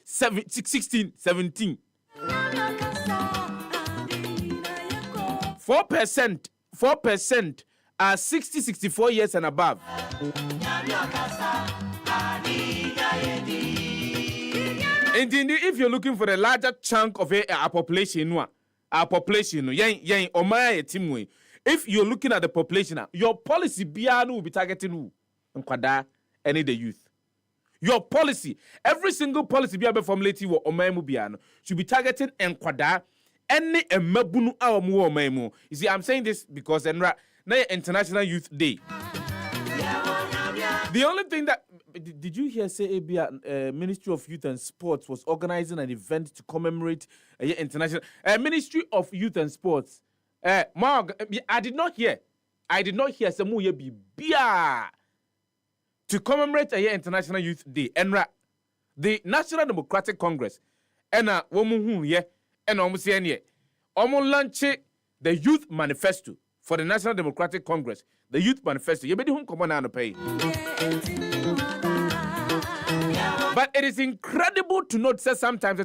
16, 17. 4% are 60, 64 years and above. Indeed, if you're looking for a larger chunk of our population, if you're looking at the population, your policy will be targeting who? Any the youth. Your policy, every single policy be formulated should be targeting Nkwada any emabunu awamu omaimu. You see, I'm saying this because International Youth Day. The only thing that did you hear say Ministry of Youth and Sports was organizing an event to commemorate international Ministry of Youth and Sports. I did not hear some bia to commemorate International Youth Day. And the National Democratic Congress and launch the Youth Manifesto for the National Democratic Congress. The Youth Manifesto. You better come on and pay. But it is incredible to note that sometimes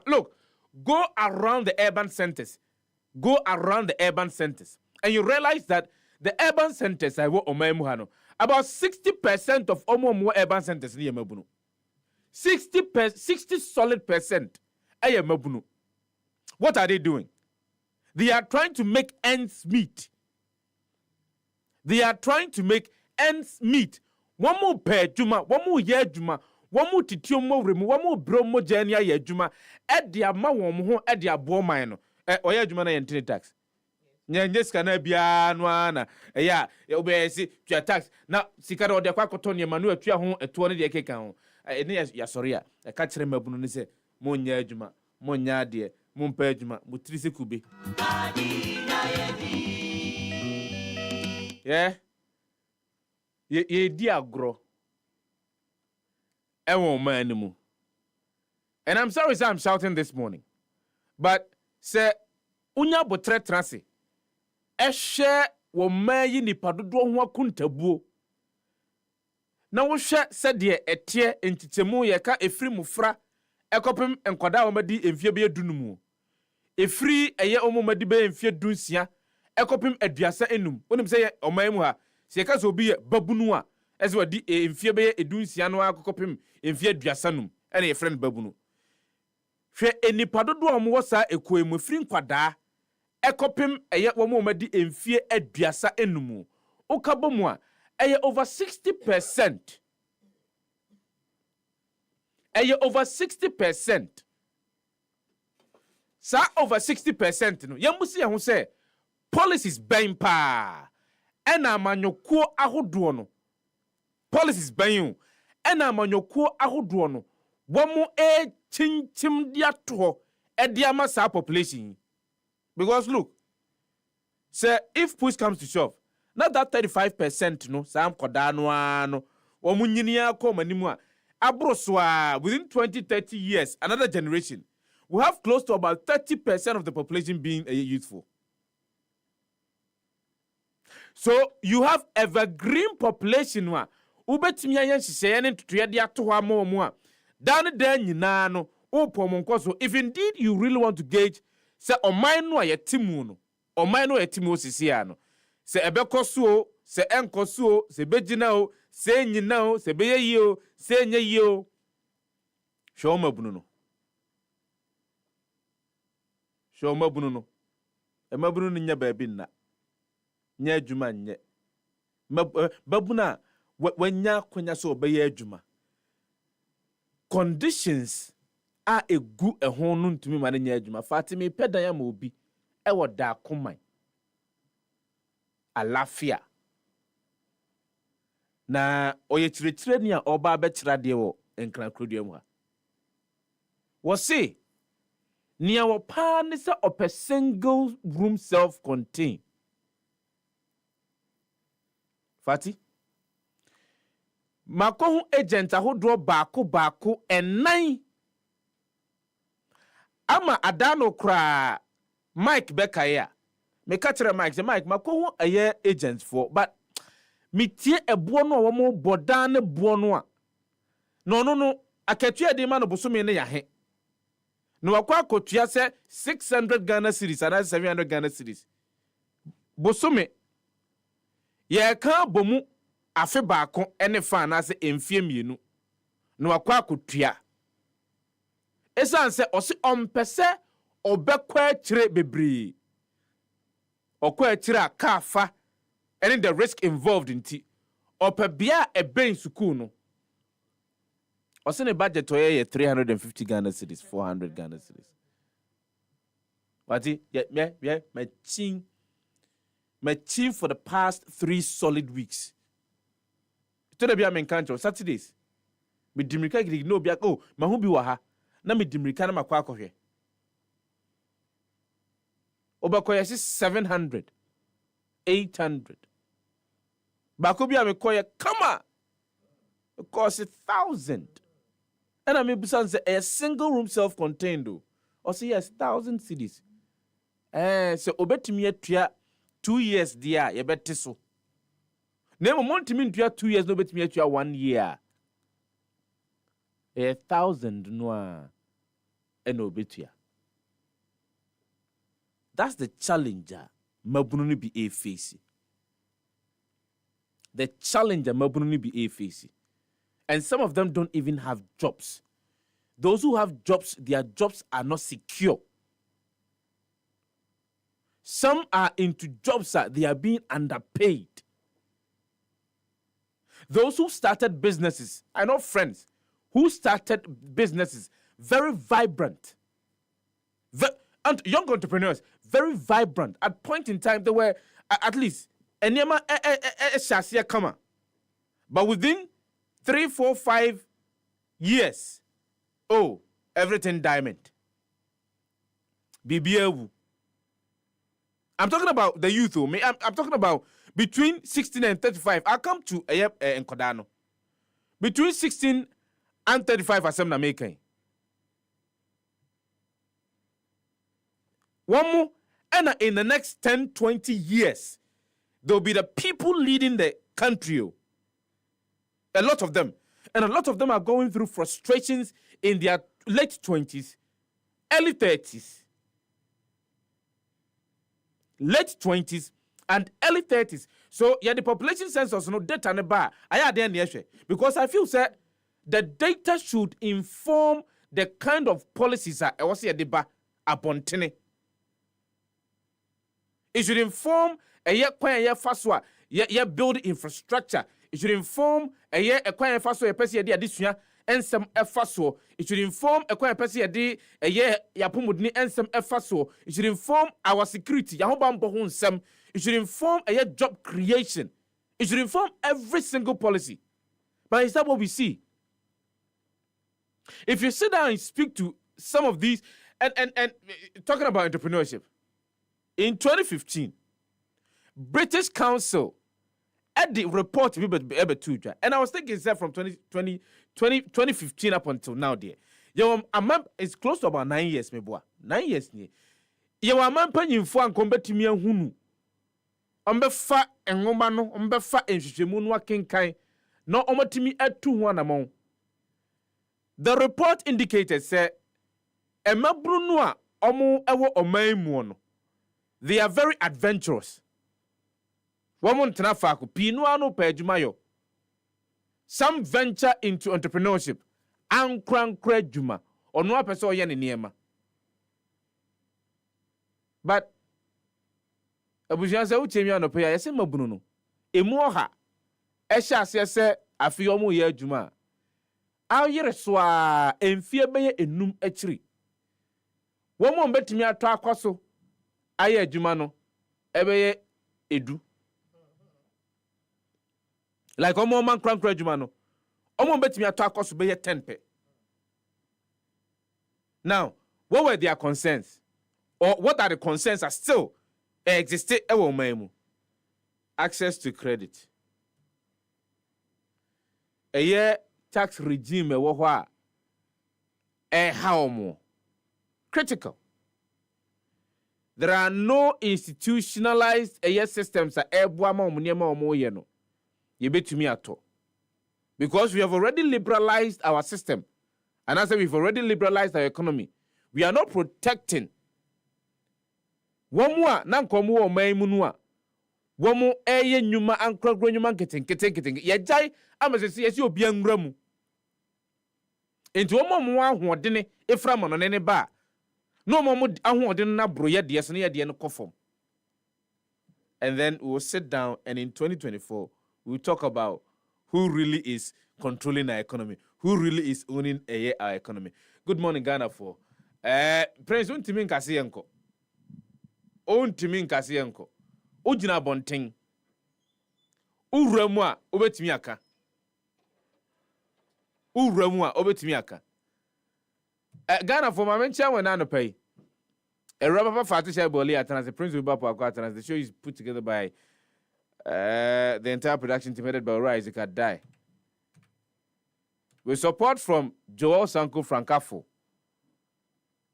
look, go around the urban centers. And you realize that the urban centers about 60% of urban centers 60 solid percent. What are they doing? They are trying to make ends meet. One more pair juma, one more year juma, one more titiomo remu, one more bromo jania ye juma, at the amount at the abo mine, or ya juma and tax. Yes, can I be anwana? Yeah, you'll be to your tax. Now, Sicaro de Quacotonia Manu at your home at 20 year account. Yasoria, a catch remabunise, Monya juma, Monya dear, Mumpejuma, Mutrisi kubi. Yeah? Ye dear grow. I won't mind anymore. And I'm sorry, sir, I'm shouting this morning. But, sir, unya botre transi. Eshe wo mayi ni padodo ho akuntabuo. Na wo hwe sede etie entitemu ye ka efri mufra ekopem enkwada wo madi emfie be dunumu. Efri eye omomadi be emfie dunsia ekopem aduasa enum. Wonim se oman mu ha se ka so bi ye babunu a ese wadi emfie be edunsia no akopem emfie aduasa num ene ye friend babunu. Hwe enipadodo omwo sa ekoemu efri nkwada ekopim eye womomadi emfie aduasa enumu okabomu a eye over 60%. Over 60%. Sa over 60% no yamusi ho se policies ben pa ena amanyokuo ahodo no policies ben ena amanyokuo ahodo no womo chinchim dia to e dia ma sa population. Because look, sir, if push comes to shove, not that 35% no, Sam Kodano, or Muninia Comanimua, Abroswa, within 20-30 years, another generation, we have close to about 30% of the population being youthful. So you have evergreen population, Ubetimian Shisayan to Triadia to Hamoa, down there, Yinano, Opomonkoso. If indeed you really want to gauge, se oman no ayetimu no oman no ayetimu osisia no se ebekoso se enkoso se begina o se nyina o se beyeyi o se nyeyi o shoma bunu no emabunu no nya baabi na nya adwuma nye babuna wanya konya so obeye adwuma conditions a egu ehon no ntumi ma nya adwuma fatime pedan ya ma obi e woda akoman alafia na oye kirekire ni a oba be kira de wo enkran krodua ha wo se nia wo pa ne se op a single room self contained fati makohu agent ahodo baako enan ama adano kra Mike Bekaya me catcher Mike makohu aye agents for but metie ebono a womo bodan ne bono a no akatua de ma no bosome ne yahe no wakwa akotua se 600 Ghana cedis and 700 Ghana cedis bosome ye kan bomu afe baako ene fa na se emfie mienu no wakwa akotua esan se osi ompese obekwa kire bebre okwa kire akafa and the risk involved in ti opebia ebe school no osine budget oye 350 Ghana cedis 400 Ghana cedis wati my team for the past 3 solid weeks to the bia men country Saturdays me dimirika gidi no bia oh ma hu bi wa ha na me dimirika na makwa akohwe obakoye 700 800 bako bia me koye kama it costs 1,000 and I mean say a single room self-contained or say yes 1,000 cedis so obetimi atua 2 years dia ye beti so na mo montimi ntua 2 years no betimi atua 1 year 1,000 no a eno obetua. That's the challenger mabunu bi e face. The challenger mabunu bi e face. And some of them don't even have jobs. Those who have jobs, their jobs are not secure. Some are into jobs that they are being underpaid. Those who started businesses, I know friends who started businesses, very vibrant. And young entrepreneurs, very vibrant. At point in time, they were at least but within 3, 4, 5 years, oh, everything diamond. BBA. I'm talking about the youth. I'm talking about between 16 and 35. I come to Nkodano. Between 16 and 35, I'm not making. One more, and in the next 10, 20 years, there'll be the people leading the country. A lot of them. And a lot of them are going through frustrations in their late 20s, early 30s. Late 20s and early 30s. So, yeah, the population census, no data ne ba. Because I feel that the data should inform the kind of policies that was here deba abontene. It should inform a year kwan year faswa ye build infrastructure. It should inform a year a kwan faswa ye pesi ye adisua ensem efaso. It should inform a kwan pesi ye a year yapumudni ensem efaso. It should inform our security. Yahobambo nsem. It should inform a year job creation. It should inform every single policy. But is that what we see? If you sit down and speak to some of these and talking about entrepreneurship, in 2015, British Council at the report and I was thinking that from 2015 up until now there. It's close to about 9 years, my boy. 9 years. You are man penny for and combat to me and hunu. Umbefa and Romano, umbefa and Shimunwa King Kai, no omatimi at 2-1 among. The report indicated, say, Emma Brunua, Omo Ewo Omaimuono. They are very adventurous. Woman Tanafaku, Pinuano Pejumayo. Some venture into entrepreneurship. Ankran Juma, or no person yen in Niema. But Abujanza Uchemiano Paya, Sema Bruno. Emoha. Esha se Afiomu Ye Juma. Our year swa and fear bay enum etri. Woman bet me at Takwaso. Aye Jumano. Ebe edu. Like Omo man crank Jumano. Omo bet me at Takwaso be 10 pe. Now, what were their concerns? Or what are the concerns that still existed? Access to credit. A year tax regime how more critical. There are no institutionalized systems that yebetumi ato. Because we have already liberalized our system. And as we've already liberalized our economy, we are not protecting. One more, nankomu o maimunua. One more, eye nyuma ankragro nyuma kitting. Yajai, amazesi yesi obiangramu. Into one more ahoɔdene efra no ne ba. No more ahoɔdene na bro ye de ne ye de no kofom. And then we will sit down and in 2024 we will talk about who really is controlling our economy, who really is owning our economy. Good morning, Ghana for. Prince, untimi nkasi yenko. Untimi nkasi yenko. Ujina bonting. Uramwa obetimi aka. Uramwa obetimi aka. Ghana for my mention when I pay. A rubber fatisha boli at Prince Ubapo Aquatrans. The show is put together by the entire production team headed by Rise Could Die. With support from Joel Sanko Francafo,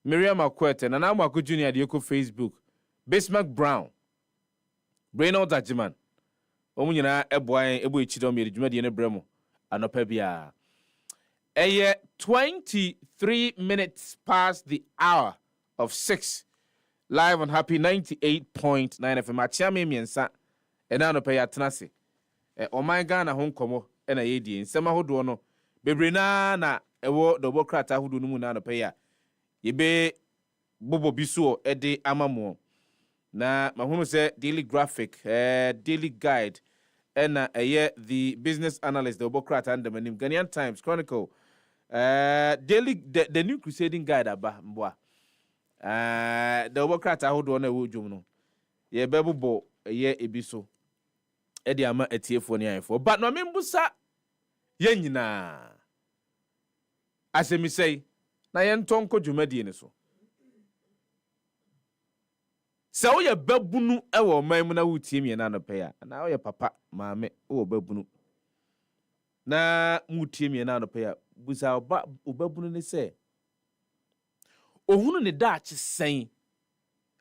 Miriam Akwete, Nana Mwaku Jr. at Yoko Facebook, Bismarck Brown, Reynolds Ajiman, Omunyana Eboy Chidomi, Jumadi Bremo, Anopebia. 23 minutes past the hour of 6, live on Happy 98.9 FM. Achiame miensa, Enanopeya Tenase. O my Ghana home como, and a yedi, in Sama Hodono. Bebrina na ewo dobokrata hudu numu na anopaya yebe bobo biso ede amamo na mahunu se daily graphic daily guide na the business analyst dobokrata and the Ghanaian Times Chronicle daily the new crusading guide aba mboa dobokrata hudu na ewo dwom no yebe bobo ebiso ede ama etiefo ne ayefo but no membusa yenyina asemisei na yentonko dwumadi ne so se wo ye babunu ewo man mu na wutie mi na no pe ya na wo ye papa maame wo babunu na mutie mi na no pe ya busa babunu ne se ohunu ne da achi sen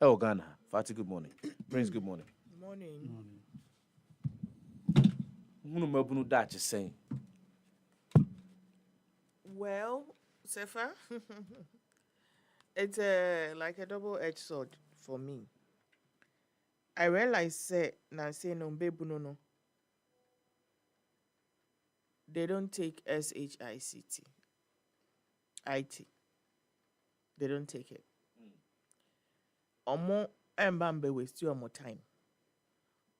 ewo Ghana. Fati, good morning. Prince, good morning. Morning. Ohunu babunu da achi sen. Well, Sefah, it's like a double-edged sword for me. I realize no no. They don't take SHICT. IT. They don't take it. Omo embambe waste your more time.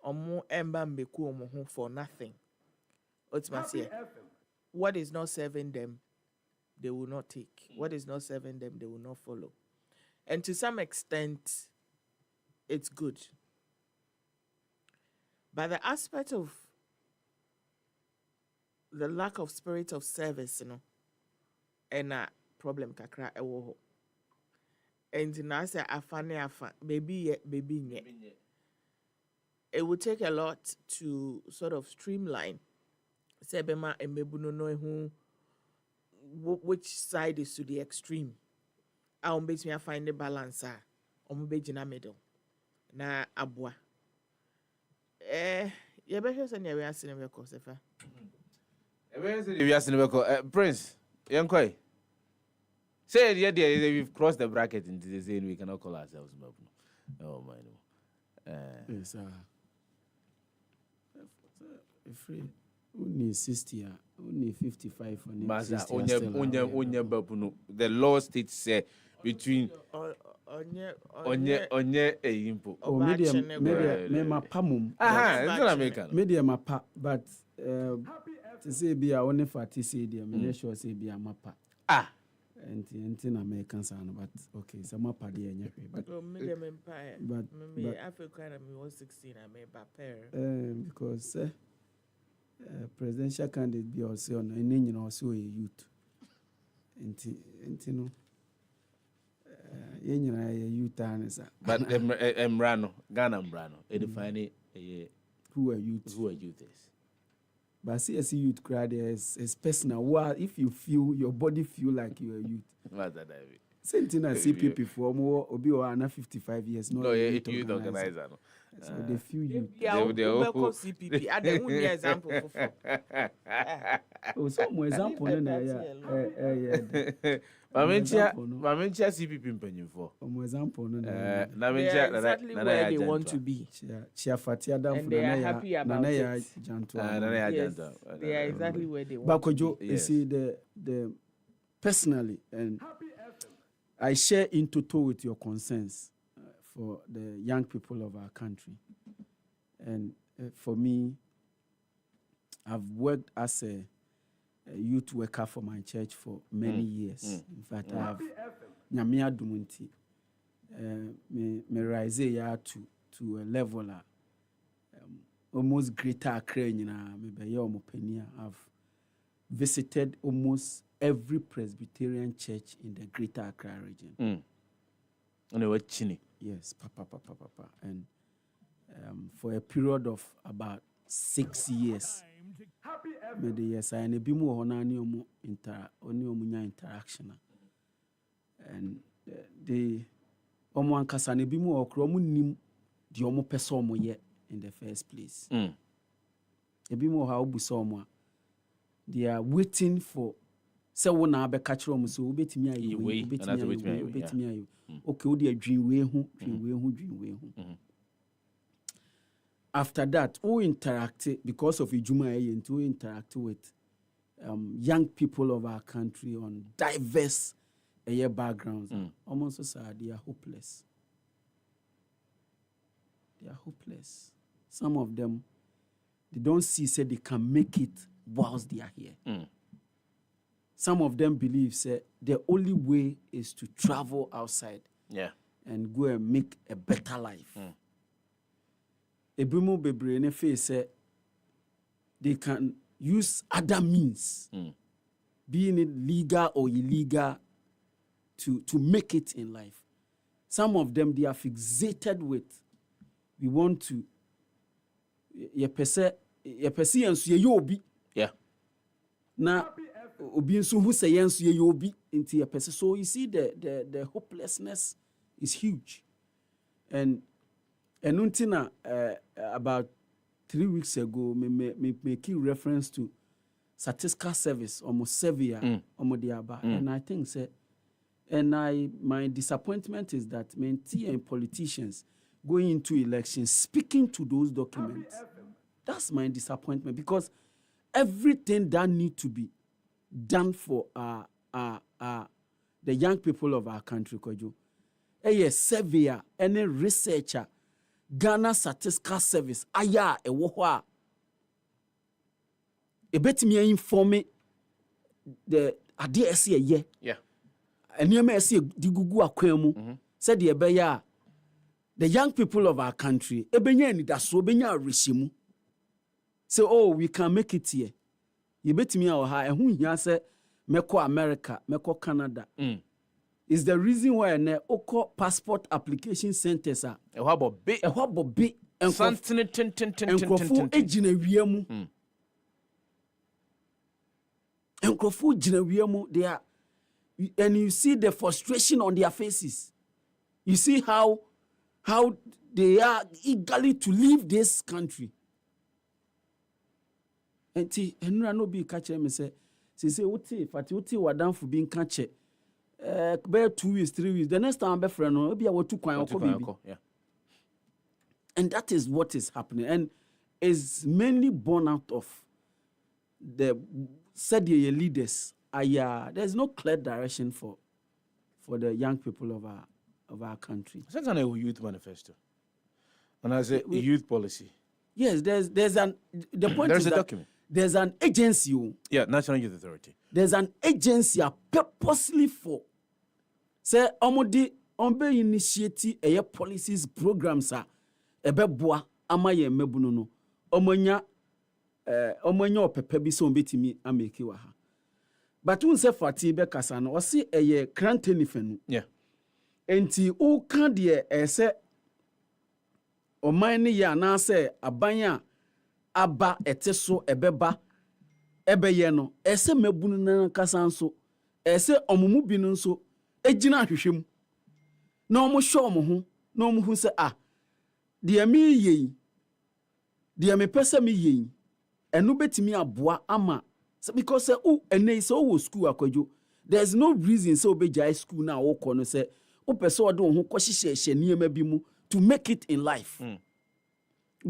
Omo embambe ku omo for nothing. What is not serving them, they will not take. What is not serving them, they will not follow. And to some extent, it's good. But the aspect of the lack of spirit of service, and a problem kakra ewo. And now say afane baby. It would take a lot to sort of streamline. Sebema embebuno no who which side is to the extreme. I make me find the balance. Omubejina middle. Na abwa. You better say we are seeing we cause Sefah. We are seeing we Prince. Yankoi. Say we've crossed the bracket into the zone. We cannot call ourselves Mabu. Oh my no. Yes, free. Only 60, only 55 on it. Maza, onye babuno. The law states between onye eyimpo. Oh, media pamum. Aha, it's not American. Media mapa, but to say be a only for to say the me sure say be a mapa. Ah, and in American sound, but okay, so mapa the anyway. But media empire. But Africa me was 16. I made pair. Because. Presidential candidate be also on and also a youth. And no a youth answer. But Emrano, Ghana Emrano, define who a youth is. But see as youth crowd is personal. Well, if you feel your body feel like you're a youth. What's that, David? Same thing as CPP for more or 55 years. No, youth organizer. So they feel you. Yeah, we call CPP. I don't need example for. Oh, some example Mamentia CPP mpenyufo. Example no. They are exactly where they want to be. And they are happy about it. Yes, they are exactly where they want to be. You see the personally, and I share in total with your concerns for the young people of our country. And for me, I've worked as a youth worker for my church for many years. In fact, I have Nyamia Dumunti. Me rise here to a level almost greater Accra. I've visited almost every Presbyterian church in the greater Accra region. Yes, papa. And for a period of about 6 years. Yes, I ne bimu honani interaction. And the omo ankasa ne bimu okro mu nim di omo pese omo ye in the first place. E bimu ha obuso omo. They are waiting for say wo na be catch omo so obetimi ayi obetimi ayi. Okay, wo dey adwin we hu. After that, we interact because of Ijuma and we interact with young people of our country on diverse backgrounds. Almost so they are hopeless. They are hopeless. Some of them, they don't see say they can make it whilst they are here. Some of them believe say the only way is to travel outside and go and make a better life. Ebimu bebre ne face say they can use other means, being it legal or illegal, to make it in life. Some of them they are fixated with we want to ye pese yensu ye obi. Na obi nso hu say yensu ye obi into ye pese. So you see the hopelessness is huge. And until about 3 weeks ago, me making reference to statistical service, almost Sefah Danquah, and I think my disappointment is that mentee and politicians going into elections speaking to those documents. That's my disappointment because everything that need to be done for the young people of our country, Kojo, Sefah, any researcher. Ghana Statistical Service aya ewo ho a ebetimi inform the ade ese ye enema ese digugu akwan mu said the ebeya the young people of our country ebenya anidaso obenya arehyimu say oh we can make it here yebetimi a ha ehun hia say meko America meko Canada is the reason why na oko passport application centers are ehwabo be santene ten ejina wiamu enkrofo jina wiamu they are, and you see the frustration on their faces. You see how they are eagerly to leave this country. And enura no be catch me say uti wadan fu bin catch by 2 weeks, 3 weeks. The next time, and that is what is happening, and is mainly born out of the said leaders. There's no clear direction for the young people of our country. That's a youth manifesto, and as a youth policy. Yes, the point there's is a that document. There's an agency. National Youth Authority. There's an agency purposely for. Say, omodi initiate policies, programs ebeboa amaye mebuno no. Omonya opepe bi so betimi ameki wa ha. But un se fati be kasa no, o si kranteni fenu. Enti o kan de ese oman ne ya na se abanya aba eteso ebeba ebeye no ese mebunu na kasa nso ese omumu bi no nso ejina ahwehwem na omo hwe omo ho na omo hu se deɛ me yei deɛ me pɛ sɛ me yei ɛno bɛtumi aboa ama because oh ɛnɛ sɛ wowɔ school akwadwo there's no reason sɛ wobɛgyae school na wokɔ no sɛ wopɛ sɛ wɔde wo ho kɔhyehyɛhyɛ nneɛma bi mu to make it in life.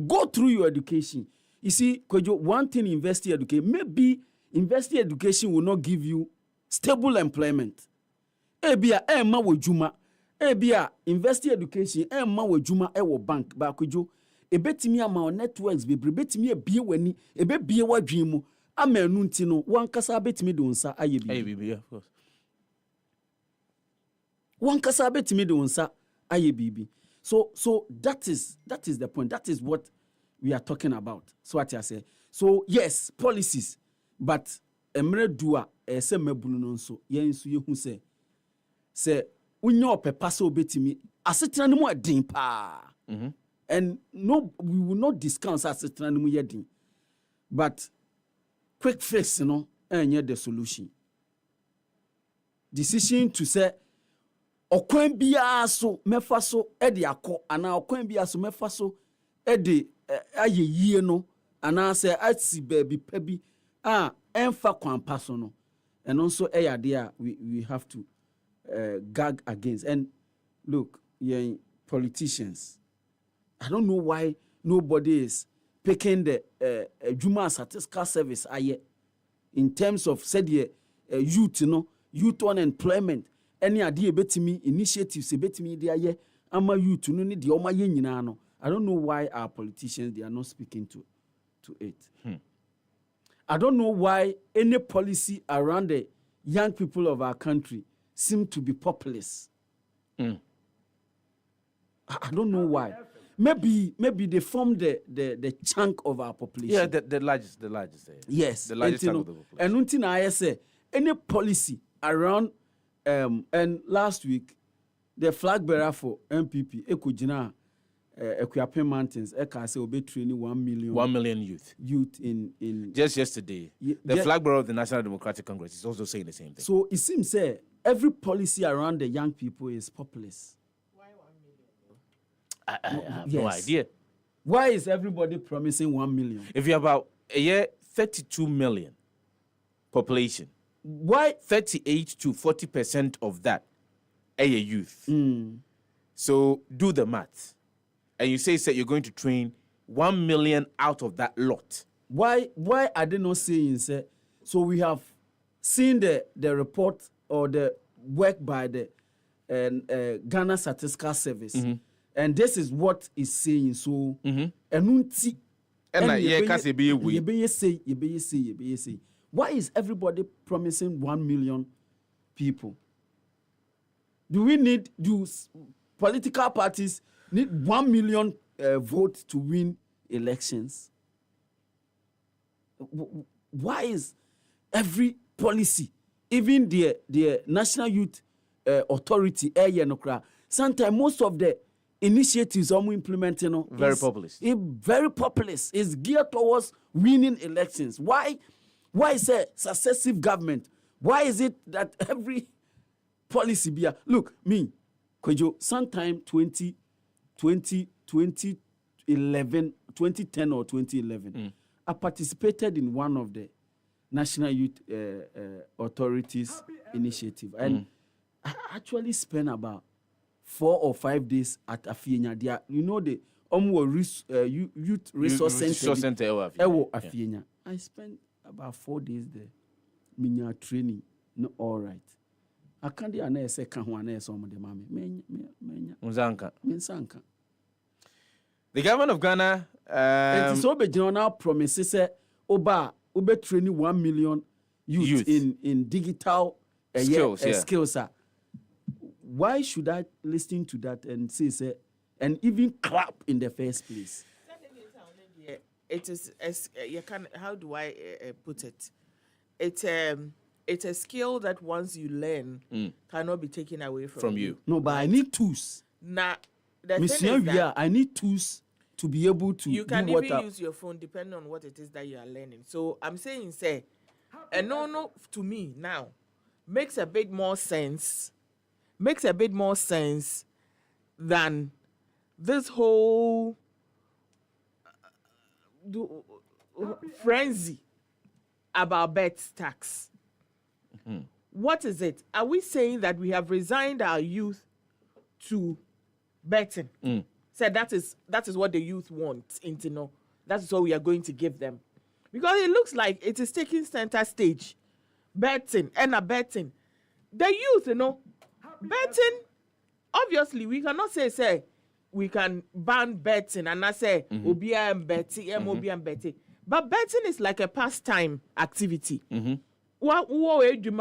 Go through your education. You see, Kwadwo, one thing in university education, maybe university education will not give you stable employment. Ebia ma wo juma. Ebia university education ma wo juma wo bank ba Kwadwo. Ebetimi ama networks bebre betimi ebie wani, ebebie wadwen mu. Ama enu nti no, wankasa betimi de unsa aye bi. Aye bi, of course. Wankasa betimi de unsa aye bibi. So that is the point. That is what we are talking about. So what I say. So yes, policies, but emre dua se mebunu no nso yen so yehu se unyo pepa so betimi asetena no mu adin pa. And no, we will not discount asetena no mu yedin. But quick fix, enye the solution. Decision to say okwan biya so mefa so e de akọ ana okwan biya so mefa so e de aye yie no ana se atsi baabi pa bi emfa kwampa so no and also yade we have to gag against. And look, politicians, I don't know why nobody is picking the Juma statistical service aye in terms of said youth, youth unemployment. Any idea betimi initiatives betimi de aye ama youth no ne de oma ye nyina no. I don't know why our politicians they are not speaking to it. I don't know why any policy around the young people of our country seem to be populist. I don't know why. Maybe they form the chunk of our population. Yeah, the largest. Yes, the largest chunk of the population. And until I say any policy around. And last week, the flag bearer for MPP, Ekujina, Ekuape Mountains, Eka say obe training 1 million youth. Youth in just yesterday. The flag bearer of the National Democratic Congress is also saying the same thing. So it seems every policy around the young people is populist. Why 1 million? I have no idea. Why is everybody promising 1 million? If you're about 32 million population, why 38 to 40% of that are youth? So do the math. And you say you're going to train 1 million out of that lot. Why are they not saying, so we have seen the report or the work by the Ghana Statistical Service. And this is what is saying. So, why is everybody promising 1 million people? Do political parties need 1 million votes to win elections? Why is every policy, even the National Youth Authority, sometimes most of the initiatives I'm implementing very populist. Very populist. It's geared towards winning elections. Why is a successive government? Why is it that every policy be look, me, Kwadwo, sometime 2010 or 2011, I participated in one of the National Youth Authorities initiative. And I actually spent about 4 or 5 days at Afienya. There, the Youth Resource Center. Afienya. I spent about 4 days there. Minya training, no all right. I can't do an essay. Can't one essay on the mommy. Muzanka. Minsanka. The government of Ghana. It is so be general promises. Ube training 1 million youth in digital skills. Why should I listen to that and say and even clap in the first place? It is you can. How do I put it? It's a skill that once you learn cannot be taken away from you. No, but I need tools. Now, the Monsieur, thing is that I need tools to be able to. You can even use your phone depending on what it is that you are learning. So I'm saying, no, to me now makes a bit more sense. Makes a bit more sense than this whole frenzy about bet tax. What is it? Are we saying that we have resigned our youth to betting? So that is what the youth want, you know. That is what we are going to give them. Because it looks like it is taking center stage. Betting and betting. The youth, you know, betting, obviously we cannot say we can ban betting and not say Obia and betting, MOB and betting. But betting is like a pastime activity. What do you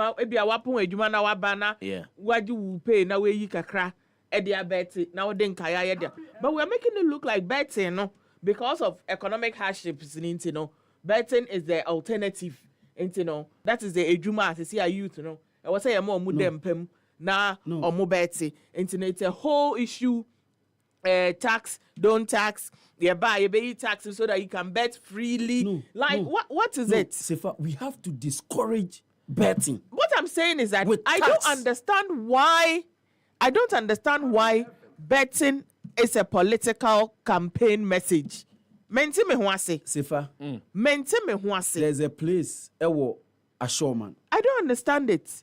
pay now? Where you kakra edia betting now? Then kaya edia. But we are making it look like betting, no, because of economic hardships. You know, betting is the alternative. You know, that is the ejuma to see a youth. You know, I was saying more mudempem na or more betting. It's a whole issue. Tax, don't tax. You pay tax so that you can bet freely. What is it? Sefah, we have to discourage betting. What I'm saying is that I don't understand why betting is a political campaign message. Sefah, there's a place, a showman. I don't understand it.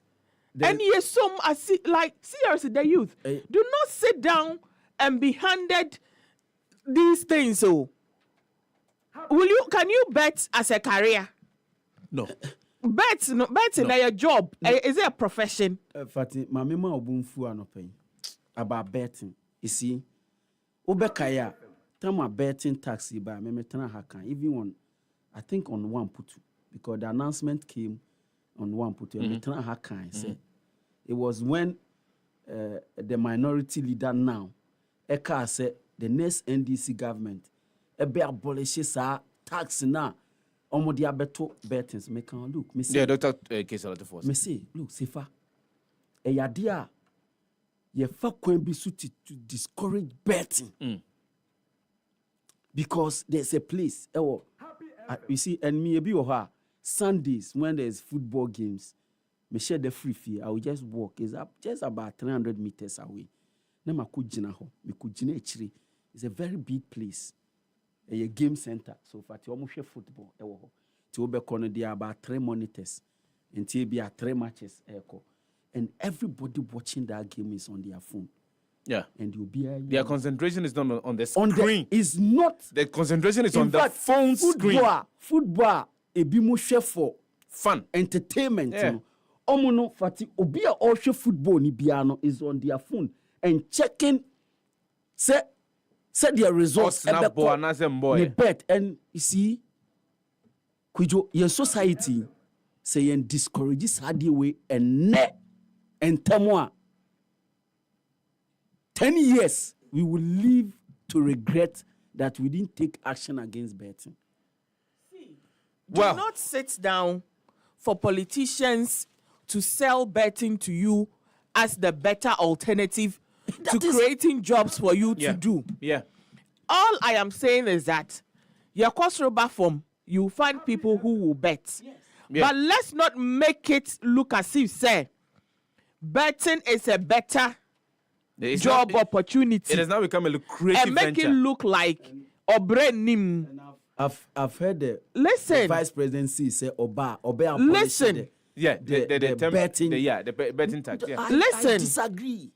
And yes, some like seriously, the youth do not sit down and be handed these things. So, can you bet as a career? No. Bet in a job. Is it a profession? Fati, my mama obunfu anopen about betting. You see, Obekaya, time betting taxi by me tana hakan. Even on, I think on 1putu, because the announcement came on 1putu. And tana hakan say it was when the minority leader now. Eka said the next NDC government ebe abolishes tax na omodi abeto bettings make an look me say yeah Dr. Case a lot of us me say look Sefah e yade a ye fa kwan bi so to discourage betting because there's a place you see and me ebi ho Sundays when there's football games me share the free fee I will just walk is up just about 300 meters away. Na makujina ho mikujina echiri is a very big place a game center so fati omo hwe football ewo ho ti obekọ no there about 3 monitors until be 3 matches eko and everybody watching that game is on their phone and you'll be their concentration is not on the screen is not the concentration is on the phone screen. Football ebi mo hwe for fun entertainment omo no fati obi a o hwe football ni bia no is on their phone and checking say their results bet and you see kwijo your society say and discourages hard way and net and tamoa 10 years we will live to regret that we didn't take action against betting. Do not sit down for politicians to sell betting to you as the better alternative to creating jobs for you to do. Yeah. All I am saying is that your crossroba form, you find people who will bet. Yes. Yeah. But let's not make it look as if, say, betting is a better job opportunity. It has now become a lucrative and make venture. it look like Obrenim. I've heard the vice presidency say Oba listen. The betting tax. Yeah. Listen. I disagree.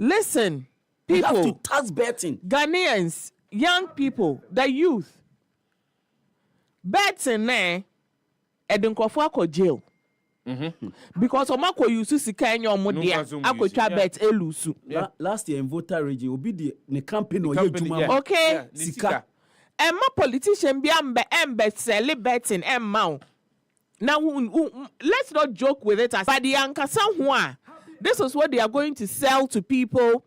Listen, people. We have to tax betting. Ghanaians, young people, the youth. Betting, Edinkwafo ko jail. Because Omako used to sika enyo omodia. Ako twa bet elusu. Last year in voter region, obi the campaign or you okay. Sika. Emma politician bi embe sell betting emma. Now, let's not joke with it. But the Ankasa, this is what they are going to sell to people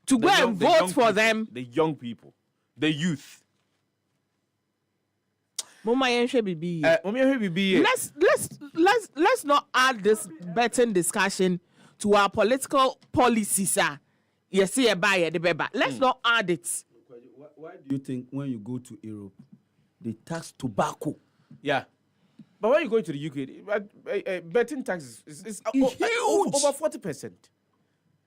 to go and vote for them. The young people, the youth. Let's not add this betting discussion to our political policies. Yes, let's not add it. Why do you think when you go to Europe, they tax tobacco? Yeah. But when you go to the UK, betting tax is huge. Over 40%.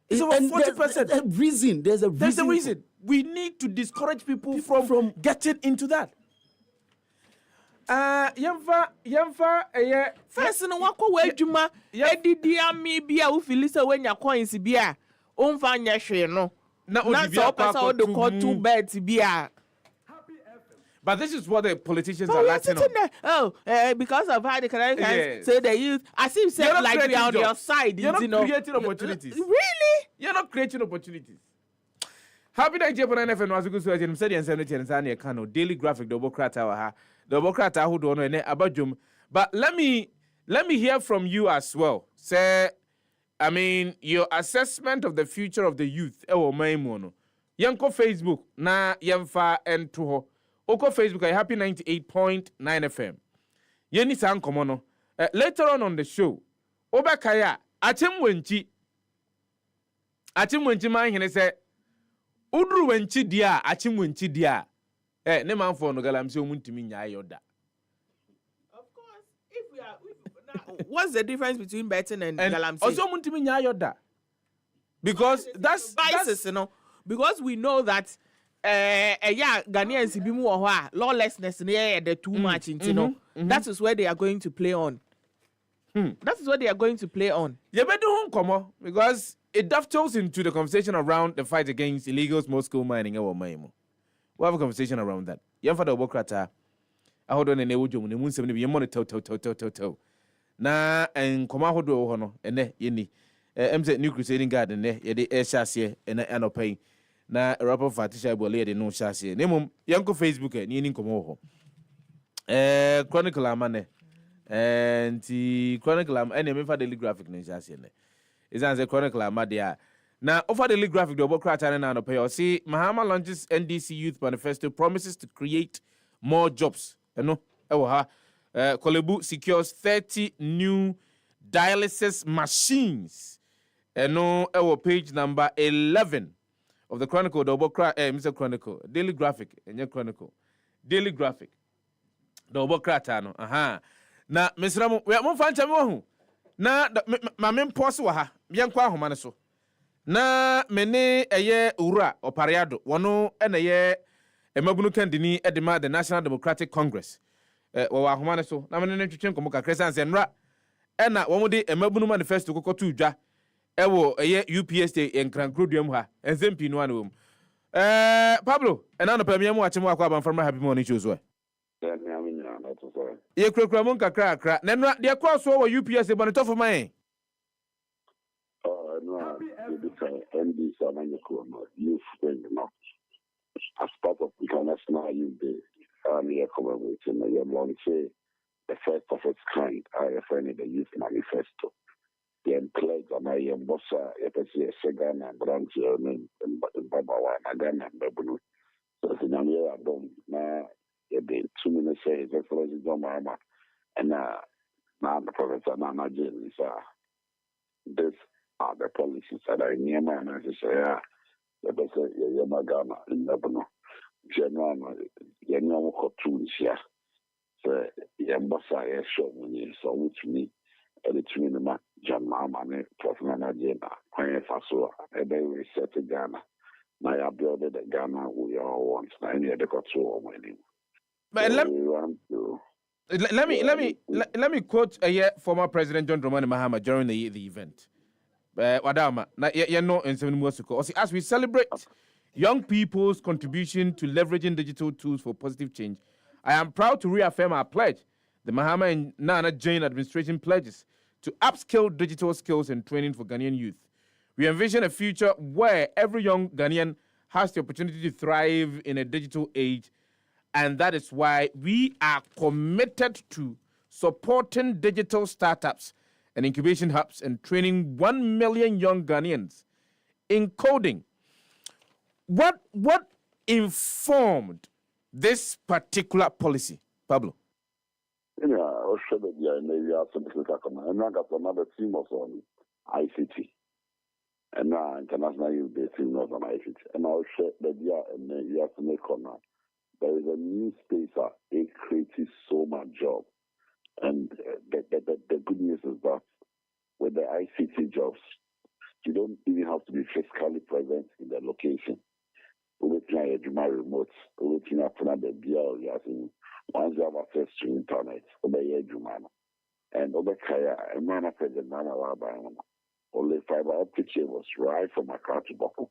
It's over 40%. There's a reason. There's a reason. We need to discourage people from getting into that. First, no one ko wadwuma edidi ami bia wo feel say when your coins bia o mfa nya hwe no na so person o de call 2 beds bia. But this is what the politicians are lacking on. Because of how the Canadians say they use, as if say like we are on your side. You're not creating opportunities. Really? You're not creating opportunities. Happy that Japan FM was a good suggestion. Said and Senator Kano, Daily Graphic, double crata, double crata who don't know about Jum. But let me hear from you as well. Say, I mean, your assessment of the future of the youth. Maimono. Yanko Facebook, na yamfa and tuho. Oko Facebook, I happy 98.9 FM. Yeni san komono. Later on the show, Obakaya, Achim wenchi man hene se, Udru wenchi dia, Achim wenchi dia. Ne man for no galam se omuntimi nya yoda. Of course, if we are, what's the difference between betting and galamsey? Also omuntimi nya yoda. Because that's biases, you know. Because we know that Ghanaians be more lawlessness near the too much, you know. That is where they are going to play on. That is what they are going to play on. You better home come because it dovetails into the conversation around the fight against illegal small scale mining. We'll have a conversation around that. Young father Bokrata, I hold on and Ewojo, and the moon 70 money toe. Na and Komahodo Hono, and ne yeni. MZ New Crusading Garden, the air chassis, and I pay. Na rapper Fatisha Bole, the no chassis. Name Yanko Facebook, and Yenin Komoho. Chronicle Amane. And the Chronicle and for Daily Graphic chassis. Is answer Chronicle Amadia. Now, over the Daily Graphic, the Bokrata and I pay. See, Mahama launches NDC Youth Manifesto, promises to create more jobs. Kolebu secures 30 new dialysis machines. Page number 11 of the Chronicle, Mr. Chronicle, Daily Graphic, and your Chronicle, Daily Graphic, the Obokratano. Na Mr. Ramu, we are more fan chamu. Na mamem poswa yankwa homanaso. Na mene eye ura opariado wano ene emabunu kandini edema the National Democratic Congress. Wa homanaso na mene ntwetwe nkomo kakra sanse nra ena womode emabunu manifesto kokotu dwa ewo eye UPSA enkrankrodum ha enzempi no anwom. Pablo ena no pamia mu achemu akwa banfarma happy morning show so. Ye krakra mon kakra akra nenra de cross wo UPSA bonito for man. No, NDC Manifesto, youth thing, as part of the National Youth Day, we are commemorating the launch, the first of its kind, I find the Youth Manifesto. The pledge and I am Bossa, a second and branch in Babawa, again, and Babunu. So, in a year, I don't know, 2 minutes, it's a frozen Mama, and now the Professor Nana James, this are the policies that are near my and I say, the best Yamagana in Lebanon. General, Yanamo cartoons here. So, Yambasa, show me, so which me, and it's me, John Mama, Professor Jena, Pine Faso, and then we set to Ghana. Now, I built the Ghana we all want, and I had the control of my name. But let me quote former President John Dramani Mahama during the event. Wadama, as we celebrate young people's contribution to leveraging digital tools for positive change, I am proud to reaffirm our pledge. The Mahama and Nana Jane administration pledges to upskill digital skills and training for Ghanaian youth. We envision a future where every young Ghanaian has the opportunity to thrive in a digital age, and that is why we are committed to supporting digital startups and incubation hubs and training 1 million young Ghanaians in coding. What informed this particular policy, Pablo? Yeah, I sure that maybe I simply and I got another team was on ICT. And now international youth team was on ICT. And I'll share that and you have to make on that. There is a new space that it creates so much job. And the good news is that with the ICT jobs, you don't even have to be physically present in the location. We can have remote. We can have the BL. Once you have access to internet, and a man of the Nana only fiber optic cables right from Accra to Boko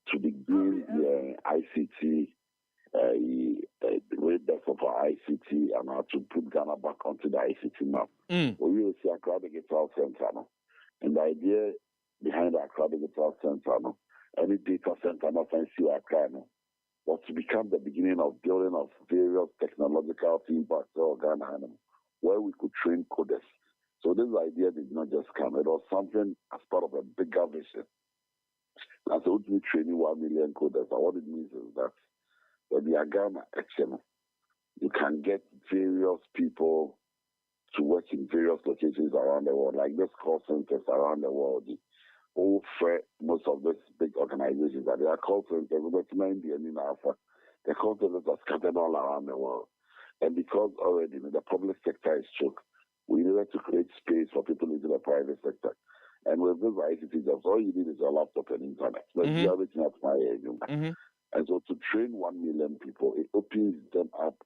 to begin the ICT, the depth of our ICT, and how to put Ghana back onto the ICT map. We will see Accra Digital Center. And the idea behind the Accra Digital Center, any data center, nothing to Accra, was to become the beginning of building of various technological theme parks in Ghana, where we could train coders. So this idea did not just come. It was something as part of a bigger vision. And so we training 1 million coders. And what it means is that when you are Ghana action, you can get various people to work in various locations around the world, like this call centers around the world. All most of these big organizations that they are call centers, the call centers are scattered all around the world. And because already the public sector is choked, we needed to create space for people into the private sector. And with this ICT jobs, all you need is a laptop and internet. But you have it at my age. And so to train 1 million people, it opens them up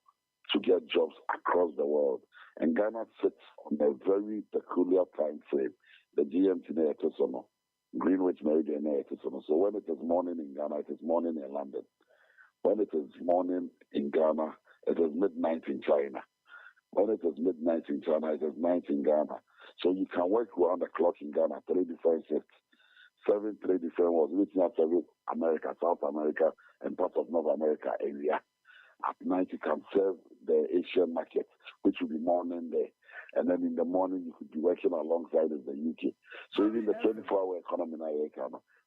to get jobs across the world. And Ghana sits on a very peculiar time frame. The GMT Greenwich Meridian. So when it is morning in Ghana, it is morning in London. When it is morning in Ghana, it is midnight in China. When it is midnight in China, it is night in Ghana. So you can work around the clock in Ghana, 3 different shifts. 7 3 different was looking at America, South America, and part of North America area. At night, you can serve the Asian market, which will be morning there. And then in the morning, you could be working alongside of the UK. So even the 24-hour economy,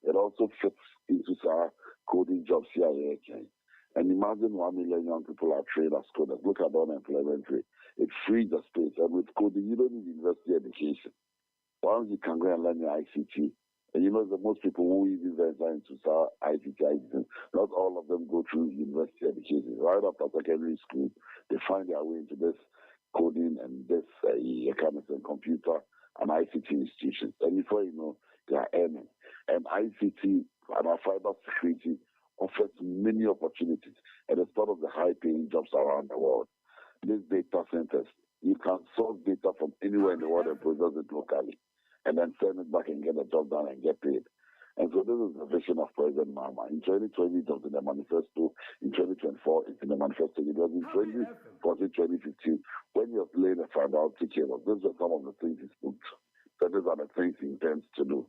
it also fits into our coding jobs here. And imagine 1 million young people are trained as coders. Look at the unemployment rate. It frees the space. And with coding, you don't need university education. Once you can go and learn your ICT, and that most people who even venture into ICT, not all of them go through university education. Right after secondary school, they find their way into this coding and this economics and computer and ICT institutions. And before you know, they are earning. And ICT and our fiber security offers many opportunities, and it's part of the high-paying jobs around the world. These data centers, you can source data from anywhere in the world and process it locally, and then send it back and get the job done and get paid. And so this is the vision of President Mahama. In 2020, it was in the manifesto. In 2024, it's in the manifesto. It was in 2014, 2015, when he was laying the fiber optic cable. These are some of the things he spoke. So these are the things he intends to do.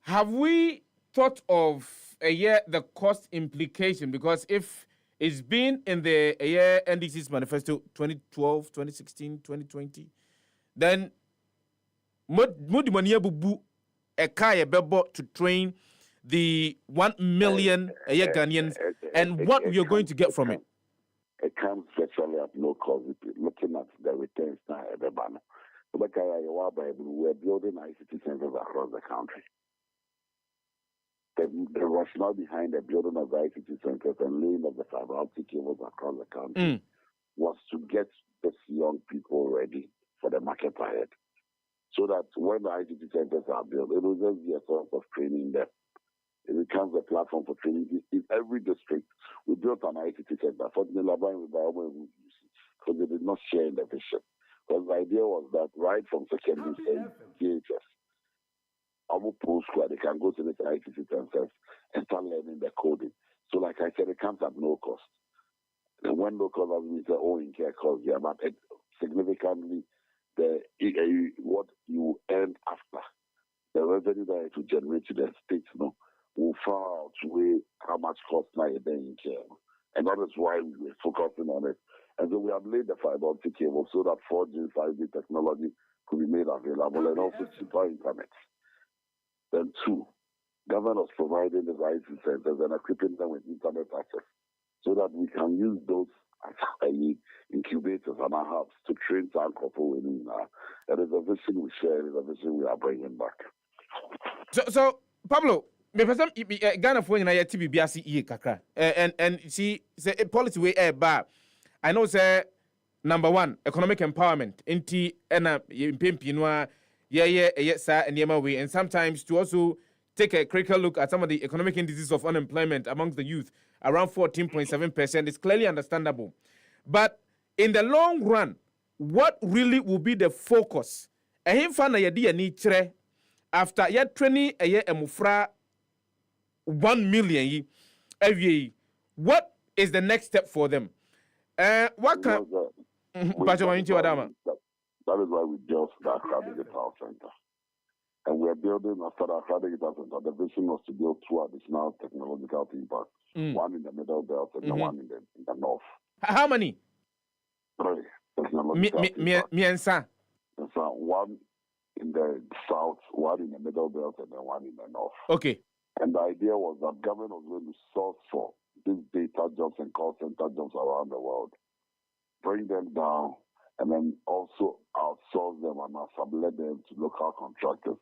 Have we thought of the cost implication? Because if it's been in the NDC's manifesto 2012, 2016, 2020, then to train the 1 million Ghanaians and what we are going to get from it. It comes virtually at no cost. Looking at the returns now, we're building ICT centers across the country. The rationale behind the building of the ICT centers and laying of the fiber optic cables across the country was to get these young people ready for the market ahead. So that when the ICT centers are built, it will just be a source of training them. It becomes a platform for training. In every district, we built an ICT center. Fortunately, because they did not share in the vision. Because the idea was that right from secondary and DHS, post school, they can go to the ICT themselves and start learning the coding. So like I said, it comes at no cost. And when no cost, as we say, in care cost, but it significantly, what you earn after, the revenue that it will generate to the state, will far outweigh how much cost now you're in care. And that is why we're focusing on it. And so we have laid the fiber optic cable so that 4G, 5G technology could be made available and also cheaper internet. Then 2, government is providing the ICT centers and equipping them with internet access so that we can use those as incubators and our hubs to train our couple in. It is a vision we share, it is a vision we are bringing back. So Pablo, Ghana for you TBBC kakra and see the policy way bar. I know say number 1 economic empowerment inti ena impempinwa sir, and way. And sometimes to also take a critical look at some of the economic indices of unemployment amongst the youth, around 14.7%, is clearly understandable. But in the long run, what really will be the focus? After 20 emufra 1 million what is the next step for them? What can that is why we built the Accra Digital Center. And we're building after the Accra Digital Center. The vision was to build 2 additional technological theme parks. One in the middle belt and the one in the north. How many? 3 technological theme parks. So one in the south, one in the middle belt, and then one in the north. Okay. And the idea was that government was going to source for these data jobs and call center jobs around the world, bring them down, and then also outsource them and sublet them to local contractors.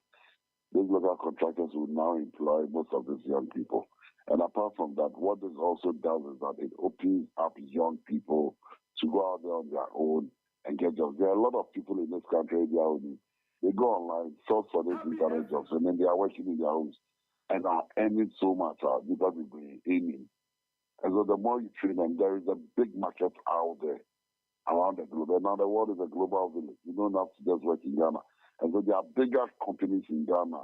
These local contractors will now employ most of these young people. And apart from that, what this also does is that it opens up young people to go out there on their own and get jobs. There are a lot of people in this country, they go online, search for these internet jobs, and then they are working in their homes and are earning so much because they're aiming. And so the more you train them, there is a big market out there around the globe. And now the world is a global village. You don't have to just work in Ghana. And so there are bigger companies in Ghana.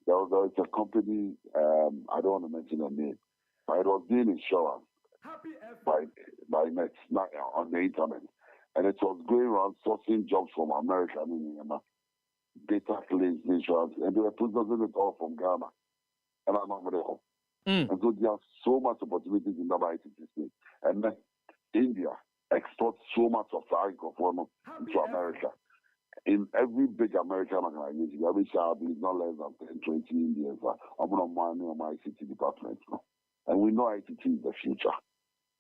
There was a company, I don't want to mention the name, but it was doing insurance by net, not on the internet. And it was going around sourcing jobs from America, data claims, insurance, and they were producing it all from Ghana. And I'm not very home. And so there are so much opportunities in the ICT space. And then India exports so much of the microphone into America. In every big American organization, every shop is not less than 10, 20 Indians. I'm going to on my ICT department. And we know ICT is the future.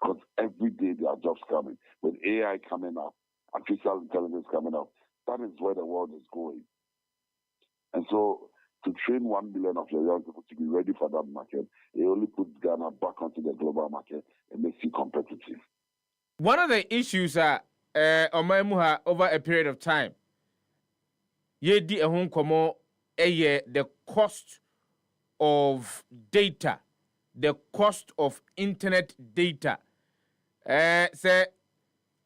Because every day there are jobs coming. With AI coming up, artificial intelligence coming up, that is where the world is going. And so to train 1 billion of your young people to be ready for that market, it only puts Ghana back onto the global market and makes you competitive. One of the issues over a period of time, the cost of data, the cost of internet data. Say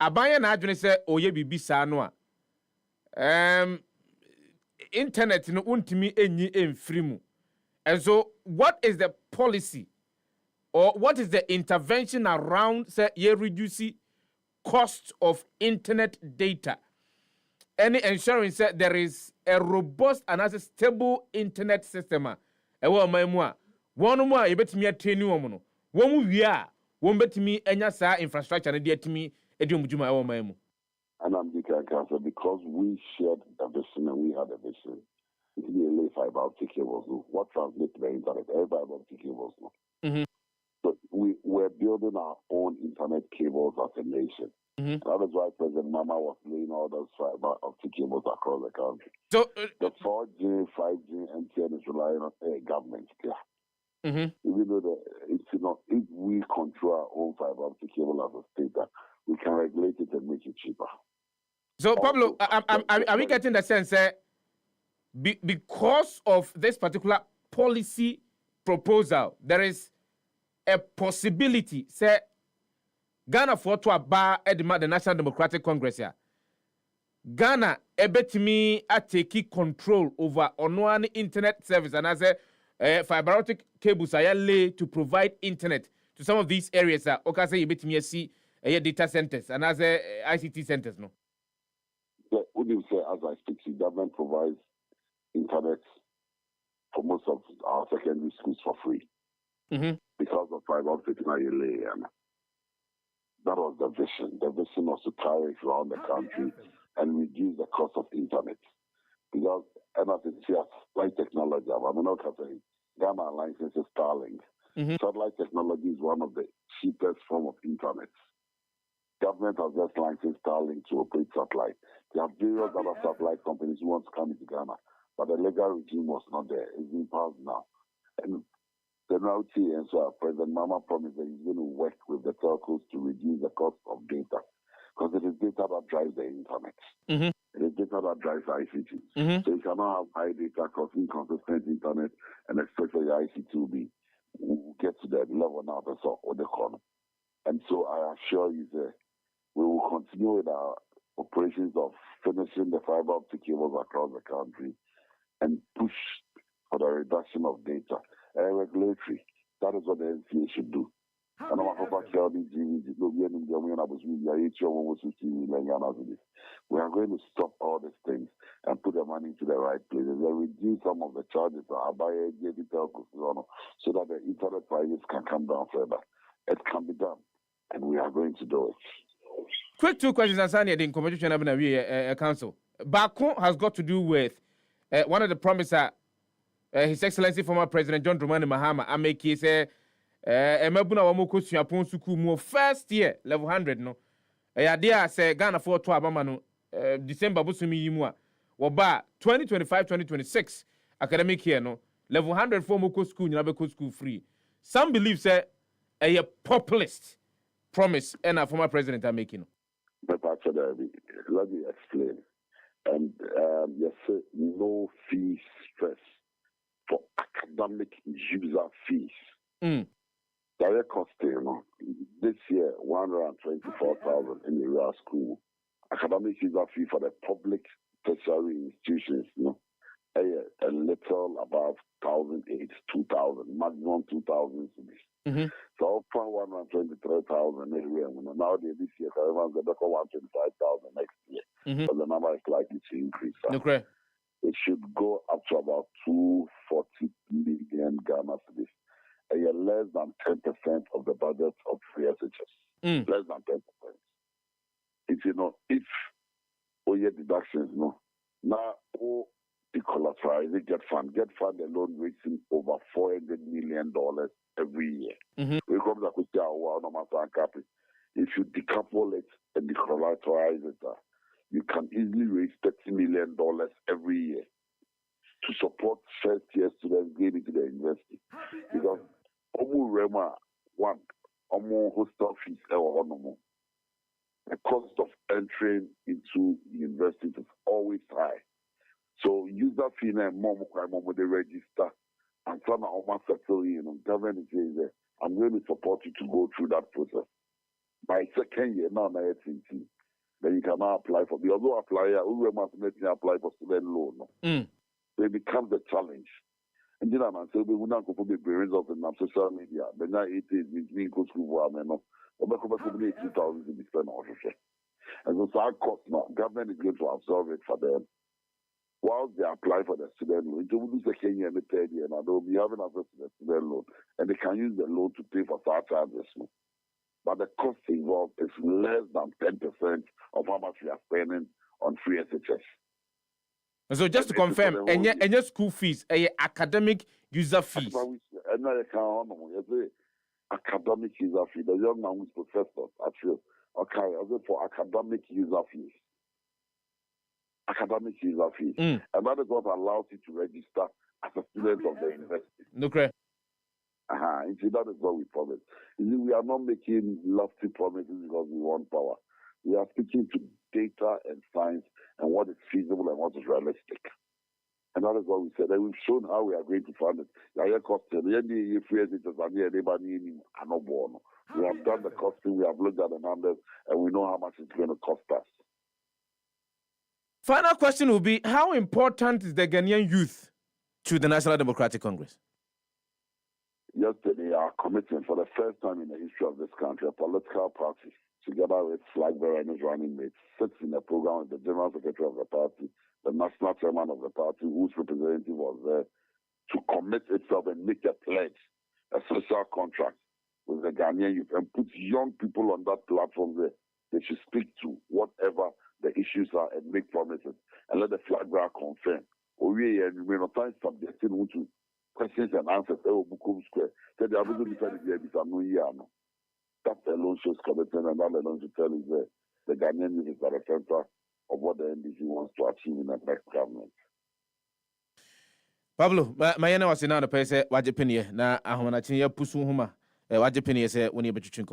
abaya na adwene say oye bibisa no a internet no untimi enyi emfiri mu. And so what is the policy or what is the intervention around say ye reduce cost of internet data? Any ensuring that there is a robust and as a stable internet system. Ewa maimua one more ebetimi ateni omo no one wi a one betimi enya sa infrastructure na de atimi ediomujuma ewa maimu. And I'm the cancer because we shared the vision and we had a vision. It's nearly fiber optic cables. What translates the internet? Everybody fiber optic cables. So we're building our own internet cables as a nation. That is why President Mama was laying all those fiber optic cables across the country. So the 4G, 5G, MTN is relying on government. Even though if we control our own fiber optic cable as a state, we can regulate it and make it cheaper. So Pablo, are we getting the sense that because of this particular policy proposal, there is a possibility, say, Ghana for to aba the National Democratic Congress here. Ghana ebetimi take control over on internet service and as a fiber optic cables are laid to provide internet to some of these areas. Okay, say ebetimi see data centers and as ICT centers, no. What do you say? As I speak, the government provides internet for most of our secondary schools for free because of fiber optic. That was the vision. The vision was to carry it around the country and reduce the cost of internet. Because satellite technology, Ghana licenses Starlink. Satellite technology is one of the cheapest form of internet. Government has just licensed Starlink to operate satellite. There are various other satellite companies who want to come into Ghana, but the legal regime was not there. It's been passed now. And General T and so President Mama promised that he's going to work with the telcos to reduce the cost of data. Because it is data that drives the internet. It is data that drives ICT. So you cannot have high data cost, inconsistent internet, and expect for your ICT to will get to that level now that's all the corner. And so I assure you that we will continue with our operations of finishing the fiber optic cables across the country and push for the reduction of data and regulatory. That is what the NCA should do. And I'm we are going to stop all these things and put the money into the right places and reduce some of the charges so that the internet prices can come down further. It can be done, and we are going to do it. Quick 2 questions, Ansani, the competition council. Baku has got to do with one of the promises His Excellency former President John Dramani Mahama Ameki say emabuna wa mo kosua pon suku mu first year level 100 no ya dia say Ghana for to abama no December busumi yimu a wo ba 2025-2026 academic year no level 100 for mo ko school nyina be ko school free. Some believe say a populist promise and a former president are making. But actually, let me explain. And yes, no fee stress for academic user fees. Direct cost, this year 124,000 in the rural school. Academic user fee for the public tertiary institutions, a little above 1,800, 2,000, maximum 2,000 cities. So from 123,000 area, now this year, everyone's going to 125,000 next year. But the number is likely to increase. Okay. It should go up to about 240 million Ghana cedis. Less than 10% of the budget of free SHS. Less than 10%. If your deductions, now the collateralize get fund alone raising over $400 million every year. We come to if you decouple it and decollateralize it, you can easily raise $30 million every year to support first year students going into the university. Because hostel fees, the cost of entering into universities is always high. So user fee and mom they register and some almost settle in. Government says I'm going to support you to go through that process. By second year now, then you can now apply for the other applier who must apply for student loan. So it becomes a challenge. And then I'm saying we not go for the results in social media. But now it is me go school for no. Or back over 2,000 to be spent on. And so our cost now, government is going to absorb it for them. Whilst they apply for the student loan, they will do second year and the third year, and they'll be having access to the student loan, and they can use the loan to pay for such charges. But the cost involved is less than 10% of how much we are spending on free SHS. So just to confirm, any school fees, academic user fees. Academic user fees. The young man who's professor, actually, for academic user fees. Academic user fees. And that is what allows you to register as a student of the university. Okay. That is what we promise. We are not making lofty promises because we want power. We are speaking to data and science and what is feasible and what is realistic. And that is what we said. And we've shown how we are going to fund it. We have done the costing, we have looked at the numbers, and we know how much it's going to cost us. Final question will be, how important is the Ghanaian youth to the National Democratic Congress? Yesterday, our commitment for the first time in the history of this country, a political party, together with flag bearer and his running mates, sits in the program with the General Secretary of the party, the National Chairman of the party, whose representative was there, to commit itself and make a pledge, a social contract with the Ghanaian youth, and put young people on that platform there. They should speak to whatever the issues are and make promises, and let the flag bearer confirm. We may not find subjecting to questions and answers. Square. Said the ability to defend it. That alone shows commitment, and that alone should tell us the Ghanaian youth is at the center of what the NDC wants to achieve in the next government. Pablo, my yana was in the place, Wajapini, na Ahmanachi Pusuhuma, Wajapini said when you bet you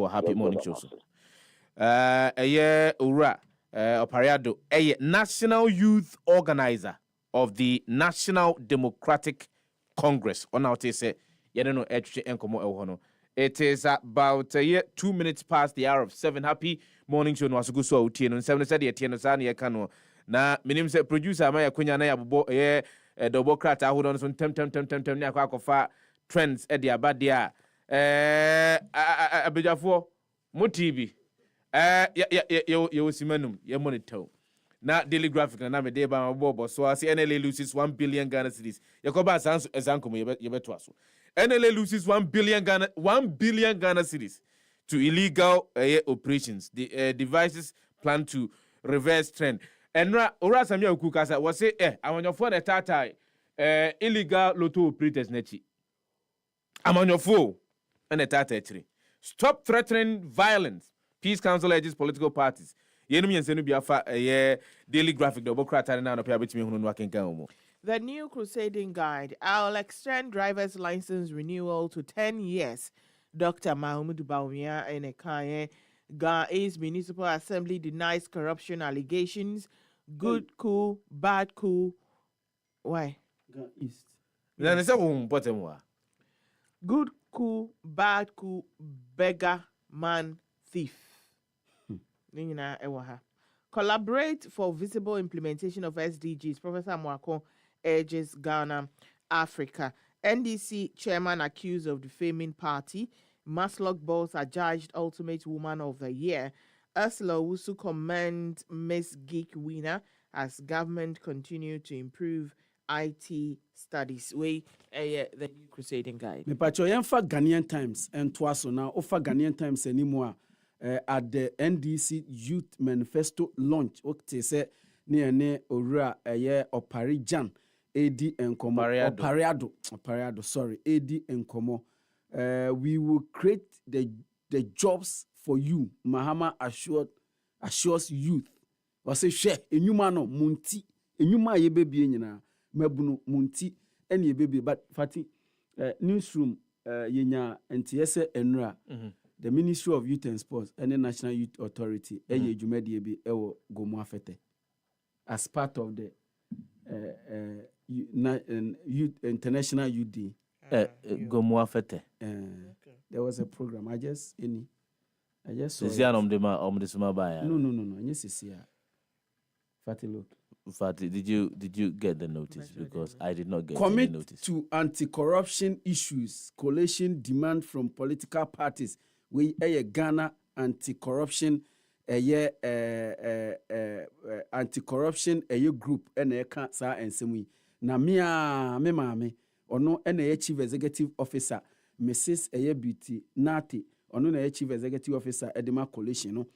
happy morning show. A year, Ura, Opariado, a national youth organizer of the National Democratic Congress. On our say, you don't know, it is about 2 minutes past the hour of 7. Happy morning show. No, asugu so utie no 7 said ye tie no sa na ye ka no na minim say producer ma yakonya na yabobo Democrat hold on so tem ne akwa trends e dia ba dia abejafo mo TV ye simanum ye monitor na daily graphic na me dey ba bobo so as NLA loses 1 billion Ghana cedis yakoba azanko ye beto aso NLA loses 1 billion Ghana cedis to illegal operations. The devices plan to reverse trend. And ora samia okukasa was say I'm on your phone tata illegal lotto operators nechi. I'm on your phone and tata 3. Stop threatening violence. Peace Council urges political parties. Yenum yensenu biafa daily graphic Democrat and now appear between hunu wakenka. The new crusading guide, I'll extend driver's license renewal to 10 years. Dr. Mahmoud Bawumia Enekaye, Ghanai's Municipal Assembly denies corruption allegations. Good coup, bad coup. Why? East. Good coup, bad coup, beggar, man, thief. Collaborate for visible implementation of SDGs. Professor Mwako urges Ghana, Africa. NDC chairman accused of defaming party. Maslock Balls adjudged Ultimate Woman of the Year. Ursula Wusu commend Miss Geek winner as government continue to improve IT studies. The new crusading guide. Me pacho yemfa Ghanaian Times and twaso now offer Ghanaian Times anymore at the NDC Youth Manifesto launch. Okay, say ne ora Oparijan. AD Nkomo Opariado, sorry, AD Nkomo. We will create the jobs for you. Mahama assures youth. I say share enyuma no munti enyuma ye baby nyina mabunu munti ene ye baby but fati newsroom yenya ntiyese enra the Ministry of Youth and Sports and the National Youth Authority eye dwumade bi ewo gomu afete as part of the Youth International Youth Day. Gomuafete. There was a program. I just saw. Is there No. Yes, it's here. Fatty, look. Fatty, did you get the notice? Because I did not get any notice. To anti-corruption issues, coalition demand from political parties. We Ghana anti-corruption anti-corruption group and can't say and semi. Na me mame ono na chief executive officer Mrs. Beauty Nati ono na chief executive officer Edema Coalition no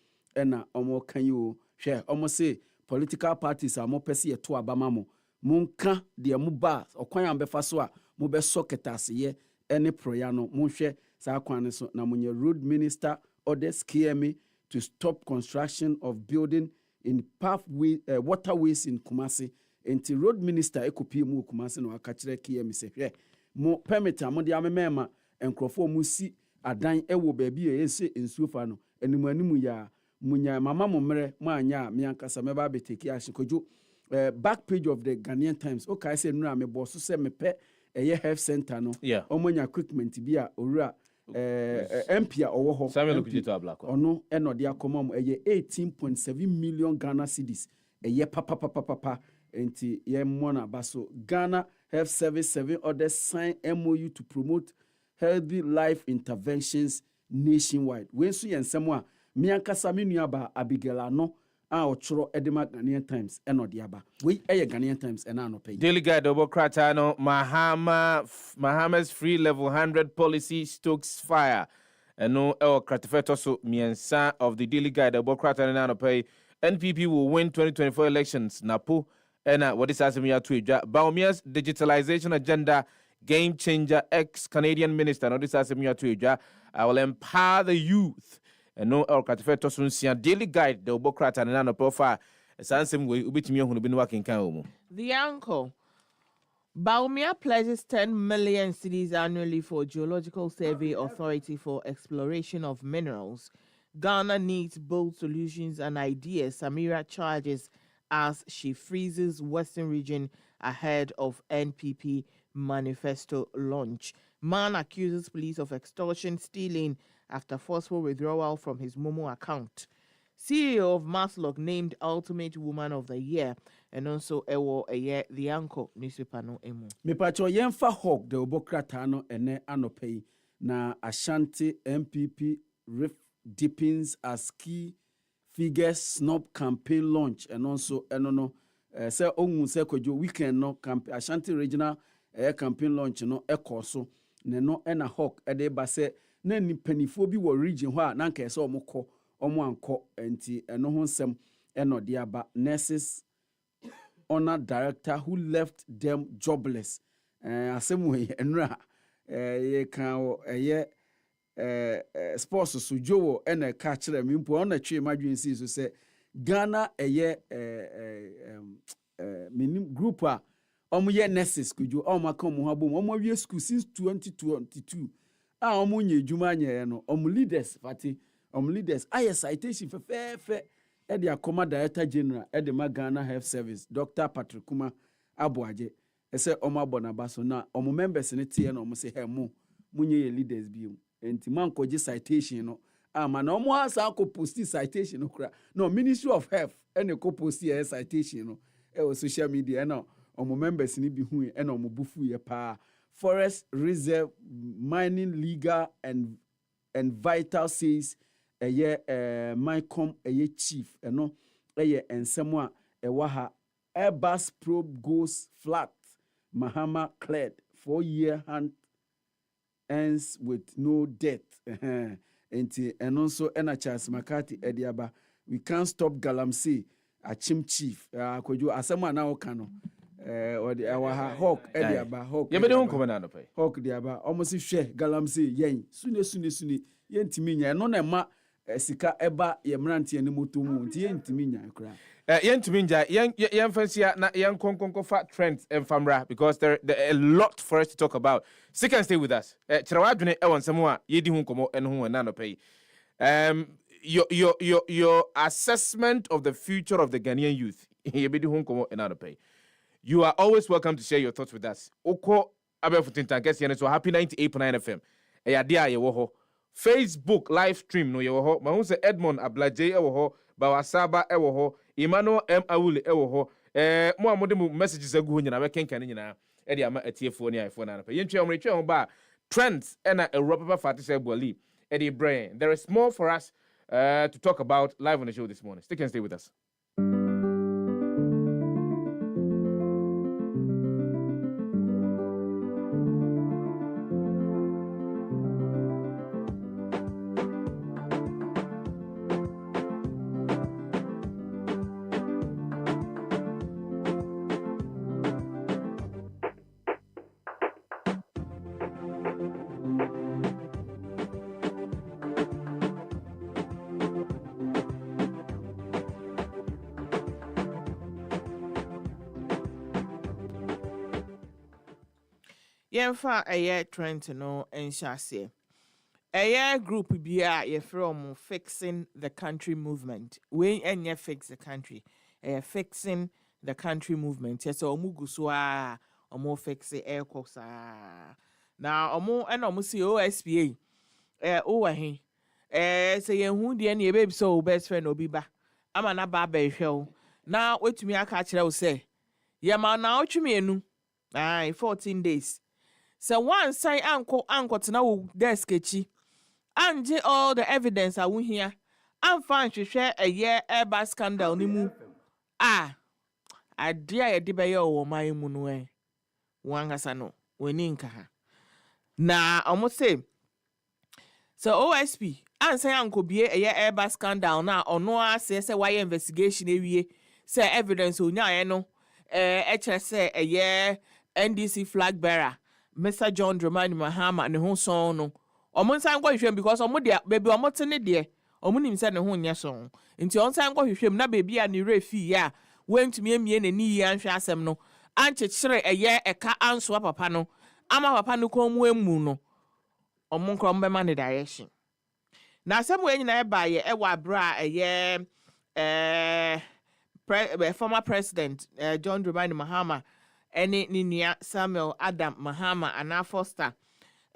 na omo kan you hwe omo say political parties are mo pese ye to abama mo monka de mo ba okwan ambefa so a mo be socket aseye ene proya no mo hwe sa kwan so na munye road minister orders KMA to stop construction of building in waterways in Kumasi. Enti road minister ekopi mu Kumasi no aka kire KMA se hwe mo permit amode amema enkrofo mu si adan ewo baabi e yese ensuo fa no animu ya munya mama mo mere mo anya me ankasa me ba beteki ashikojo back page of the Ghanaian Times okay say nura me boss say me pe health center no omonya equipment bi a owura MP a owo ho Samuel Okudito Ablako ono enode akomam 18.7 million Ghana cedis papa enti ye mona baso Ghana Health Service 7 others sign MOU to promote healthy life interventions nationwide. When so yensemo a me ankasa me nuaba Abigail no a ochoro edema Ghanaian Times enode aba. We Ghanaian Times ena no pay. Daily Guide Democrat no Mahama's free level 100 policy stokes fire. No Kratifeto so miensa of the Daily Guide Democrat ena no pay. NPP will win 2024 elections. Napo and what is Asimia Twitter? Baumia's digitalization agenda game changer ex-Canadian minister. No, this Asimia Twitter. I will empower the youth. And no El Catifeto Sunsia Daily Guide, the Obocrat and another profile. Sansem way, Ubitimi who been working Kamu. The uncle. Baumia pledges 10 million cedis annually for Geological Survey Authority for exploration of minerals. Ghana needs bold solutions and ideas, Samira charges as she freezes Western region ahead of NPP Manifesto launch. Man accuses police of extortion, stealing after forceful withdrawal from his Momo account. CEO of Maslock named Ultimate Woman of the Year, and also the uncle newspaper no emu. Mepacho yemfa hawk de obokrata no ene anopei na Ashanti MPP riff deepens as key figures snub campaign launch and also no say onwu say kojo weekend no Ashanti regional campaign launch no ekoso ne no ena hawk de ba say na nipanifo bi wo region ho a na nka say omukọ omo anko enti eno ho nsem eno de aba nurses honor director who left them jobless asem we enra ye kan sports so jowo ena ka kire mi mpo ona twe madwen si so say Ghana minim group a omo ye nurses kujo omo aka omo habom omo wie school since 2022 a omo nye edwuma nye no omo leaders fati omo leaders aye citation fe the Akoma Director General Edema Ghana Health Service, Dr. Patrick Kuma Abuaje, say Oma Bonabaso na omo members in it and almost say hey munye leaders bi enti man koji citation no man omo asa ko post citation no kra no Ministry of Health ene ko post citation no social media no omo members ni bi hu e na omo bufu ye pa Forest Reserve Mining Legal and Vital says Mycom chief eno ensemo a ewa ha Airbus probe goes flat Mahama cleared 4-year hand ends with no death enti eno so ena Charles McCarthy ediaba we can't stop Galamsey Achim chief akwoju asemo na oka no odi ewa ha hawk ediaba hawk ye be dey nko na no pay hawk diaba almost hwe Galamsey yen sune yentimi nya no na ma sika eba ye mrantie ne motomu nti yentimi nya kra yentimi nja yen fansia na yen konkonko fa trends famra because there a lot for us to talk about. So can stay with us. Chirawa adwene e won semo a yedi hu nkomo eno hu na no pay. Your assessment of the future of the Ghanaian youth. Ye be di hu nkomo na no pay. You are always welcome to share your thoughts with us. Oko abefutinta guess yen so happy 98.9 FM. E ya dia ye wo ho. Facebook live stream no ye wo ho. Ma hu se Edmond Ablaje e wo ho. Bawasaba e wo ho. Emmanuel M Awule e wo ho. Mo amode mu messages agu ho nyina be kenkan nyina. E dia ma atiefo ni iPhone na pa. Yentwe omretwe ho ba trends e na Europa Fatise Boli. E di brain. There is more for us to talk about live on the show this morning. Stick and stay with us. Yemfa a trend no enshase. A group be a from fixing the country movement. We enye fix the country. Fixing the country movement. Yes, omuguswa omo fix the air course. Now omo and omo see OSPA. Owahi. Say hu de ne baby so best friend obi ba. Ama na ba be hwe. Now wetumi aka kire wo say. Ye ma na otwumi enu. 14 days. So one sign anko tena wo desk echi. Anje all the evidence I won here. Am fan hwehwe a year Airbus scandal ni mu. Adia ye de be ye wo man mu no e. Wangasa no, weni nka ha. Na omo say so OSP ansan anko bie a year Airbus scandal na ono ase why investigation ewie say evidence onya ye no kire say a year NDC flag bearer Mr. John Dramani Mahama ne ho son no omo nsan kwa hwehwem because omo de baby omo tene de omo nim say ne ho nya son nti on nsan kwa hwehwem na baby a ne refi ya wentumi emie ne ni anhwe asem no anchechire eye eka anso papa no ama papa no ko mu emu no omo nkro mbema ne direction na asɛm wɔ nyina ɛba yɛ ɛwɔ abra ɛyɛ former president John Dramani Mahama ɛne ne nua Samuel Adam Mahama ana Foster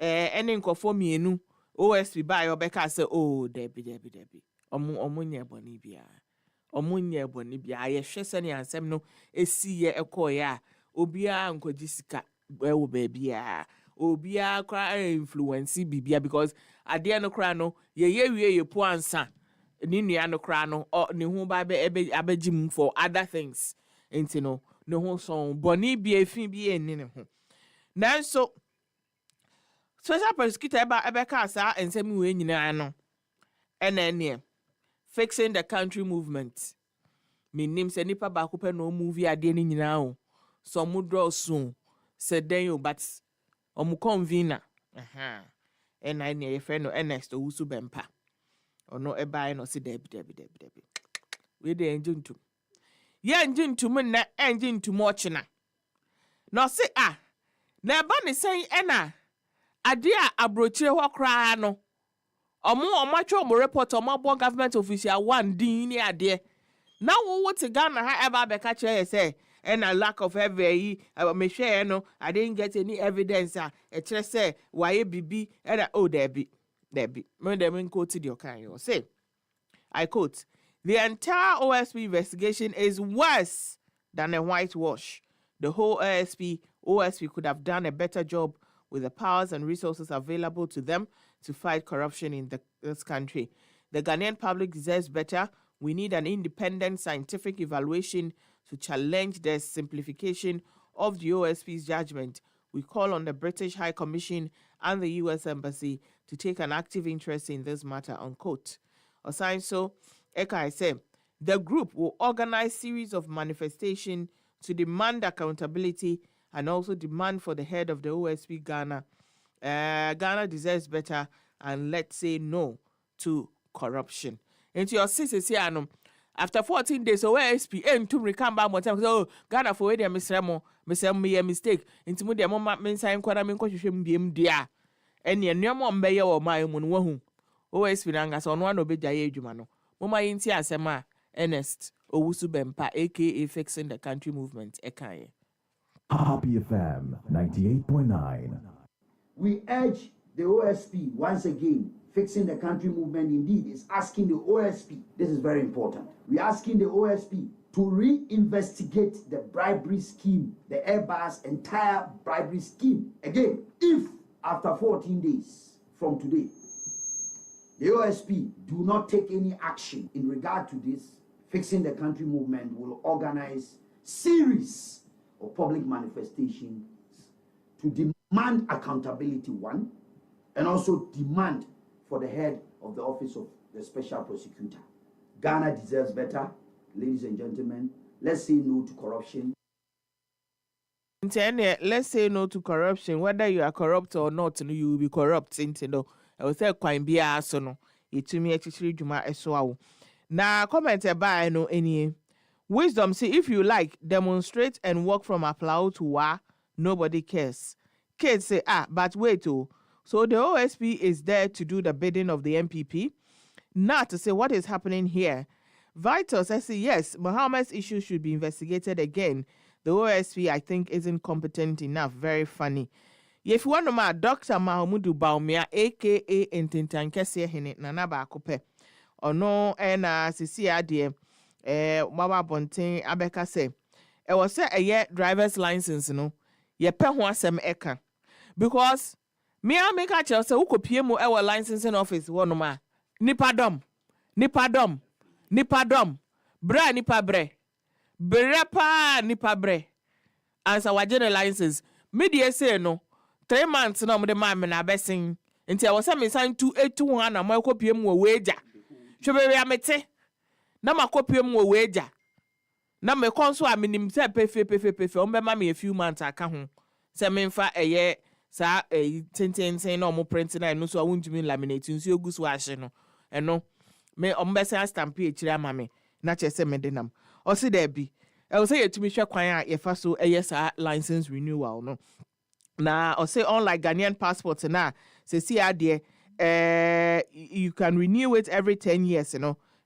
ɛne nkɔfo mienu OSP ba yɛ ɔbɛka sɛ oh debi ɔmo nyɛ bɔne bia yɛhwɛ sɛ ne ansɛm no esi yɛ ɛkɔɔyɛ a obiara nkɔgye sika ɛwɔ baabi a obiara kora influence bibia because adeɛ no kora no yɛyɛ wie yɛ po ansa ne nua no kora no ne ho ba abɛgye mu for other things nti no ne ho so bɔne bia efi bia enni ne ho nanso special prosecutor ɛbɛka saa nsɛm wei nyinaa no ɛna fixing the country movement menim sɛ nipa baako pɛ na ɔmove adeɛ no nyinaa o so ɔmo draw soon sɛ den o but ɔmo convener ɛna ne yɛfrɛ no Ernest Owusu Bempa ɔno ɛbae no sɛ dabi we de engine ntum yɛ engine ntum na engine ntum ɔkyena na ɔse na ɛba ne sɛn ɛna adeɛ a abrokyire hɔ koraa no ɔmo atwa ɔmo report ɔmo abɔ government official one din ne adeɛ na wo te Ghana ha ɛba bɛka kyerɛ yɛ sɛ ɛna lack of evidence mehwɛ no I didn't get any evidence ɛkyerɛ sɛ wayɛ bibi ɛna dabi me dem quote the okan say I quote the entire OSP investigation is worse than a whitewash. The whole OSP could have done a better job with the powers and resources available to them to fight corruption in this country. The Ghanaian public deserves better. We need an independent scientific evaluation to challenge the simplification of the OSP's judgment. We call on the British High Commission and the US Embassy to take an active interest in this matter, unquote. So, Eka say, the group will organize series of manifestations to demand accountability and also demand for the head of the OSP Ghana. Ghana deserves better, and let's say no to corruption. Into your sister, after 14 days, OSP and to recover more time. So Ghana for where Mr. me a mistake. Into my mama means I am quite a mean question beam dear. And your new mom bay or my own wahoo. OSP Nangas on one obey Jumano. Mama Intia Sema Ernest Owusu Bempa, aka Fixing the Country Movement, Ekaye. Happy FM 98.9. We urge the OSP once again, Fixing the Country Movement indeed is asking the OSP, this is very important, we're asking the OSP to reinvestigate the bribery scheme, the Airbus entire bribery scheme. Again, if after 14 days from today, the OSP do not take any action in regard to this, Fixing the Country Movement will organize series of public manifestations to demand accountability, one, and also demand for the head of the office of the special prosecutor. Ghana deserves better, ladies and gentlemen. Let's say no to corruption. Let's say no to corruption. Whether you are corrupt or not, you will be corrupt. I will say quite be so no. It to me actually juma eswawo. Now comment about no any wisdom. Say if you like, demonstrate and walk from Aplau to Wa. Nobody cares. Kids say but wait So the OSP is there to do the bidding of the MPP, not to say what is happening here. Vital says yes, Mohammed's issue should be investigated again. The OSP, I think, isn't competent enough. Very funny. If you want to know Dr. Mahamudu Baumia, aka Intintankese Hene Nana Bakope, or no, and Sisi Adie, Mama Bontin Abeka say, it was a year driver's license, no, ye pe ho asem eka. Because me a make a chance who could pay more our licensing office one ma. Nipa dom, bra nipa bre, brepa nipa bre. As our general license, media say no. 3 months no the man na besing. Until I was saying 281 na my copy mo wager. Shebe amete. Na ma copy mo wager. Na me konso a minim se pefe. Ombe me a few months aka ho. Se memfa eye sa ten na omo print na no so awuntumi laminate nso ogu so ahye no. Eno me ombe se stamp e kire ama me na che se me denam. O se there bi. E o se yetumi hwe kwan a ye fa so eye sa license renewal no. Na or say unlike Ghanaian passports na se si ade you can renew it every 10 years,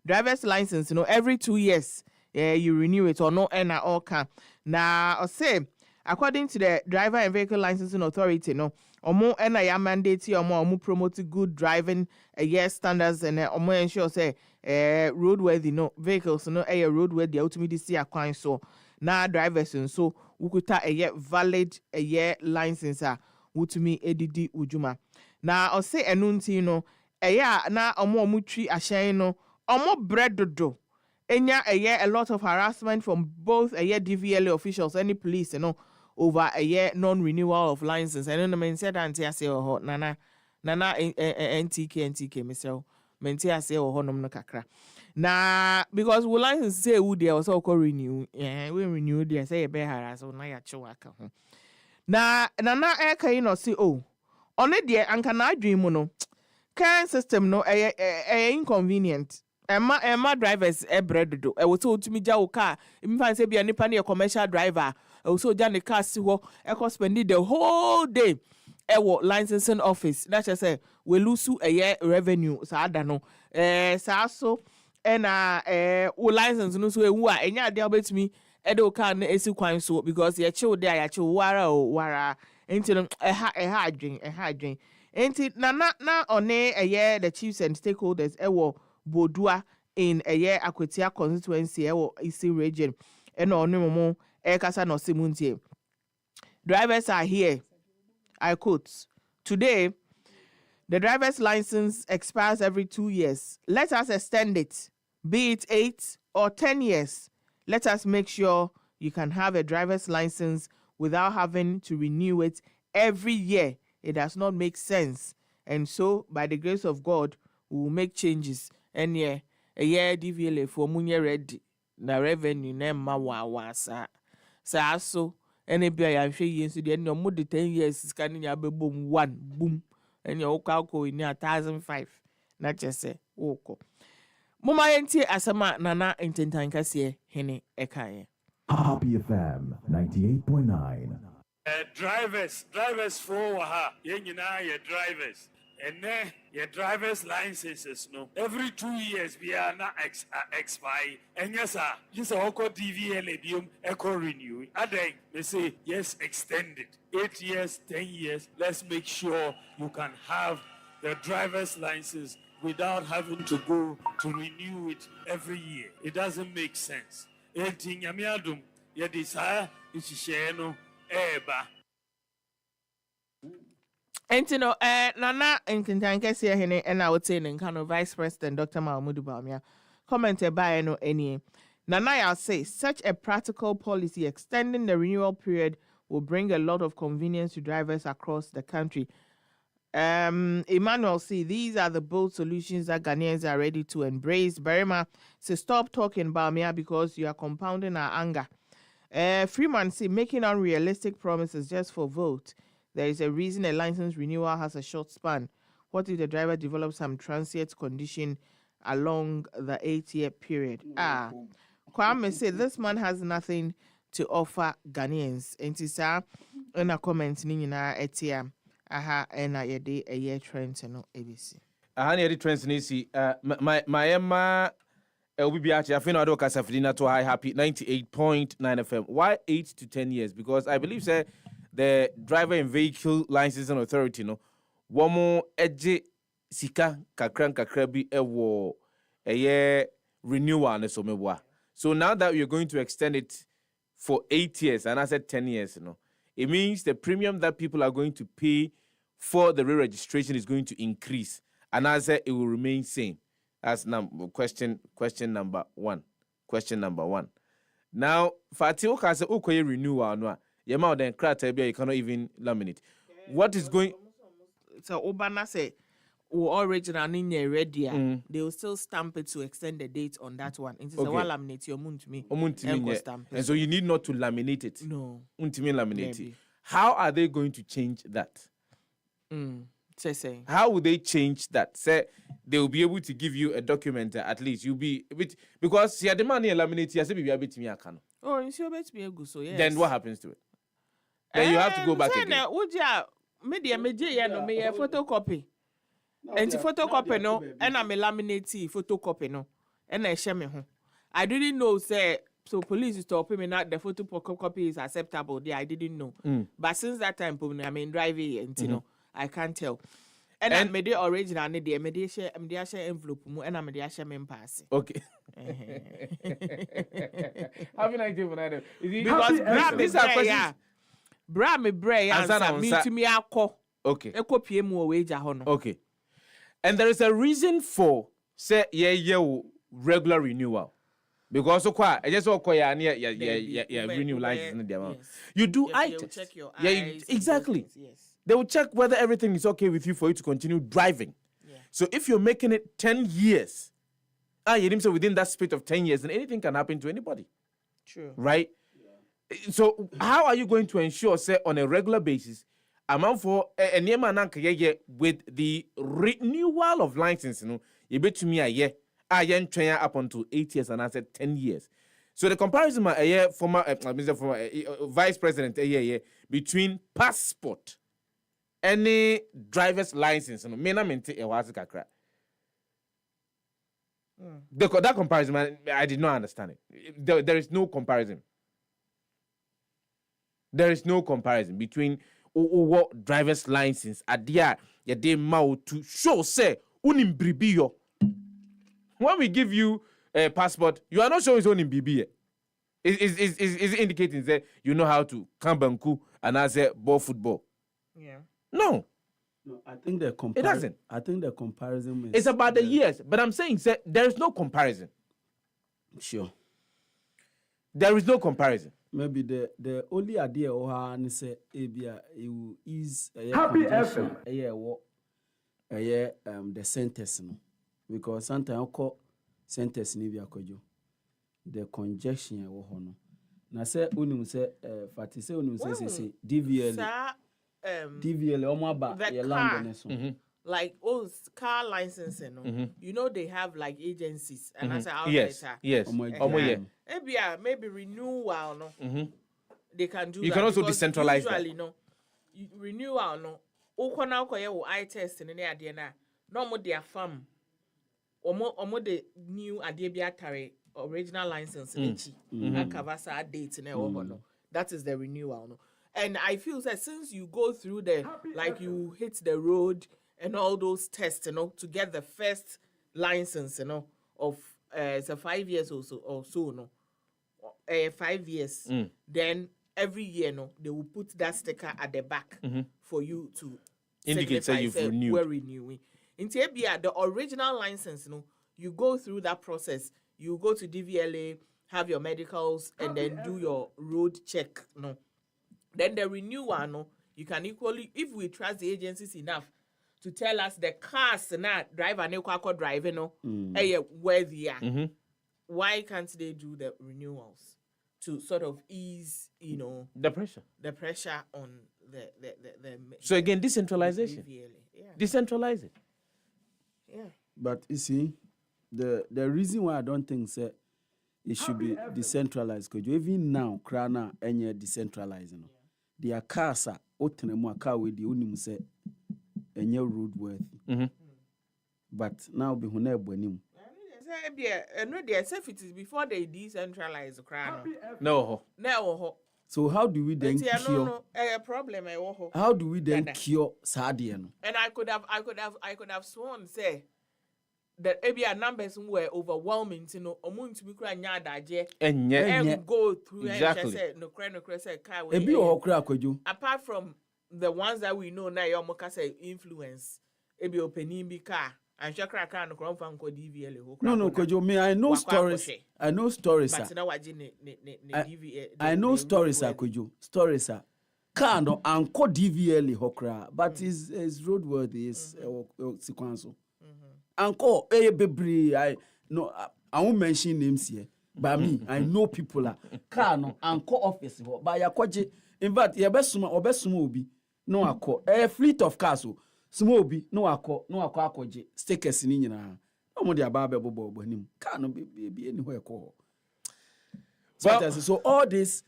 driver's license, every 2 years, you renew it or no, and all can. Now, I say, according to the Driver and Vehicle Licensing Authority, omo and I mandate omo promote good driving standards and omo ensure say roadworthy vehicles roadworthy ultimately see akwan so na drivers and so ukuta valid license wutumi edidi ujuma. Na I say enunti na omo twi ahyen omo bread dodo enya a lot of harassment from both DVLA officials and the police over non-renewal of license. I don't know men said anti say nana NTK myself menti say nom no kakra na because we license say who there also call renew we renew there say be harass so na ya chewaka ho na nana eka say on there anka na adwin mu no current system no inconvenient. Emma drivers bread do. I was told to me jaw car. If I say be a nipa commercial driver, I also done the car see what I spend the whole day. Licensing office. That's just say we lose revenue. So I don't know. So and license no so who are any idea about me. Edo car na esi kwan so because ya chill there ya chill wara into a hard drink. Enti na one the chiefs and stakeholders Bodua in Akwetia constituency Isi region and on Momo Ekasa no Simuntie. Drivers are here. I quote, today the driver's license expires every 2 years. Let us extend it, be it 8 or 10 years. Let us make sure you can have a driver's license without having to renew it every year. It does not make sense. And so, by the grace of God, we will make changes. And a year DVLA for munye ready. Na revenue nema wa sa so any be I share you the end more than 10 years scanning your boom one boom and your calco in 1,005. Not just say oko. Mama enti asama nana intentanka sie hene ekaye. Happy FM 98.9. Drivers for your drivers. And then your driver's licenses, no. Every 2 years we are not expire. And yes, sir, this is Oko DVLA echo renew. And then they say yes, extended 8 years, 10 years. Let's make sure you can have the driver's license without having to go to renew it every year. It doesn't make sense. Anything yamiadum, your desire is to share no eba. Entino nana inkintanke see hene and I would say Nkano Vice President Dr. Mahmoud Bawumia commented by no any. Nana I'll say such a practical policy extending the renewal period will bring a lot of convenience to drivers across the country. Emmanuel C. These are the bold solutions that Ghanaians are ready to embrace. Berima say stop talking Bawumia because you are compounding our anger. Freeman C. Making unrealistic promises just for vote. There is a reason a license renewal has a short span. What if the driver develops some transient condition along the 8-year period? Kwame said this man has nothing to offer Ghanaians. And sir, in a comment, Nina Etia, and I day a year trend to no ABC. Near trends nisi my Emma LBBH I feel I do Casafina to high happy 98.9 FM. Why 8 to 10 years? Because I believe say the Driver and Vehicle Licensing Authority no womo edge sika kakra bi ewo a year renewal ne so meboa. So now that you're going to extend it for 8 years and I said 10 years, it means the premium that people are going to pay for the re-registration is going to increase. And I said it will remain same. That's question number one. Question number one. Now, Fatio has a okay renewal no. Your mouth then criteria you cannot even laminate. What is going? So Obama say, original in ready. They will still stamp it to extend the date on that one. It is a laminate your moon to me. And so you need not to laminate it. No. Laminate it. How are they going to change that? Say. How will they change that? Say they will be able to give you a document at least. You'll be a bit because you the money laminate. You say be a bit me can. Oh, it's your bit me go so yes. Then what happens to it? Then you have to go back again. Media no me photocopy. And the photocopy no, and I'm a laminate photocopy no, and I share me home. I didn't know, say, so police is stopping me not the photocopy is acceptable. Yeah, I didn't know. But since that time, I mean, driving and you know, I can't tell. And I made the original, and the mediation envelope, and I'm the share me pass. Okay. Happy night, David. Because these are questions. Bra me bray answer me to me akọ. Okay. Eko PM wage ahono. Okay. And there is a reason for say regular renewal. Because I just renew license in the amount. You do eye test. Check your Yeah, eyes exactly. Yes. They will check whether everything is okay with you for you to continue driving. Yeah. So if you're making it 10 years, you didn't say within that space of 10 years, then anything can happen to anybody. True. Right? Yeah. So how are you going to ensure, say, on a regular basis, amount for with the renewal of license, you bet to me a year, up until 8 years and I said 10 years. So the comparison, former vice president, between passport, any driver's license, that comparison, I did not understand it. There is no comparison. There is no comparison between what driver's license adia yede mau to show say unimbribiyo. When we give you a passport, you are not showing it's unimbribiyo. Is indicating that you know how to kambanku and as a ball football. Yeah. No, I think the it doesn't. I think the comparison is it's about the years, but I'm saying say there is no comparison. Sure. There is no comparison. Maybe the only idea or say it will ease Happy FM. The sentence no, because sometimes I call sentence ni bi akojo the congestion no. Na say unim say fati say unim say DVL DVL omo aba ye land on so. Like car licensing, you know they have like agencies and as an Yes. Maybe renewal they can do. You that can also because decentralize usually, renewal ukona ko ye wo eye test ne ade na no mo their farm omo the new ade bi atare original license echi akavasa date na no. That is the renewal no. And I feel that since you go through you hit the road and all those tests, to get the first license, of 5 years or so, 5 years. Then every year, they will put that sticker at the back for you to indicate that you've renewed. We're renewing. In Tibia, the original license, you go through that process. You go to DVLA, have your medicals, and then do your road check, Then the renewal, you can equally, if we trust the agencies enough to tell us the cars driver driving where they are. Why can't they do the renewals to sort of ease, the pressure on the so again, decentralization. Yeah. Decentralize it. Yeah. But you see, the reason why I don't think it should be decentralized, because even now, Krana and decentralizing. Their cars are otenemu car with the unim say enye roadworthy. But now be hune bonim. No, they if it is before they decentralize the crown. No. So how do we then cure? A problem. How do we then cure Sadian? And I could have sworn say that ABR numbers were overwhelming. Omuntu bi kura nya adaje. And go through exactly. Apart from the ones that we know now, your say influence. Ebi opening bi car. And shakra car no kron fan ko DVL. No, Kojo, me I know stories. I know stories. But now I know stories, Kojo. Stories, car no anko DVL hokra, but is roadworthy is sequence. Anko bebre I won't mention names here. But me, I know people are car no anko office but yakwaje. In fact, your best obi no akọ fleet of cars small bi no akọ akọje stickers ni nyina no mo de aba bobo anim car no be anywhere call. So all this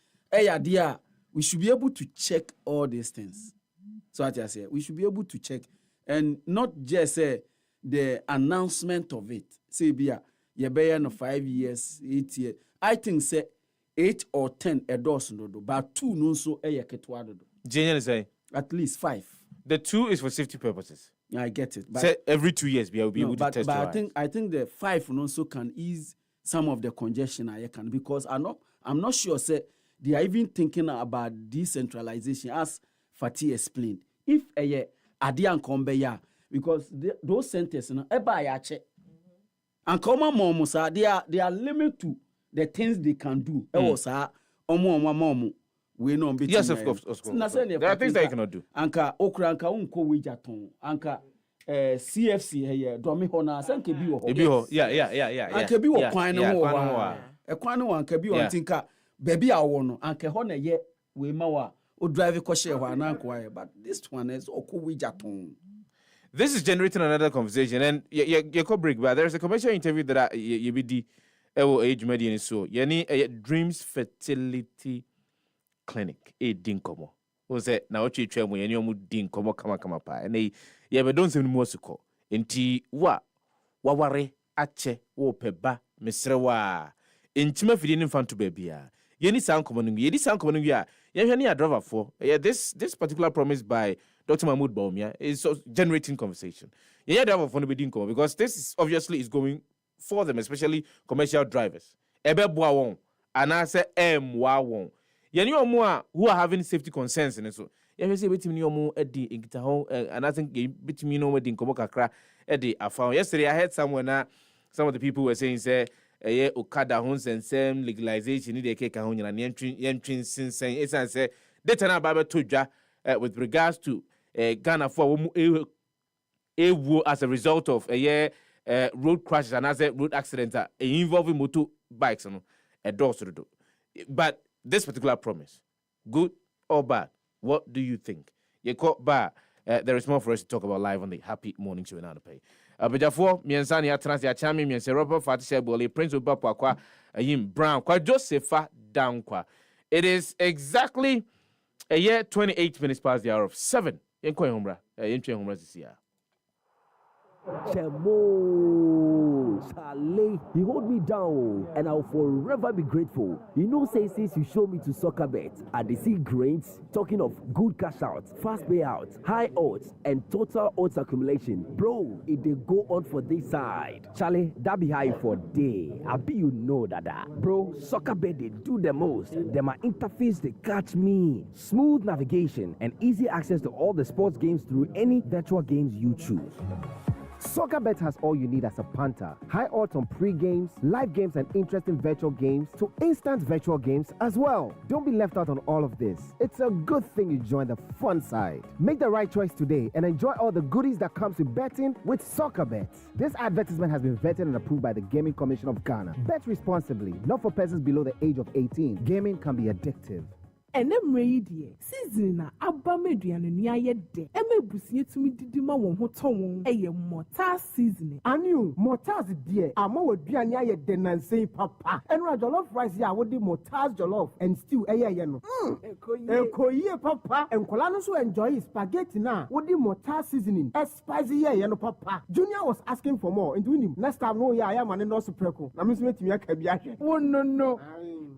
we should be able to check all these things. So what I say, we should be able to check And not just the announcement of it. Say, you bear no 5 years, 8 years. I think say 8 or 10 endorse no do, but 2 no so ketwa do. Genuinely say At least 5. the 2 is for safety purposes. I get it. But Say every 2 years we will be able to test. But I think the 5 also can ease some of the congestion I can, because I'm not sure say they are even thinking about decentralization as Fatih explained. If Adian Kombeya, because those centers eba ya che. And come on, they are limited to the things they can do. Yes, of course. There are things that you cannot do. Anka okra anka unko wijaton. Anka CFC here domi hona sanke bi wo ho. Ebi ho. Yeah. Anka bi wo kwan no ho. E kwan no anka bi wo ntinka baby a wo no anka ho na ye we ma wa o drive ko share ho ananko but this one is oko wijaton. This is generating another conversation, and you could break. But there's a commercial interview that you be the age median so. Yani Dreams Fertility Clinic dinkomo. O say na ochi twa mu yani omu dinkomo kama pa. And ye be don sem mu osuko. Enti waware ache wo peba mesrewa. Entima fidi ni mfanto bebia. Yeni san komonungu. Yedi san komonungu ya. Ye ni a driver for. This particular promise by Dr. Mahmoud Baumia is generating conversation. Yeah, they have a funny dinko because this is obviously is going for them, especially commercial drivers. Ebe bua and I say won. Yani who are having safety concerns in it. So yeah, we say between you edi ingita home and I think between you know dinko kakra edi I found yesterday I heard somewhere some of the people were saying say Okada homes and same legalization need a hon and entry since saying it's and say data na baba toja with regards to Ghana for as a result of road crashes and as a road accidents involving motor bikes but this particular promise, good or bad, what do you think? There is more for us to talk about live on the Happy Morning Show now to pay. Bejafo miensani ya trans ya chami miense Robert Fatisha Bole Prince Obapo kwa Yim Brown kwa Sefah Danquah. It is exactly 28 minutes past the hour of 7. Yenkwe humra this year. Chemo, Charlie, he hold me down, and I'll forever be grateful. You know, say since you show me to soccer bet, and they see grains, talking of good cash outs, fast payouts, high odds, and total odds accumulation. Bro, it they go on for this side. Charlie, that be high for day. I be you know that. Bro, soccer bet they do the most. Them my interface they catch me. Smooth navigation and easy access to all the sports games through any virtual games you choose. SoccerBet has all you need as a punter. High odds on pre-games, live games, and interesting virtual games to instant virtual games as well. Don't be left out on all of this. It's a good thing you join the fun side. Make the right choice today and enjoy all the goodies that comes with betting with SoccerBet. This advertisement has been vetted and approved by the Gaming Commission of Ghana. Bet responsibly, not for persons below the age of 18. Gaming can be addictive. And I'm ready. Season na abba median and ya de. Eme businye to me didima won hoton. Eye mortar seasoning. Anu mortars dear. Ama wo duanya ye den and say papa. Enra jollof rice ya wo di mortars jollof and stew eye no. Ekoye papa. Enkola no so enjoy spaghetti na. Wo di mortar seasoning. Spicy ye no papa. Junior was asking for more. Into him. Next time no ya am no so preko. Na me so metimi aka bia hwe. Oh no.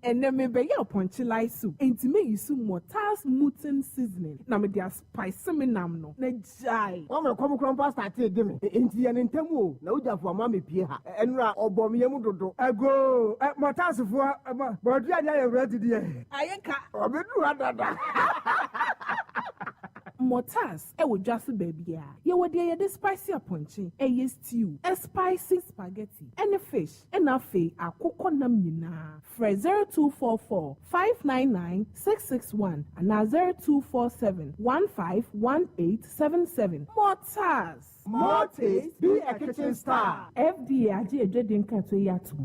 And then me be ya ponchilai soup. Intime you mortars mutton seasoning. Na me dia spice me nam no. Na jai. O me kom krom pasta ate de me. Enti ya ntamu na ujafo ama me pie ha. Enra obom ye mu dodo. Ego mortars fo bodu anya ye ready de. Ayeka. Obedu adada. Mortars, would just baby. You would hear the spicy aponchi, a stew, a spicy spaghetti, and a fish, and a fee, a coconut mina. Fresh 0244 599 661 and now 0247 151877. Mortars. More taste, be a kitchen star. FDA, I did yatu.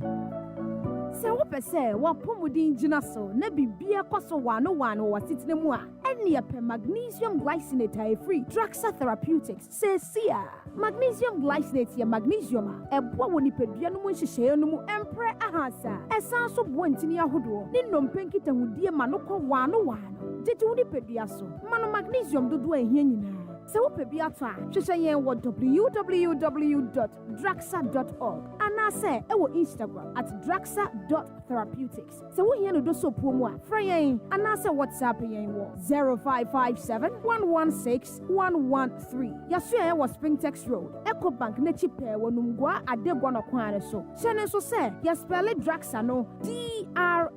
Se wo pese wa pomudin gina so na bibia kwaso wano wa titine mu a ene pe magnesium glycinate ai free Draxa Therapeutics se sia magnesium glycinate ya magnesium a ebo woni padua no mu nhyehyeye no mu empre ahasa esan so bo ntini ahodo ni nompenkita hudie ma no kɔ wano jeje woni padua so ma no magnesium dodo ahia nyina sɛ wopɛ bi ato a hwehwɛ yɛn wɔ www.draxa.org anaasɛ ɛwɔ Instagram @draxa.therapeutics. Sɛ wohia no do sopuo mu a frɛ yɛn anaasɛ WhatsApp yɛn wɔ 0557 116 113. Yɛso yɛn wɔ Springtex Road, Eco Bank n'akyi pɛɛ wɔ Numgua Adegua no kwan no so. Hyɛ ne nso sɛ yɛspɛle Draxa no DRAXER.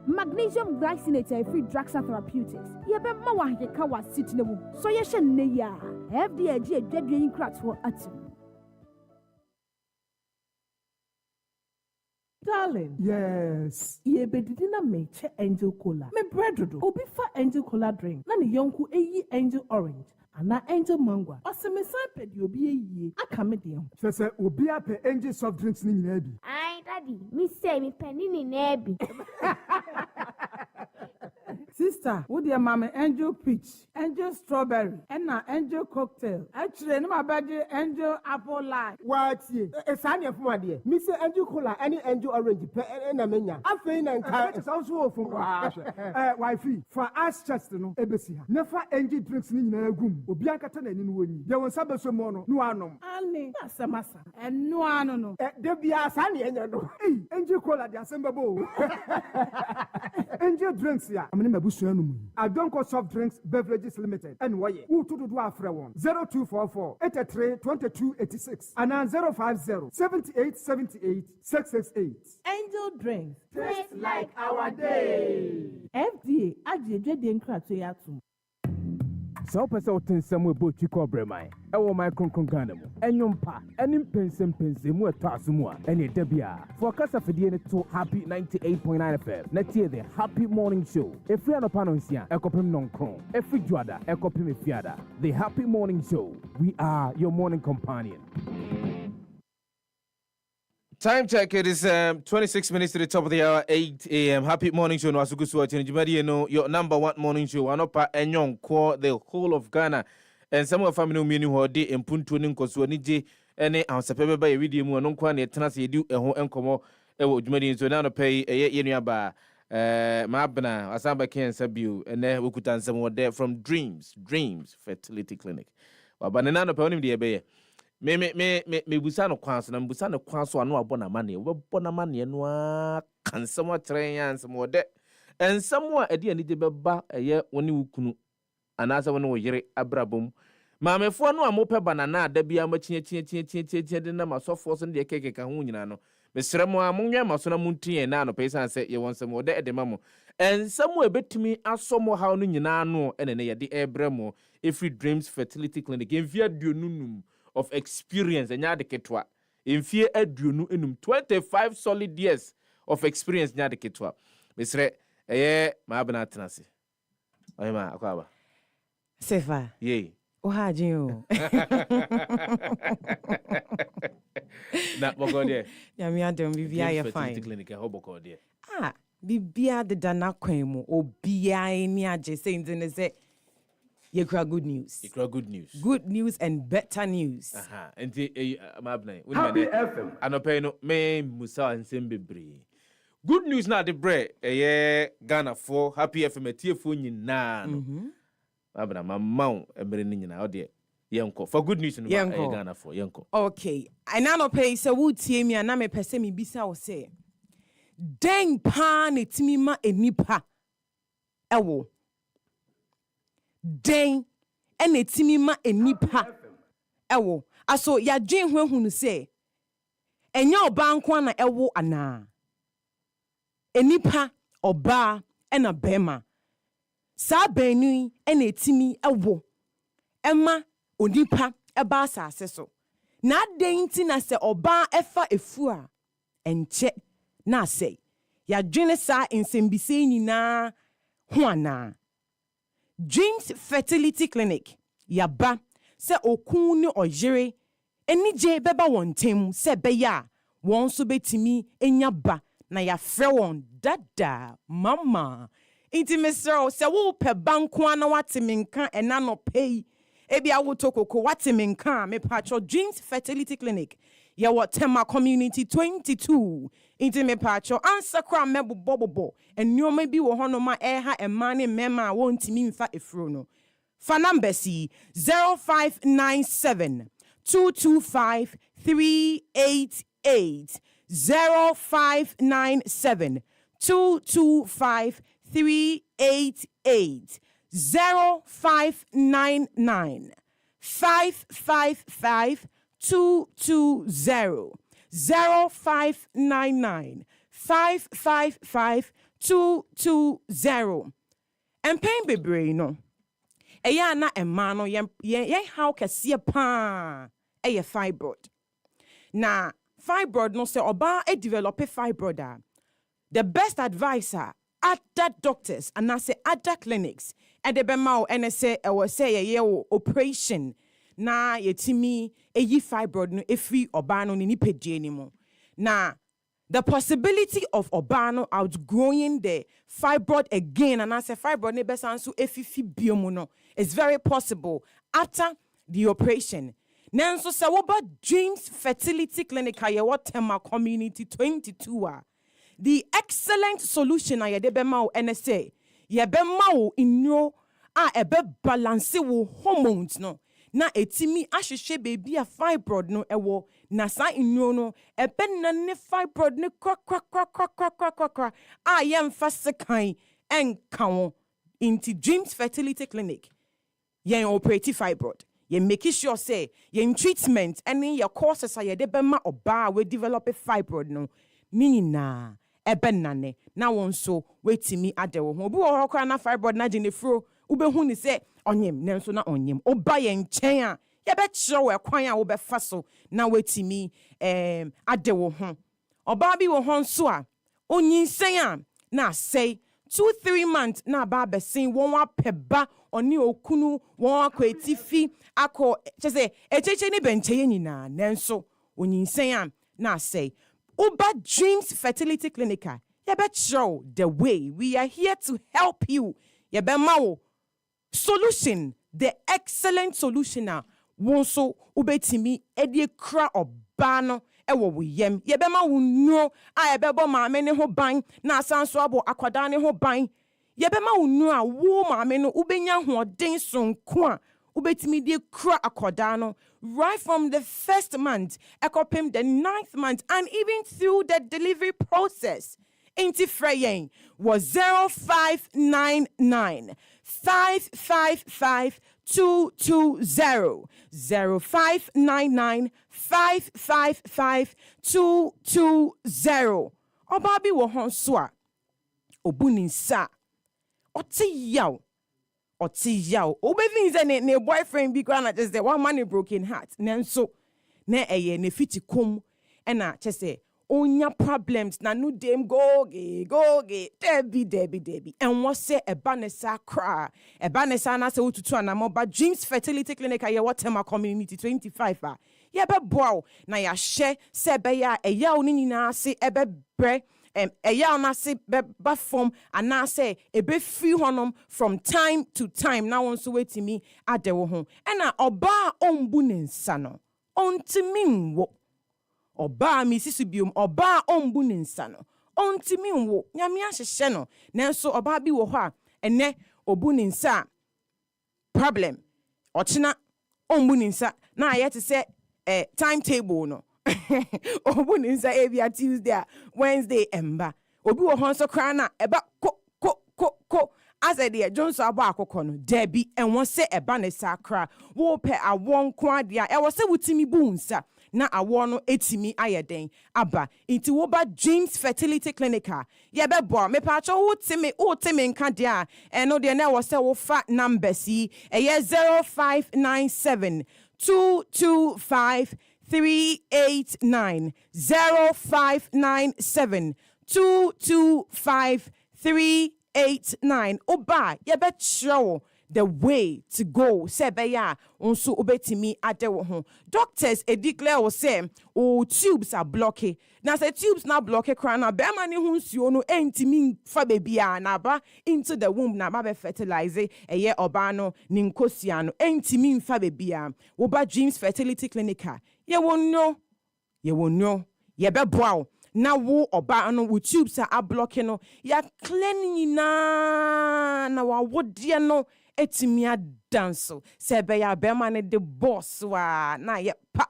Magnesium glycinate free Draxa Therapeutics. Yɛbɛma wahekeka wɔ asetena mu. So yɛhyɛ nnɛ yi a FDA gye adwadua yi nkratoɔ atum. Darling. Yes. Ye bedidi na meche Angel Cola. Me bread do. Obi fa Angel Cola drink. Na ne yonku eyi Angel Orange. Ana Angel Mango. Ose me san pedi obi eyi. Aka me de ho. Sɛ obi apɛ Angel soft drinks ni nyina bi. Ai, daddy, me say me penny ni na bi. Sister, wo de mama Angel Peach, Angel Strawberry, and na Angel Cocktail. Actually, no my body Angel Apple Lime. What ye? Sanya from adeɛ. Me say Angel Cola any Angel Orange pɛ na menya. Afei na nka. It is also from wifey. For us just no ebesi ha. Nefa Angel drinks ni nyina agum. Obi ankata na ni no woni. De won sabe so mo no anom. Ani, asamasa. Enu ano no. De bia sa na enya no. Angel Cola de asem babo. Angel drinks ya. Adonko Soft Drinks Beverages Limited. And why? Who to do after one? 0244 83 22 86 and 050 78 78 668. Angel Drinks. Taste like our day. FDA, Ajay Denkrato Yatum. sɛ wopɛ sɛ wote nsɛm ɛbɔ twi kɔbrɛ man ɛwɔ man kronkron ghana mu ɛnwompa ɛne mpɛnsɛmpɛnsɛmu ɛtɔ aso mu a ɛne ɛda bi a fo ɔkasa fidie no to happy 98.9 fm na tie the happy morning show ɛfiri anɔpa no nsia ɛkɔpem nɔnkron ɛfiri dwoada ɛkɔpem efiada the happy morning show, we are your morning companion. Time check, it is 26 minutes to the top of the hour, 8 a.m. Happy morning show. No Asugusu watching Jumadi, your number one morning show. Anopa Enyon call the whole of Ghana. And some of family meaning who are day and Puntuning Koswaniji, and I'm September by a video, and on Kwan, a tenacity do a whole encomo, Jumadi, so now pay a year bar. Mabna, Asamba Ken Sabu, and then we could answer more there from Dreams Fertility Clinic. But banana pony, dear bay. Me busano kwanso na busano kwanso anu abona mane we bona mane no kan samo tren yan samo de ensamo ade ani de beba eye woni wukunu anasa woni wo yire abrabom maamefo no amope banana ada bia machinya chinya de na masofo so de keke ka ho nyina no mesremo amonwe maso na muntie na no pesa se ye wonsamo de edema ensamo ebetumi asomo ha no nyina no ene ne ye de ebremo every Dreams Fertility Clinic envia duonunum of experience and yada ketwa in fear aduonu enum 25 solid years of experience yada ketwa mesre ma abana tenase oyema akwaba Sefah ye o hajin o na bogode ya mi adom bibia ye fine clinic ho bogode bibia de dana kwan mu obia ni age say nze say you cry good news. You cry good news. Good news and better news. And the Mabnay. Happy FM. And openo me Musa and Sembebre. Good news now the bread. Ghana for Happy FM a tear for you now. Mabna, my mount a bringing out there. Yanko for good news in Ghana for Yanko. Okay. I now pay so would see me and I may perceive me bisa or say. Dang pan it me ma a nipa. Ewo. Den ene timi ma enipa ewo aso ya dwen hwehunu se enya oba nko na ewo ana enipa oba ena bema sa benu ene timi ewo ema onipa eba asase so na den ti na se oba efa efu a enche na se ya dwen sa nsembise nyina ho ana Dreams Fertility Clinic yaba se okun ni oyere enije beba won tem se beya won so betimi enya ba na ya fre won dada mama intimesro se wo pe banko ana watemenka ena no pay ebi awotokoko watemenka me patro Dreams Fertility Clinic ya Tema Community 22 inti me patro answer kra mebo bobobo enyo ma bi wo hono ma eha emane mema wontimi mfa efro no fa number C 0597 225 388 0597 225 388 0599 555 220 0599 555 220 and pain bebre no eya na emma no ye how kese pa eye fibroid na fibroid no say oba e develop fibroid the best advisor other doctors and I say other clinics and the bema and say ye operation na yetimi eyi fibroid no efi oba no ni pedie ni mo na the possibility of Obano outgrowing the fibroid again, and I say fibroid ne besansu efifi biomuno is very possible after the operation. Nanso se woba Dreams Fertility Clinic what Tema Community 22 the excellent solution a yede bema NSA ye bema inyo ebe balance wo hormones no na etimi ahwehwe baby a fibroid no ewo na sa inyo no ebe na ne fibroid ne kwa yemfa sekan enka wo into Dreams Fertility Clinic yen operate fibroid ye make sure say yen treatment any your courses are ye de bema oba we develop a fibroid no ni na ebe nane na won so wetimi adewo ho obi wo hokra na fibroid na genefro ubehu ni say onyem nenso na onyem oba ye nchen a ye be kire wo ekwan a wo be fa so na wetimi adewo ho oba bi wo ho nso a onyinsen a na say 2-3 months na ba besin won wa peba oni okunu won akwetifi akọ chese echeche ni benche ye nyina nenso onyinsen a na say Uba Dreams Fertility Clinic ye be show the way we are here to help you ye be mawo solution the excellent solution a wonso ubetimi edie kra obano ewo wiyem ye be ma wunu a ye be bo maame ne ho ban na asanso abo akwada ne ho ban ye be ma wunu a wo maame no ubenya hoden sonko a ubetimi die kra akwada no right from the first month ekopim the 9th month and even through the delivery process inti freyen was 0599 555 220 0599 555 220 obabi wo honso a obuninsa oti yaw obevin ze ne boyfriend bi kwa na just say one man broken heart nanso na eye ne fitikom e na chese onya problems na no dem go debi and what say ebanesa cry ebanesa na say otutu anamo ba Dreams Fertility Clinic aye what Tema Community 25 ye be boa na ya hye se be ya eya oni nyina ase ebe bre eya na se be ba form and na say ebe free honom from time to time na won so wetimi adewo ho e na oba ombu ne nsa no ontimi nwo oba mi sisubium oba ombu ne nsa no ontimi nwo nyame ahyehye no nanso oba bi wo ho a ene obu ne nsa problem ochina ombu ne nsa na ayete se timetable no obu ne nsa ebia Tuesday Wednesday emba obi wo ho so kra na eba ko as a dear Jones abo akoko no debi enwo se eba ne sakra wo pe awon ko adea e wo se wutimi bu nsa na awo no etimi ayeden aba inti wo ba Dreams Fertility Clinic ye be bo me pa cho wutimi nka dia eno de na wo se wo fa number si eye 0597 225 389 0597 225 389 oba ye be show the way to go sebeya onso obetimi adewo ho doctors declare o say o tubes are blocked na say tubes na blocked kra na be ma ne ho nsuo no entimi fa bebia na ba into the womb na ba be fertilize eye oba no ni nkosia no entimi fa bebia wo ba Dreams Fertility Clinic ye wonno ye be boa na wo oba no wo tubes are blocking no ya cleaning na na wawodie no etimi adanso se be ya be ma ne de boss wa na ye pa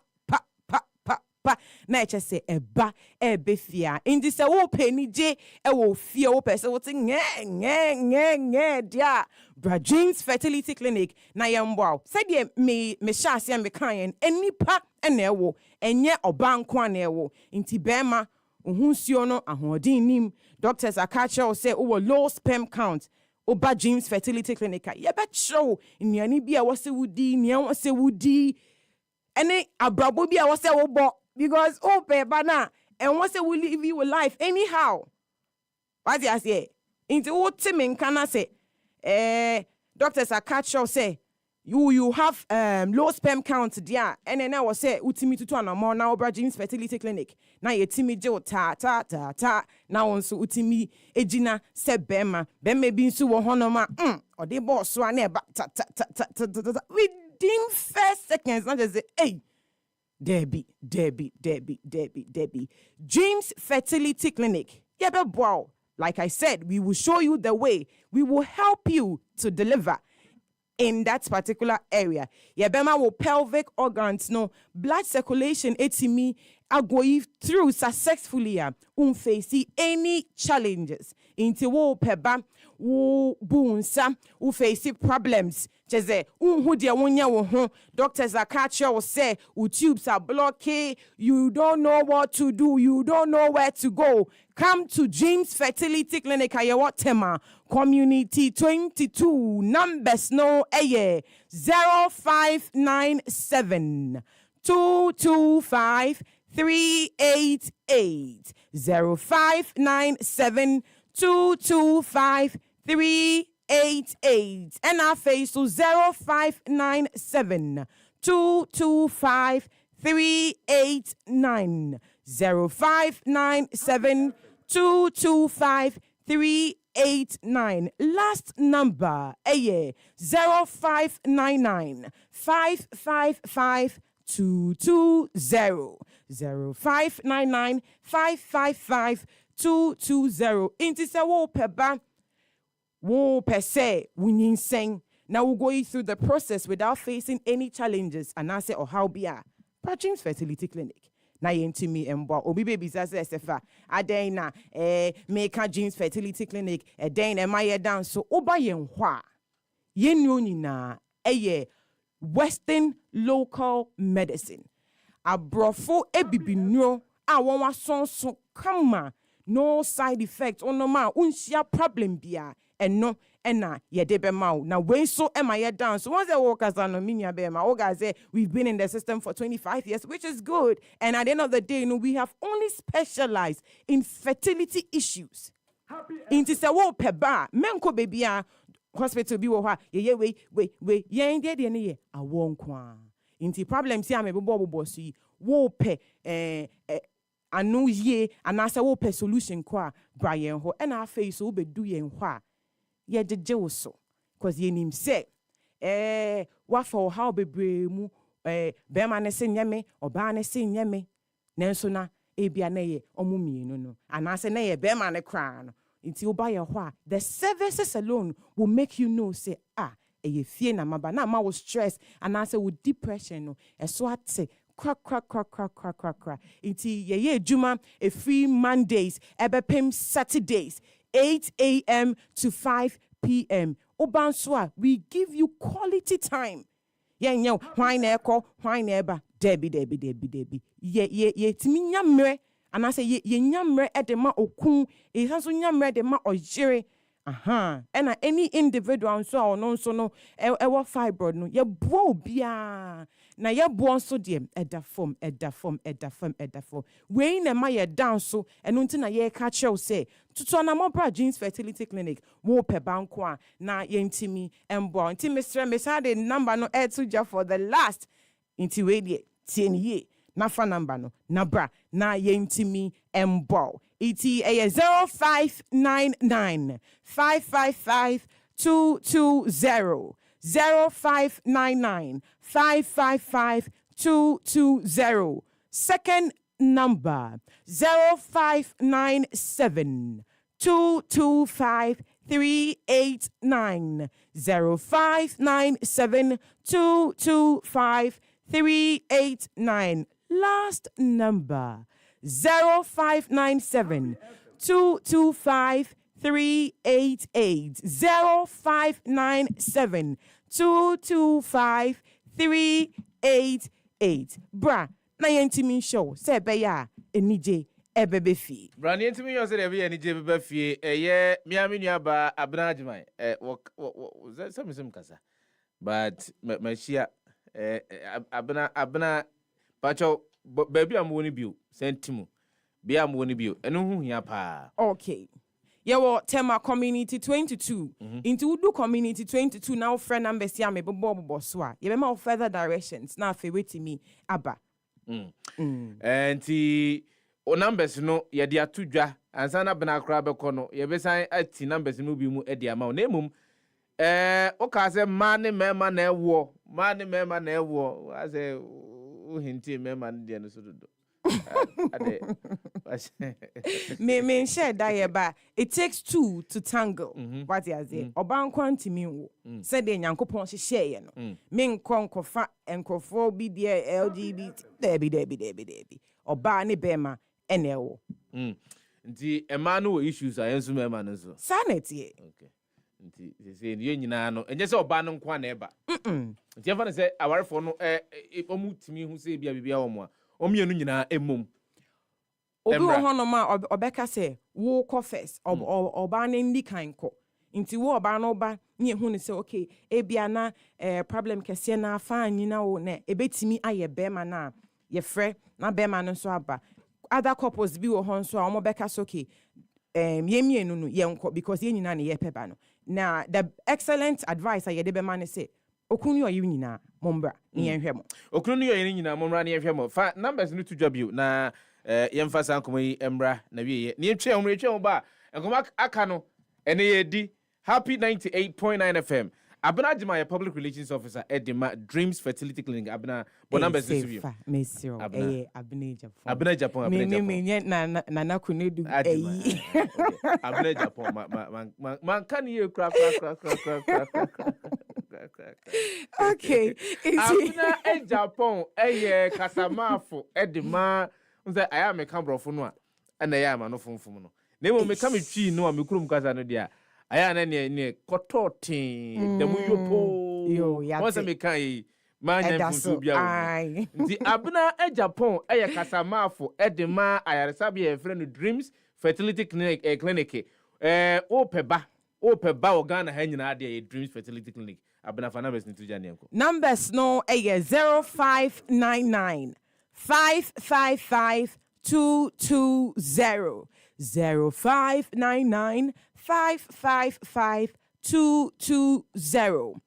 na eche se eba ebefia indi se wo peni je e wo fie wo pese wo ti nye dia Bra James Fertility Clinic na ye mboa se de me sha ase me kan enipa ene wo enye obanko na ewo inti bema ohunsuo no ahodin nim doctors akache say wo low sperm count Oba James Fertility Clinic ye be show nnuane bi a wo se wudi nea wo se wudi ene abrabo bi a wo se wo bo because pay bana and once we live your life anyhow. What you say? Into what Tim can say? Doctors are catch you say you have low sperm count there, and then I was say utimi to an more now Bra James Fertility Clinic. Now ye timi jo ta now on so utimi ejina se bema be so honoma or the boss one ta within 1 seconds not just say hey Debbie. James Fertility Clinic. Yebe bow. Like I said, we will show you the way. We will help you to deliver in that particular area. Yebema will pelvic organs, no blood circulation, etimi, agoyi through successfully. Face any challenges. Into wo peba, wo bunsa, wo face problems. Cheze, dia wunya wo doctors are catch you say, tubes are blocked, you don't know what to do, you don't know where to go. Come to James Fertility Clinic, Ayawatema, Community 22, numbers no 0597 225 388 0597 225 388 and our face to 0597 225 389 0597 225 389. Last number 0599 555 220 0599 555 220. Inti se wo peba wo per se winning sing. Now we'll go through the process without facing any challenges. And I say, oh, how be a James Fertility Clinic. Na yenti mi embo obi baby say Sefah aden na make James Fertility Clinic den e maye dan so oba yen ho a yen nyina Western local medicine abrofo ebibinuro a won wasonso kama no side effect onoma unhia problem bia eno ena yede be ma na we so ema ye down so once the workers are no minya be ma o guys say we've been in the system for 25 years, which is good, and at the end of the day we have only specialized in fertility issues. Inti se wo peba menko baby a hospital bi wo ha ye we ye ndie de ne ye awon kwa inti problem si am bebo so yi wo pe anu ye anase wo pe solution kwa bra yen ho e na afei so wo bedu yen ho a ye jeje wo so cause ye nim say wa for how bebre mu be ma ne se nyame oba ne se nyame nanso na ebia na ye omumienu no anase na ye be ma ne kra no inti wo ba ye ho a the services alone will make you know say ye fie na maba na ma wo stress anase wo depression no eso ate crack. Inti ye juma a free Mondays, ebepem Saturdays, 8 a.m. to 5 p.m. Obanswa, we give you quality time. Why neba, Debbie. Ye timi nyamre, and I say ye nyamre edema okun, it has nyamre edema ojere. And any individual so or no so no ewa fibroid no ye bro bia na ye bo so dem eda form we na ma ye down so eno nti na ye ka chew say tutu na mo Bra James Fertility Clinic wo pe banko a na ye ntimi embo nti Mr. the number no to ja for the last nti we die tie ye na fa number no na bra na ye ntimi embo ETA 0599 555 220 0599 555 220. Second number 0597 225 389 0597 225 389. Last number 0597 225 388 0597 225 388. Bra, na yentimi show se be ya enije ebebe fi. Bra, na yentimi yo se de be enije ebebe fi eye miami nuaba abna adjumai some kasa. But machia abna pacho baby am woni bio sentimu be am woni bio eno hu hia pa. Okay. Yewo tema community 22 into Udu community 22 now friend numbers ya me bobo so a ye be ma further directions na fe weti me aba enti o numbers no ye de atodwa ansa na bena kra be kono ye be san ati numbers no bi mu e de ama na emum o ka se ma ne mema na ewo I say o hinti mema de no so do me share that here, but it takes two to tangle. What you say? Oban kwanti mi wo. Said the Yankopon share ye no. Me nkonkofa enkofo bi de LGBT debi. Oba ne bema ene wo. Nti ema no issues a yensu mema no so. Sanity. Okay. Nti se ye nyina no enye se oba no nkwa na eba. Nti efa ne se awarefo no omu timi hu se bia bibia wo mo a omienu nyina emom. Obi wo hono ma obeka se wo ko first oba na ndi kan ko nti wo oba na oba nye hu ne se okay ebia na problem kese na afa anyina wo na ebetimi aye bema na ye frɛ na bema no so aba other couples bi wo hon so a omo beka so okay ye mienu no ye nko because ye nyina na ye peba no na the excellent advice ye de bema ne se okunu yo yi nyina mombra ne ye hwɛ mo okunu yo yi nyina mombra ne ye hwɛ mo fa numbers no tudwa bio na yemfa sankomo yi embra na wiye ne twa omretwa ba enkoma aka no ene ye di happy 98.9 FM abna jima ye public relations officer edema dreams fertility clinic abna bo numbers this view mesio abna Japan me na kunedu abna Japan man kan ye kra okay abna Japan kasamafo edema nze aya me kan brofo no a na ya ma no fonfom no na mo me ka me twi no a me kurum kasa no dia aya na ne kototin da mu yopo wonse me kan yi ma nya mfusu bia nti abna Japan kasamafo edema ayaresa bia e frɛ no dreams fertility clinic o peba Ghana ha nyina de dreams fertility clinic abna fa numbers ni tuja ne enko numbers no 0599 555 220 0599 555 220.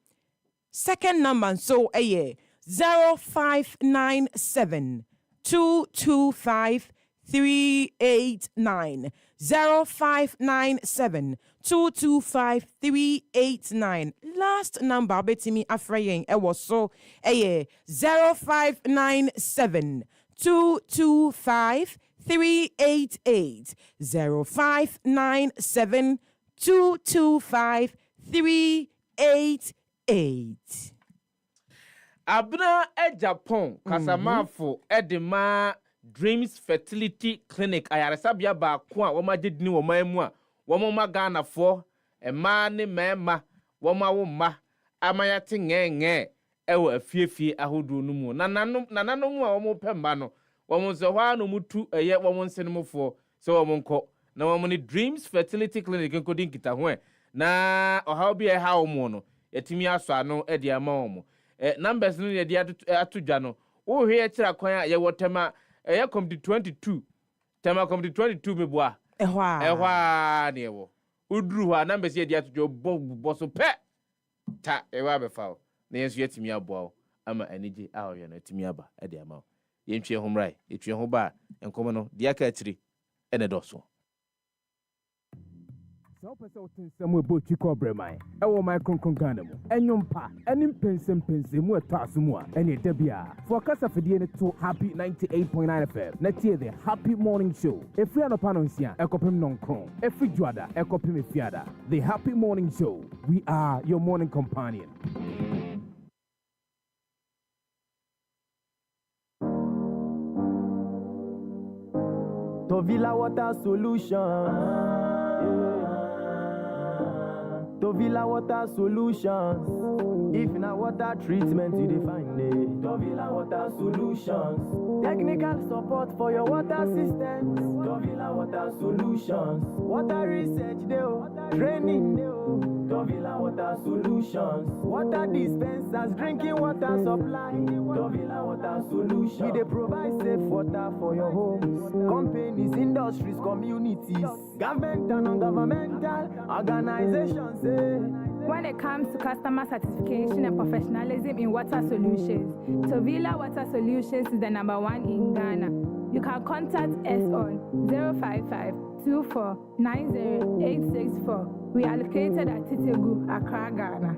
Second number so 0597 225 389 0597 225 389. Last number betimi afrayen e was so 0597 225 388 0597 225 388. Abna Japan kasamafo edema dreams fertility clinic ayaresabia ba ko a woma jedini woma emu a woma Ghana fo ema ne mema woma wo ma amayate ngenge ewo afiefie ahodo no mu nananom a womo pemba no womo so hwa no mutu eye womo nsenemfo so womo nko na womo ne dreams fertility clinic nkodi nkita ho na ohaw bi e ha womo no yatimi aso ano e de ama womo numbers no ye de atodwa no wo hwe e kira kwan a ye wotema eye comedy 22 tema comedy 22 meboa ehwa ne wo uduru ha numbers ye de atodwa bo so pe ta ewa be fa na yesu yatimi aboa ama anije a oye na atimi aba e de ama yentwe ho mrai etwe ho ba enkomo no de aka akiri ene doso sɛ wopɛ sɛ wote nsɛm a ɛbɔ twi kɔ brɛman ɛwɔ man kronkron Ghana mu ɛnwom pa ɛne mpɛnsɛmpɛnsɛmu ɛtɔ aso mu a ɛne ɛda bia fo kasafidie no to Happy 98.9 FM na tie the Happy Morning Show ɛfiri anɔpa no nsia ɛkɔpem nɔnkron ɛfiri dwoada ɛkɔpem efiada. The Happy Morning Show, we are your morning companion. Tovila Water Solutions. Tovila Water Solutions. If na water treatment you define it. Tovila Water Solutions. Technical support for your water systems. Tovila Water Solutions. Water research deo, training deo. Tovila Water Solutions. Water dispensers, drinking water supply. Tovila Water Solutions. We dey provide safe water for your homes, companies, industries, communities, government and non-governmental organizations. When it comes to customer satisfaction and professionalism in water solutions, Tovila Water Solutions is the #1 in Ghana. You can contact us on 055 24 90 864. We are located at Titegu, Accra, Ghana.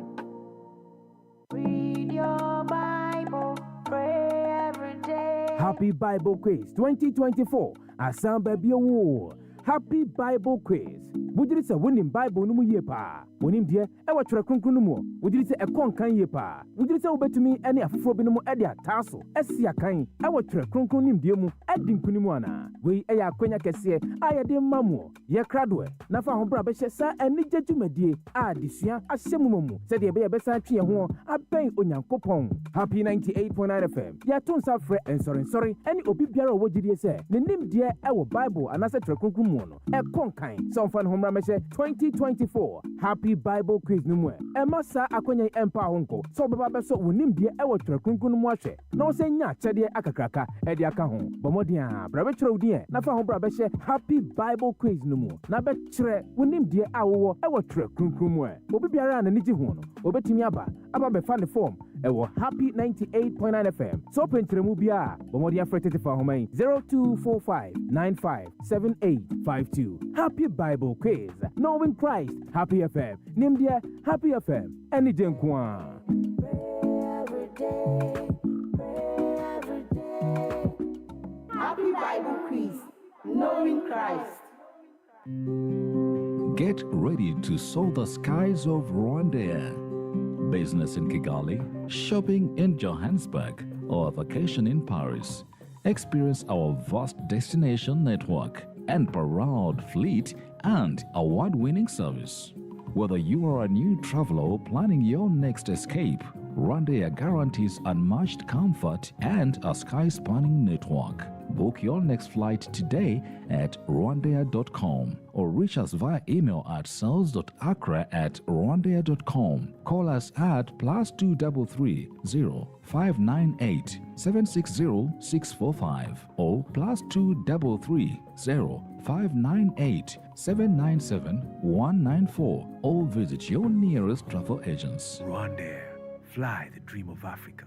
Read your Bible, pray every day. Happy Bible Quiz 2024. Asan baby wo. Happy Bible Quiz. Wodiri se wonim Bible no mu yie pa. Wonim de e wa twere kronkron no mu. Wodiri se ekon kan yie pa. Wodiri se wobetumi ene afoforo bi no mu ede ataso. Esi akan e wa twere kronkron nim de mu edi nkunimu ana. Wei e ya akwanya kese aye de mamu. Ye krado e. Na fa ho bra be hye sa ani gyejumadie a desua ahyemu mu. Se de be ye be san twe ho aben onyankopon. Happy 98.9 FM. Ya to nsa frɛ ensɔre ene obi biara wo gidie se ne nim de e wo Bible anase twere kronkron mu no. Ekon kan. So fa no 2024 Happy Bible Quiz no mu masa akonya empa honko so beba beso wonim de e wotwere kronkron mu ahwe na wo se nya kyede akakraka e de aka ho bomodia bra be kyerɛ wodin na fa ho bra be hye Happy Bible Quiz no mu na be kyerɛ wonim de awo e wotwere kronkron mu obi biara na nigi ho no obetimi aba be fa ne form e wo Happy 98.9 FM so pentremu bia bomodia frete fa ho man 0245 957852 Happy Bible Quiz, knowing Christ, Happy FM, Nimdia, Happy FM, any Denkwa. Happy Bible Quiz, knowing Christ. Get ready to soar the skies of Rwanda. Business in Kigali, shopping in Johannesburg, or vacation in Paris. Experience our vast destination network and parade fleet and award-winning service. Whether you are a new traveler or planning your next escape, Rwanda guarantees unmatched comfort and a sky-spanning network. Book your next flight today at rwandair.com or reach us via email at sales.accra@rwandair.com. Call us at +233 0598 760 645 or +233 0598 797 194 or visit your nearest travel agents. Rwanda, fly the dream of Africa.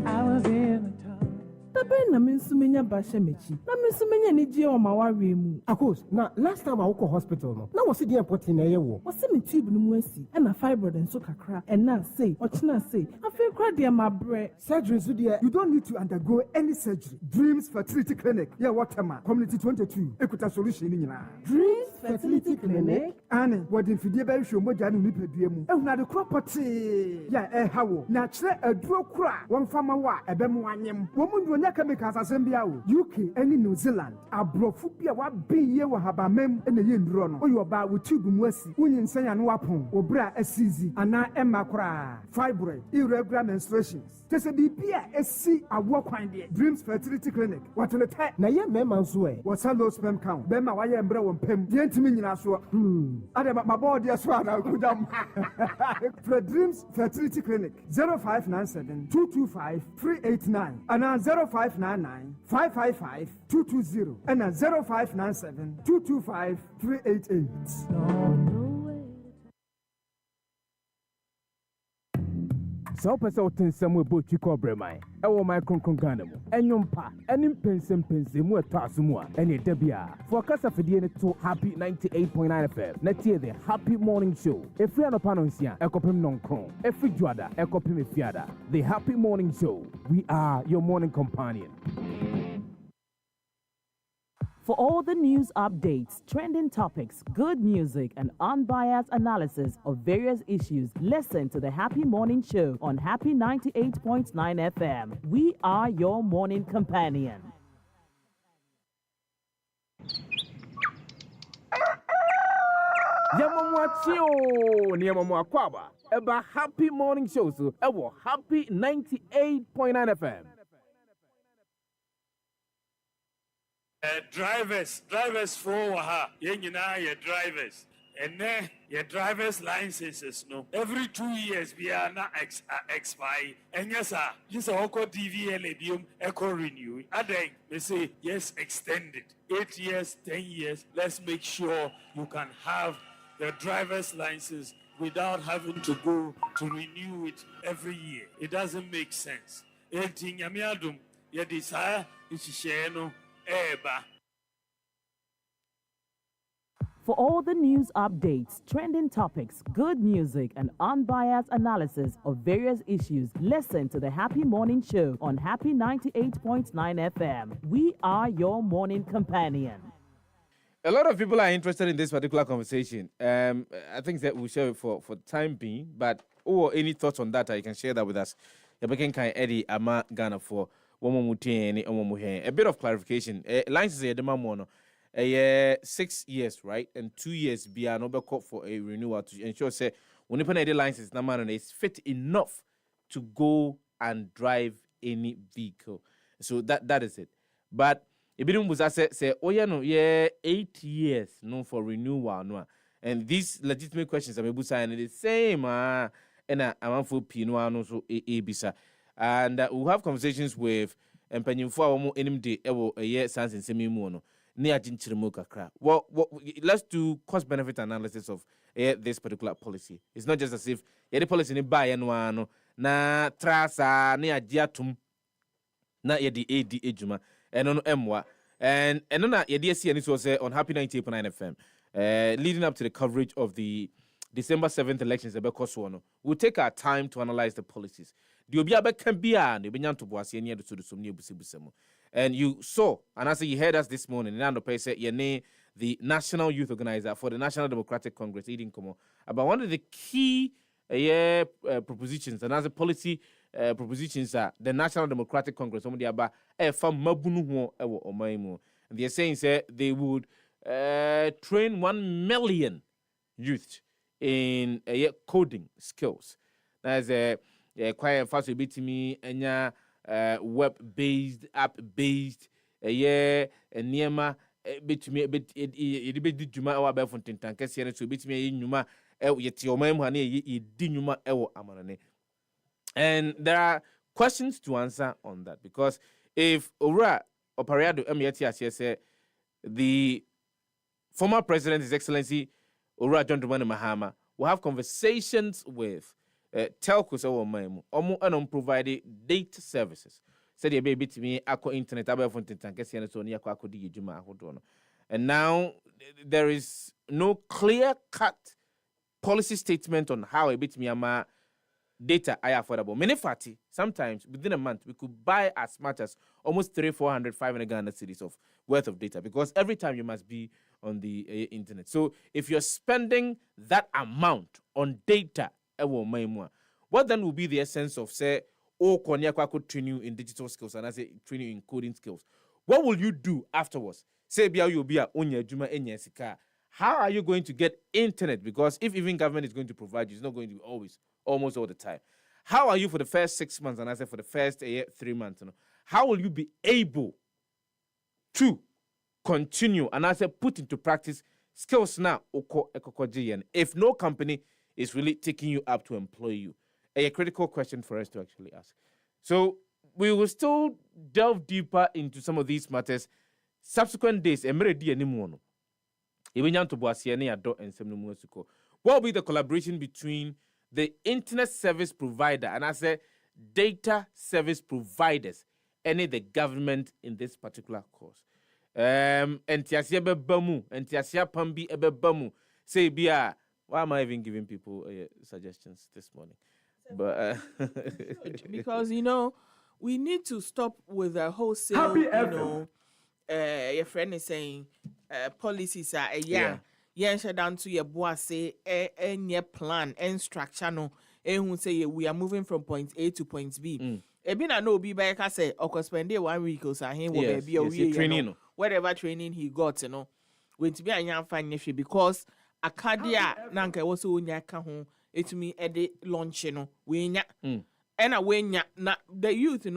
I was in the town. Na mensumenya basha mechi. Na mensumenya ni je o mawawe mu. Akos, na last time I went hospital no. Na was the important na ye wo. Was me tube no mu asi. E na fibroid enso kakra. E na say, ochina say. Afi kra de ma bre. Surgery so there, you don't need to undergo any surgery. Dreams Fertility Clinic. Yeah, Waterman. Community 22. Ekuta solution ni nyina. Dreams Fertility Clinic. Ane, what in fidie be hwe mogya no nipadua mu. Ehuna de property. Yeah, hawo. Na kire aduro kura. Won fama wa ebem wanyem. Wo mu ndonya chemicals asembia wo. UK any New Zealand. Abrofu bia wa biye wa habamem ene ye nduro no. Oyo ba wo tube mu asi. Wonyi nsanya no wapon. Obra asizi ana emma kura. Fibroid, irregular menstruations. Tese bibia esi awo kwan de. Dreams Fertility Clinic. What le tie na ye mema nso e. What low sperm count. Bema wa ye mbre won pem. De ntimi nyina so. Ade ma board ye so ana kudam. For Dreams Fertility Clinic 0597 225 389 and 0599 555 220 and 0597 225 388. sɛ wopɛ sɛ wote nsɛm wɔ bɔtwi kɔbrɛman ɛwɔ man kronkron Ghana mu ɛnwom pa ɛne mpɛnsɛmpɛnsɛmu ɛtɔ aso mu a ɛne da bia fo kasa fidie no to Happy 98.9 FM na tie the Happy Morning Show ɛfiri anɔpa no nsia ɛkɔpem nɔnkron ɛfiri dwoada ɛkɔpem efiada. The Happy Morning Show, we are your morning companion. For all the news updates, trending topics, good music, and unbiased analysis of various issues, listen to the Happy Morning Show on Happy 98.9 FM. We are your morning companion. Yamamwachio Niamamwakwaba about Happy Morning Show so ewo Happy 98.9 FM. Drivers for waha yenyina ye drivers and then your driver's licenses no every 2 years we are not expire and yes sir this oko DVL bium eco renew adeng they say yes extended 8 years 10 years. Let's make sure you can have the driver's license without having to go to renew it every year. It doesn't make sense. Eting yamiadum ye desire ishishare no eba. For all the news updates, trending topics, good music, and unbiased analysis of various issues, listen to the Happy Morning Show on Happy 98.9 FM. We are your morning companion. A lot of people are interested in this particular conversation. I think that we'll share it for time being, but any thoughts on that, you can share that with us. A bit of clarification. Lines is a 6 years, right? And 2 years be an overcoat for a renewal to ensure say when you put the license number is fit enough to go and drive any vehicle. So that is it. But Ibidum was say, oh yeah, no, 8 years no for renewal, no. And these legitimate questions are maybe saying the same, and I'm for Pino, no so Abisa. And we'll have conversations with Empanyin for more NMD a year sans in semi mono. Well, let's do cost benefit analysis of this particular policy. It's not just as if the policy ni buy and one na trasa ni ajiatum na yedi AD ejuma and on MWA and on yedi SC and this was on Happy 98.9 FM. Leading up to the coverage of the December 7th elections, we'll take our time to analyze the policies. And you saw, and as you heard us this morning, the National Youth Organizer for the National Democratic Congress, about one of the key propositions, and as a policy propositions are the National Democratic Congress, and they're saying they would train 1 million youth in coding skills. That's quite fast to me and web-based, app-based, and Niema, it be Juma or Belfontin Tankasian, so bit me in Numa, yet your mem, honey, Dinuma, Amanane. And there are questions to answer on that because if Ora Operado Emiatias, the former president, His Excellency Ora John Dramani Mahama, will have conversations with telcos or memo provided data services. Said you baby to me ako internet above fontin tankesi so near kwako di juma ahodono. And now there is no clear-cut policy statement on how a bit me data are affordable. Many fatty, sometimes within a month we could buy as much as almost 300, 400, 500 Ghana cedis of worth of data because every time you must be on the internet. So if you're spending that amount on data, what then will be the essence of say could train you in digital skills and I say train you in coding skills? What will you do afterwards? Say you'll be a onya juma enyesika. How are you going to get internet? Because if even government is going to provide you, it's not going to be almost all the time. How are you for the first 6 months and I say for the first 3 months? How will you be able to continue and I say put into practice skills now? If no company is really taking you up to employ you? A critical question for us to actually ask. So we will still delve deeper into some of these matters. Subsequent days, what will be the collaboration between the internet service provider, and I say data service providers, any the government in this particular course. Entiasia bebamu, entiasia pambi ebebamu. Say bia, why am I even giving people suggestions this morning? But because we need to stop with the wholesale. Your friend is saying policies are shut down to your boss say any plan and structure no. Who say we are moving from point A to point B. Ebina no be by ka say or spend 1 week or so he will be training. Whatever training he got, going to be a young fine because Akadia nanka was so nyaka ho etumi ede launch we nya and we nya na the youth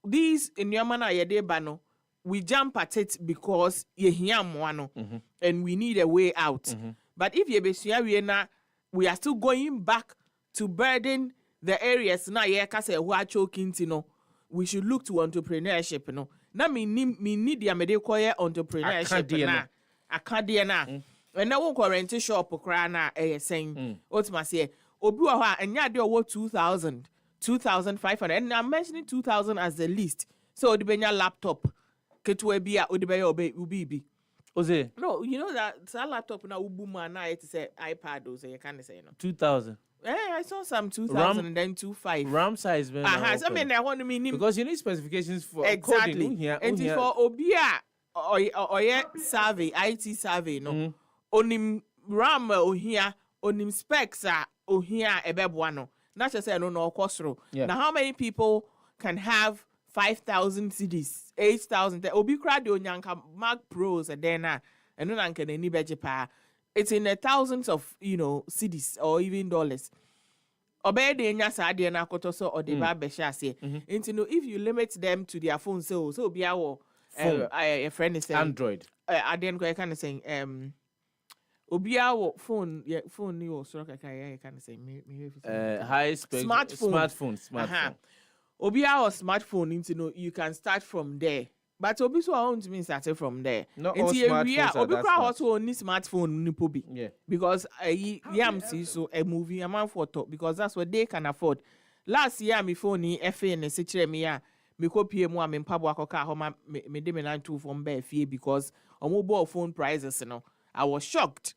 these in your man yede ba no we jump at it because ye hia mo and we need a way out but if ye besua we na we are still going back to burden the areas na ye ka say who are choking we should look to entrepreneurship na me need the medical entrepreneurship na akade na and now rent shop kra na saying otima say obi wa ha anya de owo 2,500 and I'm mentioning 2,000 as the least so odibenya laptop ketwe bia odibeya obi Oze no that laptop na ubuma na it say iPad or say you can say 2,000. I saw some 2,000 and then 2,500. RAM size, man. I mean, I want to mean because you need specifications for exactly. Coding, and it's for Obia or survey, IT survey, no. Onim RAM here, onim specs here ebebuano. Not just say no cost. Now, how many people can have 5,000 CDs, 8,000? Obi crowd yanka Mac Pros and then and no can any budget pa. It's in the thousands of cities or even dollars. Obey the nyasa ade na kotoso or the babesha say. If you limit them to their phone, so be our a friend is saying Android. I didn't go kind of saying Obia phone you so kind of saying high spec smartphone. Obia or smartphone you can start from there. But obi so want to mean started from there. Not all smartphones are obi that crowd also only smartphone nipo bi. Yeah. Because yam see so a movie a man for top because that's what they can afford. Last year my phone ni FA and se me ya me ko pie mu a me mpabo akoka ho ma me de me 92 from be fie because mobile phone prices I was shocked.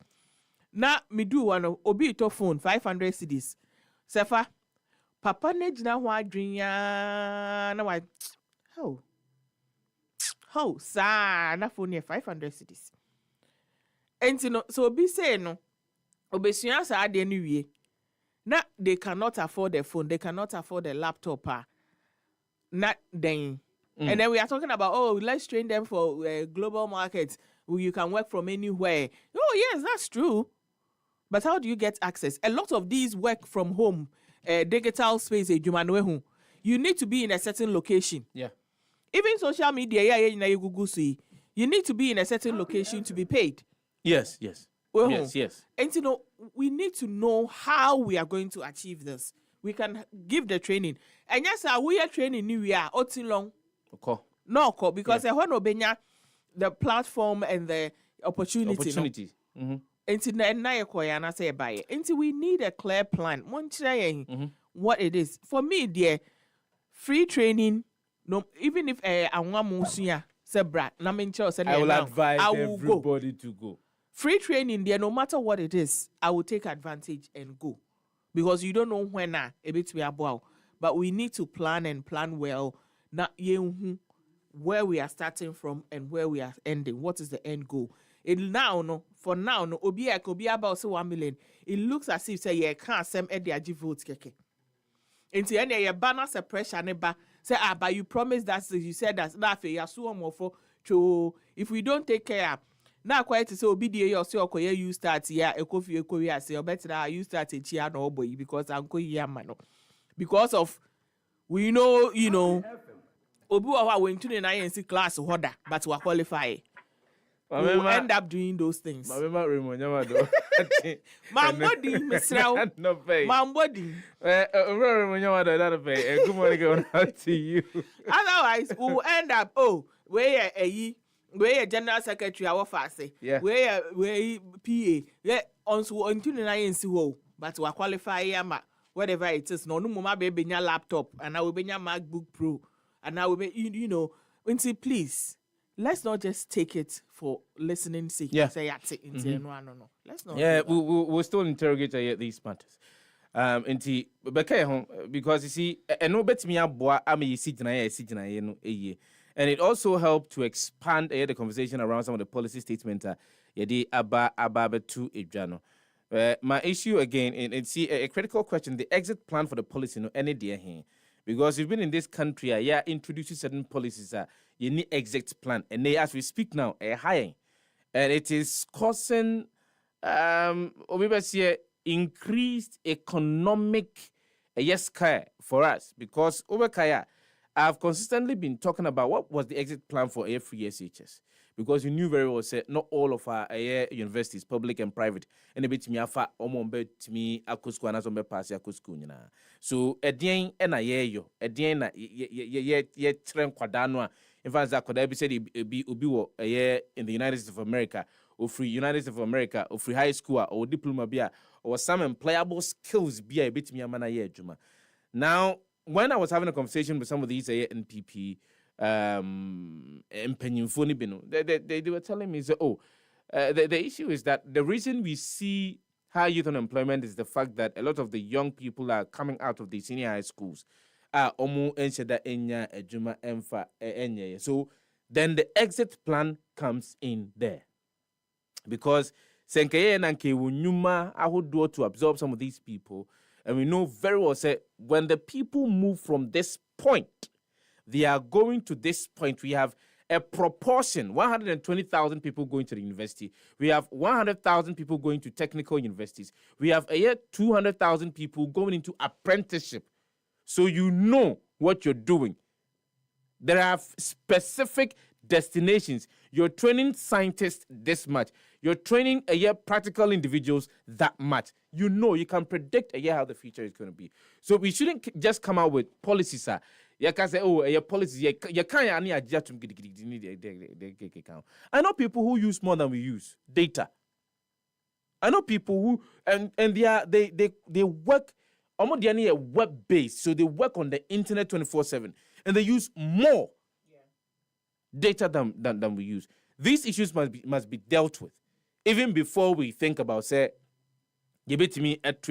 Na me do one obi to phone 500 cedis. Sefah papa ne gina ho adwen ya na wa how sa na phone 500 cedis. And so be say obesua sa ade ni wie. Na they cannot afford the phone, they cannot afford the laptop not then. And then we are talking about let's train them for global markets where you can work from anywhere. Oh yes, that's true. But how do you get access? A lot of these work from home digital space you need to be in a certain location. Yeah. Even social media, you need to be in a certain location to be paid. Yes. Yes. And we need to know how we are going to achieve this. We can give the training. And yes, we are training new year, long. No, because the platform and the opportunity. Until we need a clear plan. What it is. For me, dear, free training. No, even if I will advise everybody to go. Free training there, no matter what it is, I will take advantage and go. Because you don't know when a bit we are about. But we need to plan and plan well. Not where we are starting from and where we are ending. What is the end goal? For now, obi about 1 million. It looks as if say can't send the votes keke. Into any banner suppression neba. Say but you promised that you said that if we don't take care now quite to say obedient yourself you start here a coffee say better you start a no boy because I'm going mano. Because of we know Obu went to the INC class order but we qualify. We will end up doing those things. My body, Miss Rao. My body. Good morning, going out to you. Otherwise, we will end up, where a general secretary, our fast, where PA, on to the INC, but we qualify yama whatever it is. No mama baby nya laptop and now we be MacBook Pro and now we be you know. Until please, let's not just take it for listening sake. Yeah. Say no. Let's not. Yeah, we'll still interrogate these matters. Because you see, and no bet me and it also helped to expand the conversation around some of the policy statements. My issue again, and see a critical question: the exit plan for the policy, no any dear here. Because we've been in this country, introducing certain policies, you need exit plan, and they, as we speak now, are high, and it is causing, increased economic scare for us. Because over Kaya, I've consistently been talking about what was the exit plan for free SHS. Because you knew very well, say not all of our universities, public and private, and a bit me afa omombe me akusku and azombe pass akusku nyina. So edien na yeyo, edien na ye tren kwadano. In fact, that could be said be wo in the United States of America, or free United States of America, or free high school, or diploma bia, or some employable skills be a bit me amana ye juma. Now, when I was having a conversation with some of these NPP. They were telling me, the issue is that the reason we see high youth unemployment is the fact that a lot of the young people are coming out of the senior high schools. So then the exit plan comes in there. Because to absorb some of these people, and we know very well, say, when the people move from this point, they are going to this point. We have a proportion, 120,000 people going to the university. We have 100,000 people going to technical universities. We have 200,000 people going into apprenticeship. So you know what you're doing. There are specific destinations. You're training scientists this much. You're training practical individuals that much. You know, you can predict how the future is going to be. So we shouldn't just come out with policies, sir. You can say, your policies, you can't adjust to. I know people who use more than we use data. I know people who and they work almost web based, so they work on the internet 24/7, and they use more data than we use. These issues must be dealt with even before we think about say, you bet me at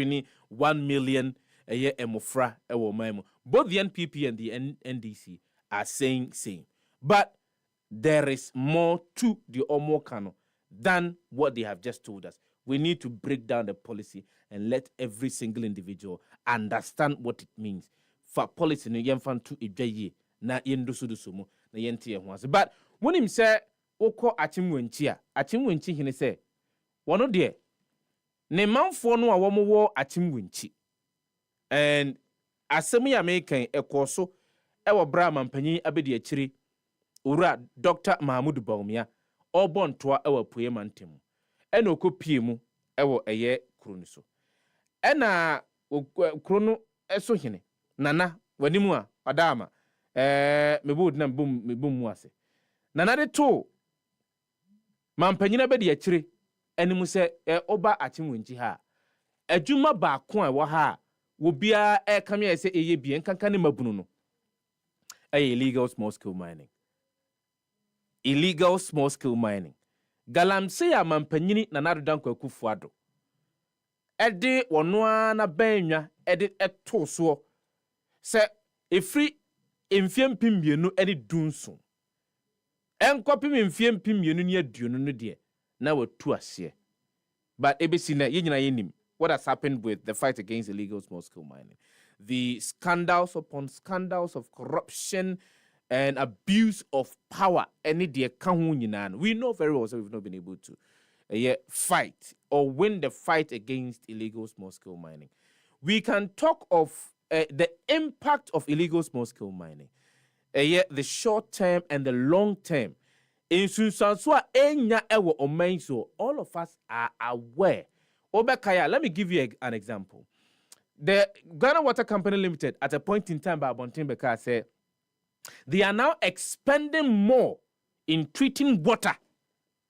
1 million a year emofra ewo. Both the NPP and the NDC are saying same. But there is more to the Omokano than what they have just told us. We need to break down the policy and let every single individual understand what it means. For policy, no yemfan to ijaye na yendosudusumu na yenti ehwase. But when him say oko achimwenchi hine say wono de ne manfo no a womo wo achimwenchi. And asemi American ekoso ewo bra mampanyi abedi akiri ura Dr. Mahmoud Baumia obon toa ewo poema ntemu ena okopie mu ewo kronu so ena kronu eso hene nana wanimu a adama mebud na mebum mu ase nana de to mampanyi na bedi akiri enimu se oba achimwenchi ha adwuma ba ko a wo ha wobia kamia say eye bi enkanka ne mabunu no illegal small scale mining. Illegal small scale mining. Galamse ya mampanyini na Sefah Danquah kufuado. Ede wonoa na benwa ede eto so. Se efri emfiem pimbienu ene dunso. Enkopim emfiem pimbienu ne aduonu no de na watu ase. But ebesi na yenyina yenim what has happened with the fight against illegal small-scale mining. The scandals upon scandals of corruption and abuse of power. We know very well, so we've not been able to fight or win the fight against illegal small-scale mining. We can talk of the impact of illegal small-scale mining, the short-term and the long-term. All of us are aware. Obekaya, let me give you an example. The Ghana Water Company Limited, at a point in time, by Bontimbeka said, they are now expending more in treating water.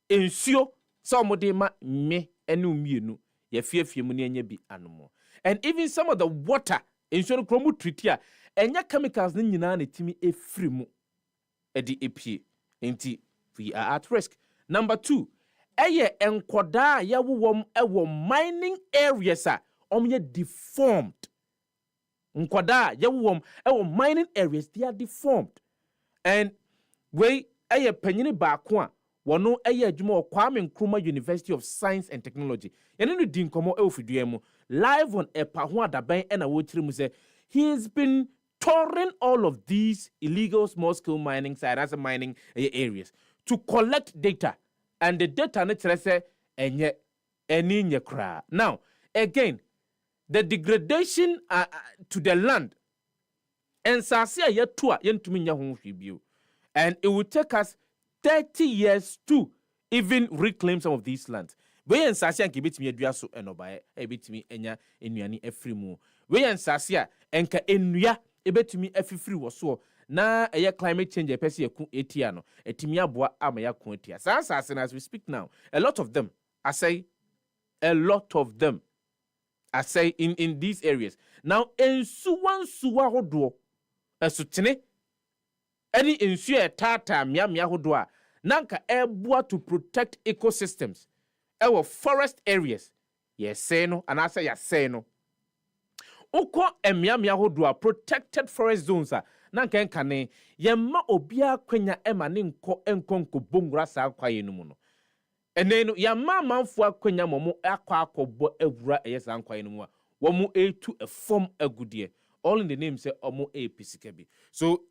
Ensure somebody me enu mienu ye fie mu ne anya bi anomo. And even some of the water in so kromu treat ya enya chemicals ne nyina na timi efri mu edi epie. Enti we are at risk. Number 2, eye enkoda ya wowom ewo mining areas a omye deformed. Nkoda ya wowom ewo mining areas, they are deformed. And we eye panyini baako a wono eye adwuma o Kwame Nkrumah University of Science and Technology. Yene no din komo e ofidua mu live on epa ho adaban e na wo kire mu say he has been touring all of these illegal small-scale mining sites, mining areas, to collect data. And the data ne kire say enye eni nye kra. Now, again, the degradation to the land and sase a yetu a yentumi nya ho hwibio. And it will take us 30 years to even reclaim some of these lands. We en sase anke betimi adua so enobae e betimi enya enuane afiri mu. We en sase a enka enua e betimi afifiri wo so na eye climate change epese yaku etia no etimi aboa ama yaku etia. Sase as we speak now, a lot of them are in these areas. Now ensuwa hodo esutene any ensure tata mia hodo a nanka eboa to protect ecosystems. Our forest areas. Yes, say no, and I say yes, say no. Uko emia hodua protected forest zones a nanka enkane yemma obia kwenya emane nko enkonko bongra sa kwaye no mu no. Enenu yamma manfo akwenya momo akwa ewura eyesa nkwaye no mu a womu etu efom agudie. All in the name say omo episikabi. So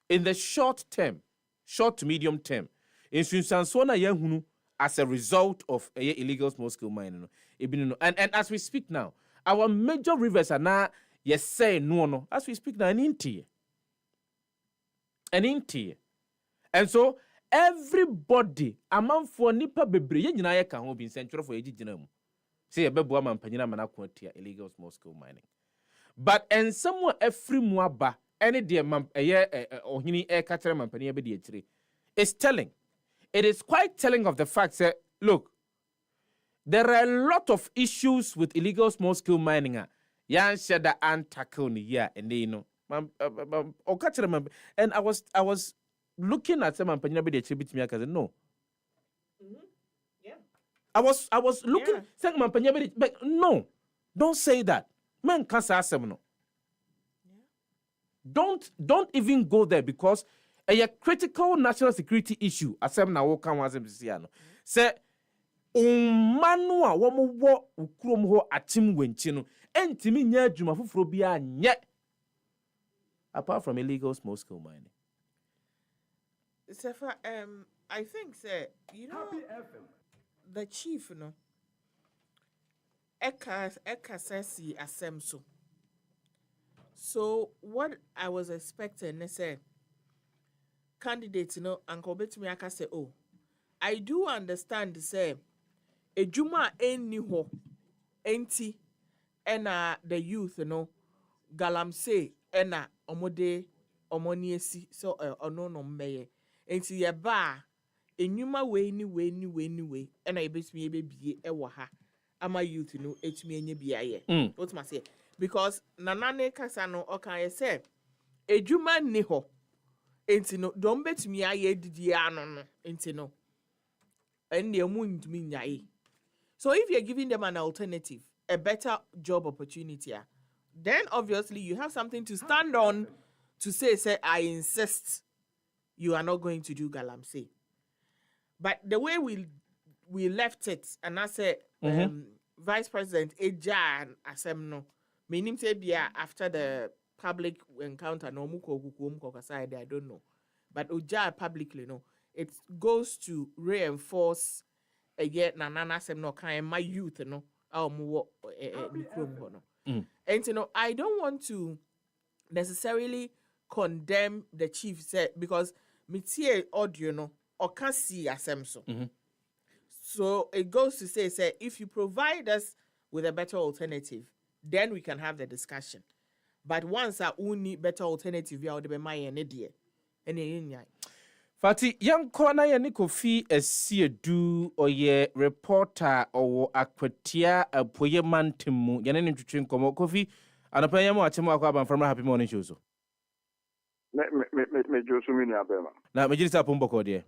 in the short to medium term, in Sunsansona yehunu as a result of illegal small-scale mining. And as we speak now, our major rivers are now, yes, say no. As we speak now, an inti. And so, everybody, among for nipa bebre, yen yina yeka ho bin central for eji jina mu. Say a bebu ama mpanyina mana kwantia illegal small-scale mining. But and somewhere every muaba, any dear ohini katere mampanyina be di is telling. It is quite telling of the fact that, look, there are a lot of issues with illegal small-scale mining. Yan shada and tackle ni ya and you know, and I was looking at some mampanyina be di bit me because no. Yeah. I was looking saying mampanyina be but no, don't say that. Man can't say no. Don't even go there because a critical national security issue asem na wo kan wasem sia no say manu a wo mo wo ukrom ho atim wenchi no entimi nya adwuma foforo bia nye apart from illegal small scale mining. Sefah, I think say the chief no eka sesi asem so what I was expecting say candidates, Uncle Betumi aka say, oh, I do understand, say, a juma any ho, enti, ena the youth, galamse, ena omode, omoniesi, so no meye, enti ye ba, enyuma way, ena ebetumi be ewaha, ama youth, etumi enye biaye. What must say? Because nanane kasano okay say, a juma ni ho. Enti no don't bet me aye didi ano enti no and they won't mean yae. So if you're giving them an alternative, a better job opportunity, then obviously you have something to stand on to say I insist you are not going to do galamsey. But the way we left it, and I said Vice President Ejan Asemno, meaning say after the public encounter no muko side I don't know, but Oja publicly it goes to reinforce yet nanana sem no kind my youth and I don't want to necessarily condemn the chief said because mitie audio or can see asem so it goes to say if you provide us with a better alternative then we can have the discussion. But once I only better alternative, you would be my idea. Fati, young corner ya ni Kofi Esiedu oye reporter owo Akwatia apoye mantimu. Yane ni mchuchu nkomo Kofi. Anapanya yamu achemu akwa banfirma Happy Morning Show so. Me Josu mini abema. Na mejilisa pombo kodie.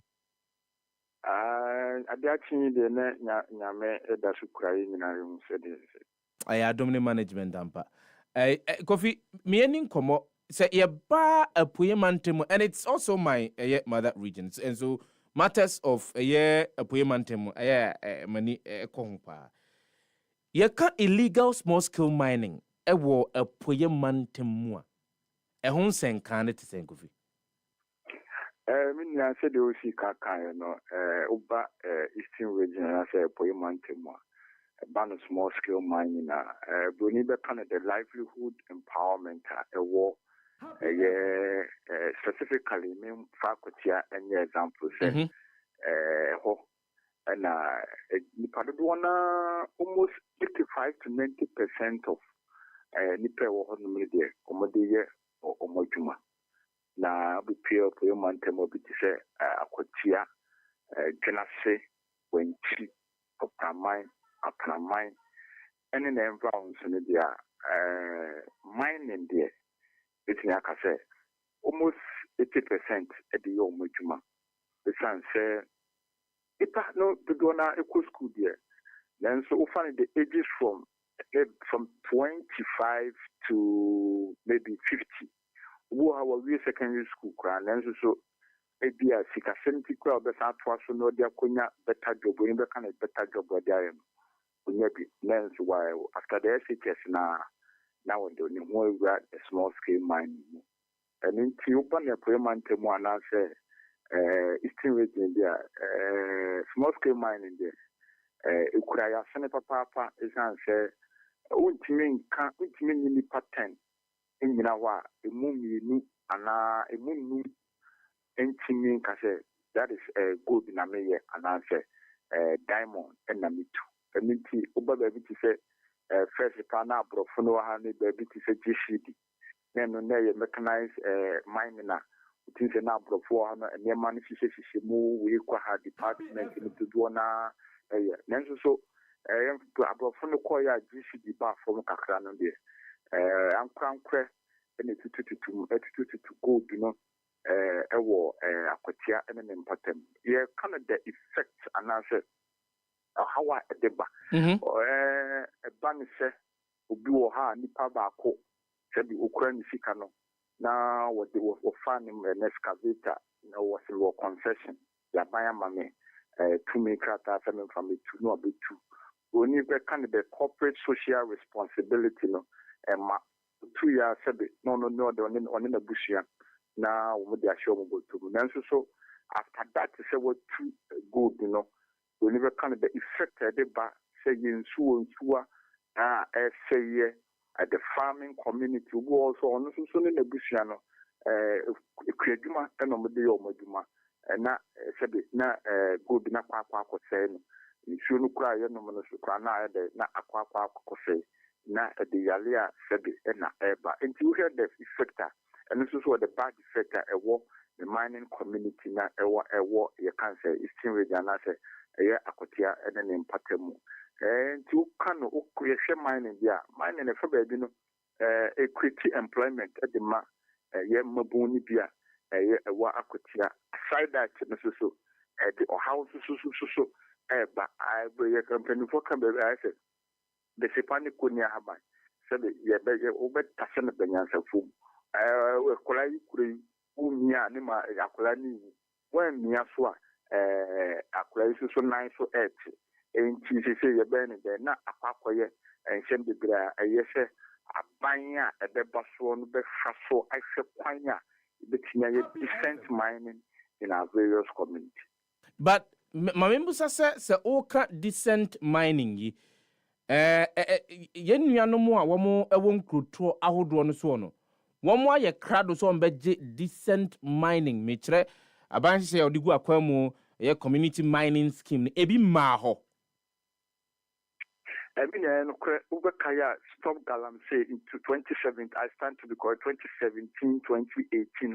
Adiachi de ne nyame eda sukrai nyina yum sede. Aya domini management ampa. Kofi, mieni nkomo say ye ba apoye mantimu, and it's also my mother region. And so matters of apoye mantimu mani kohumpa. Ye ka illegal small scale mining ewo apoye mantimu. Ehun senkane te sen Kofi. Min ya said o si kaka no uba eastern region na say apoye mantimu. Ban small scale mining broni be kind of the livelihood empowerment war specifically mean faculty and example say ho and almost 85 to 90% of nipa wo ho no media omodeye omodwuma na be pure for mantemo bi ti say akwatia dwenase wanchi opramai apramai and in the environment in the mining there it's like I say almost 80% at the old mujuma. The son say it no the donor equal school there. Then so often the ages from 25 to maybe 50. Who are we secondary school and then so maybe a 70 crowd the South was no their kunya better job in the kind of better job where they are. Lens while after the SHS now and then more a small scale mining. And in Tiopan, a payment to one answer Eastern region there, small scale mining there. Ukraine, Senator Papa is answer, ultimate pattern in Minawa, a moon you and a moon intimate that is a good in a mayor and answer diamond and a mitu. Community over baby to say first pana brofono hani baby to say GCD. Then on there mechanized mining it is an brofo and your money she move we her department to do na so brofono koya GCD bar from Kakrano there. I'm crank and it's to go, you know. Aquatia and an impact. Yeah, kind of the effect and answer. How I deba a ban say obi wo ha nipa ba ko se bi okura ni sika no na what they were finding an excavator was a concession ya baya mame to me krata from it to no bit too only be kind of the corporate social responsibility no and 2 years said no on in the bushia now we dey show mo to so after that say what too good you know we never kind of the effect by saying so say at the farming community who also on so in the bushano kreduma and on the omoduma and na said na good na kwa say you no cry no no so na na akwa say na the yalia said na eba and you hear the effect and this is what the bad effect the mining community na you can say is still region na say Akotia and an impatemu. And you can create mining there. Mining a baby no a create employment at the ma mabuni bia a wa Akotia. Aside that so at the house so but I will a company for Camberra. I said the Sepani Kunya Habai said ye beggar over Tassan of the Yansa Foom. Kolai Kuri Umia Nima Akolani when Miaswa. Akura so nice so et en ti se ye ben de na akwakoye en hye bibra ayese abanya ebeba so no be fa so ahwe kwanya betinya ye decent mining in our various communities. But mamembusa se oka decent mining yi yenuanom a womo ewo nkroto ahodo no so no womo aye krado so mbegye decent mining me kire abanhye se odigu akwamu a community mining scheme ebi maho. I mean, Ubekaya stop Galam say into 2017. I stand to be called 2017, 2018.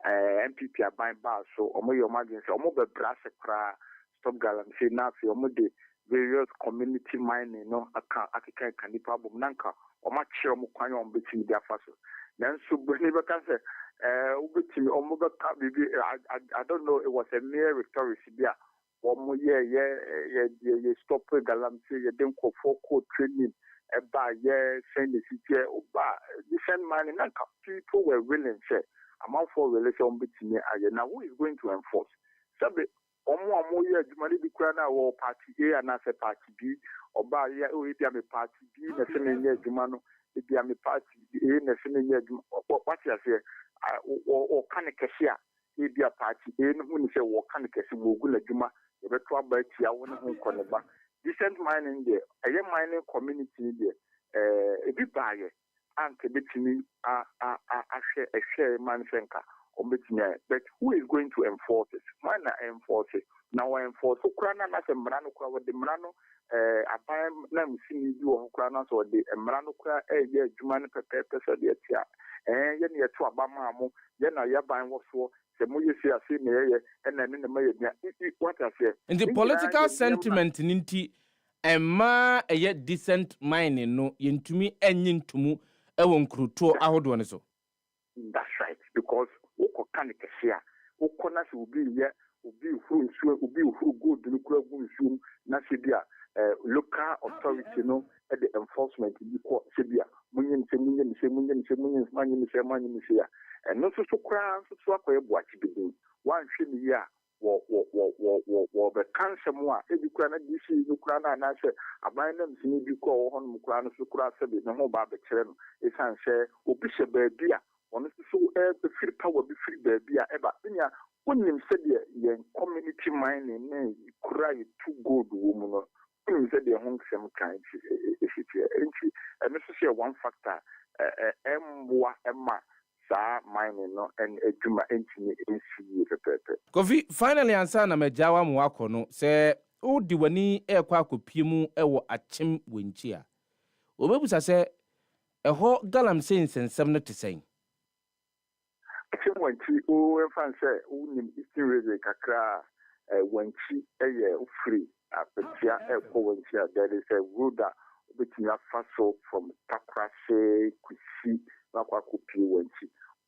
MPP aban ba so omo yo imagine say omo be brass kra stop galamsey na fi omo de various community mining no aka kanipa bom nanka omo kire omo kwan omo betimi dia faso nanso boni be ka say ubetimi omo be ka bibi I don't know, it was a mere rhetoric bia omo ye stop galamsey ye den ko for code training eba ye send the city oba different mining nanka people were willing say amount for relation between now who is going to enforce sabe omo ye adwumani bi kura na wo party A and as a party B oba ye o e bia me party B na se na nye adwuma no e bia me party A na se na nye adwuma what you say o kan kese a e bia party A no hu ni se wo kan kese wo gu na adwuma e beto aba tia wo ne hu koneba decent mining there a mining community there e bi baaye anke betimi a share manfenka or betimi, but who is going to enforce it? Why not enforce it? Now I enforce Ukraine na se mrano kwa de mrano aban na msini bi wo Ukraine so de mrano kwa ye adwuma ne pepepe so de tia ye ne yeto abama amo ye na ye ban wo so se mo ye sia se ne ye na ne ma ye bia what I say in the political sentiment ninti emma eye decent mining no yentumi enyintumu ewo nkruto ahodo ne so. That's right, because woko kan kese a woko na se obi ye obi furu nsuo obi furu gold no kura gu nsuo na se bia local authority no the enforcement bi ko se bia munye ya no so kura so akoye boachi bi wan hwe ni ya wo be kansem a ebi kura na DC no kura na se aban na msini bi ko wo hono kura no so kura se bi no ho ba be kire no esan se obi se ba bia ono so be free power be free baby a eba nya wonim se de ye community mining na kura you too good wo mu no wonim se de ho nsem kan efiti enti eno so se one factor emwa emma sa mining no and eduma enti nsi pepepe Kofi finally ansa na majawa mu akono se o di wani ekwa akopie mu ewo achem wenchi a obebusa se eho galamsey nsensem no tesɛn wanchi o fan say unim Eastern Railway kakra wanchi eye free apetia eko wanchi there is a road that between Faso from Takrase Kusi nakwa kopie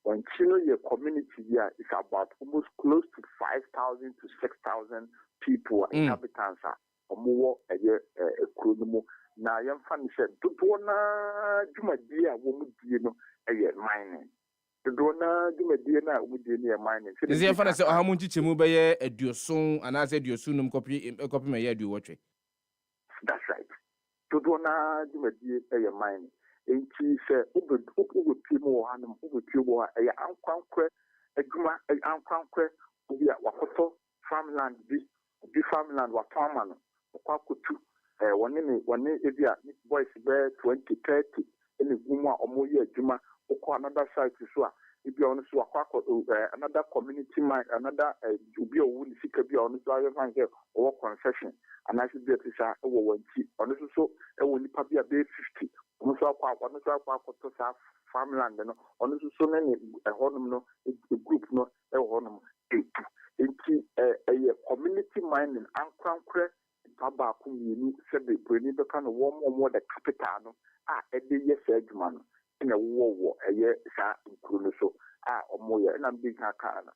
wanchi no your community here is about almost close to 5,000 to 6,000 people inhabitants omo eye ekronumu na yem fan say dodo na dwumadi a wo mu die no eye mining Dona Jumadi na Udini mining. Is there fun as how much chimu be a diosun and as a diosunum copy my year do watch it? That's right. Dona Jumadi a mining. And she said, Uber Timo Hanum, Uber Timo, a unquanque, a Guma, a unquanque, Ubi Wakoto, farmland, be farmland, Watamano, Kwakutu, one in India, boys bear 20, 30, in the Guma or Moya Juma. Another site is what if you honest another community mine, another be a wound sick be honest or concession and I should be a over 1 honest so it will be a day 50 almost farmland and honest so many a honum a group no a honum a community mining and crown crack Tabaku you said the pretty kind of warm or more the capital a day yes man in a war a year sa include so omoya na big kana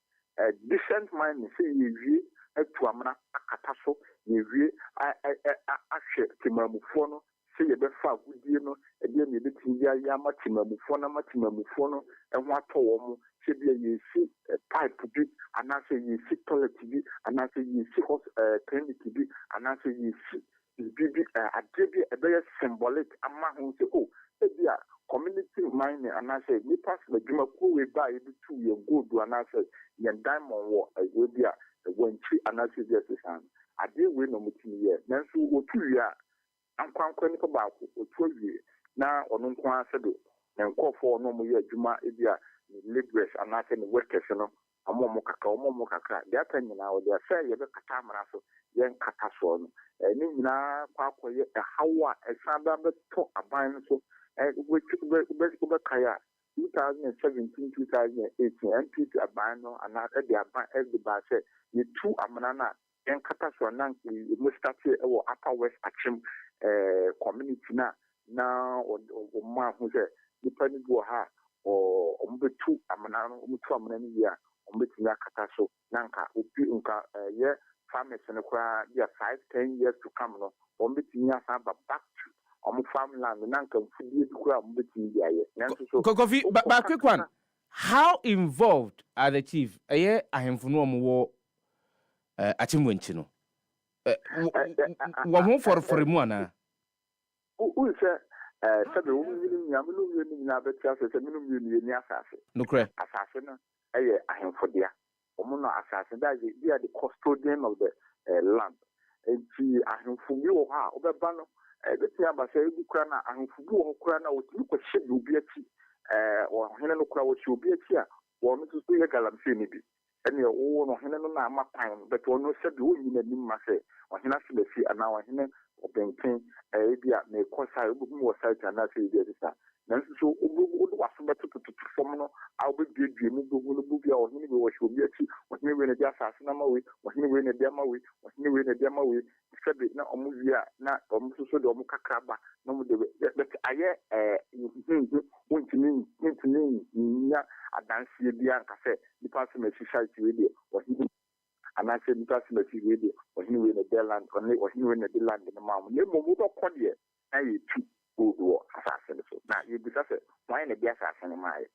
decent mining say you to amana akataso you a timamufo no say you be fa gudie no e dey me betin ya ya matimamufo no e ho ato wo mu say be you see pipe bi anase you see toilet bi anase you see clinic bi anase you see bibi adebi e be symbolic ama ho say oh e community mining and I say me pass the Juma we buy it to your good and I say your diamond war I will be a when tree and I say yes I did win no meeting here. Then so go 2 year and quanquenic about 12 years now or no quan said and call for no more Juma Ibia laborers and I say the workers no a momokaka that time now they are say you have a camera so young catason and now quack a how a sabbath to a bind so which kaya 2017, 2018, MPs abano and at the bar the two amanana and Kataswanan, we started our Upper West Action community now or ma who's a dependent ha or two amanano, Mutuamania, or Mitia Kataso, Nanka, Upi Unka, farmers and acquire 5-10 years to come, or Mitia Saba back to. Farmland, Kofi, but quick one. How involved are the chief? I am for no more Achimwenchino. One for Muana. Who is a no credit. Assassin, I am for dear. Omuna assassin, they are the custodian of the land. And see, I am for you, over Bano. Everything about say Ukraina and Fubu Ukraina would look at ship will be a tea or Helen Ukraina will be a tea or Mrs. Galam Finity. And your own or Helen time, but one no said you in a Nimase or Hina Silesi and now Hina or Benkin, Abia may cause I more sight and that's it. So, was better to perform. I'll be good. You move the movie or he will be a tea, or he will a gas away, or he will a demo way, or he will a demo way. Said it now, Muvia, not almost so the Mukakraba. No, but I want to mean, a dance here, Bianca, the Parliament Society Radio, or he. And I said, the Parliament Radio, or he will a land, or he will a land in the mountain. No more cordial. I too. Now you discuss it. Why in the assassin in my?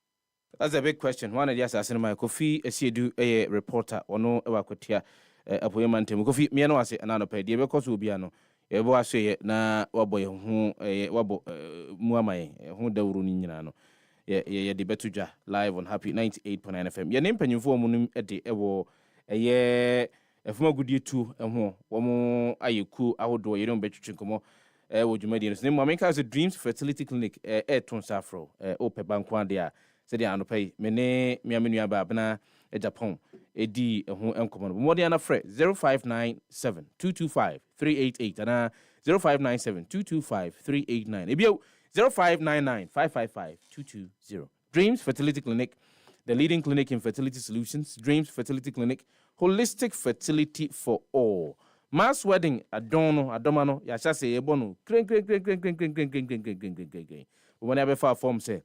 That's a big question. One of the assassin in my Kofi, a do a reporter or no Ewakotia appointment. Kofi, Miano, I say another pay. The because will be ano. Ebo say na waboy who wabo muamai who the Runinano. Yeah, the Betuja live on Happy 98.9 FM. Your name pen you for munum at the Ewo a year. If more good you too, and more, one more are you cool? I would do you don't bet you chinkomo. Would you make the name? Mamma has a dreams fertility clinic, Ton Safro, Ope Banquan there. Said the Anope, Mene, Miamia Babana, a Japan, a D, a home uncommon. More than a fret 0597 225 388 and 0597 225 389. Ebio 0599 555 220. Dreams Fertility Clinic, the leading clinic in fertility solutions. Dreams Fertility Clinic, holistic fertility for all. Mass wedding, Adomano, Yashase, Ebono, whenever far form say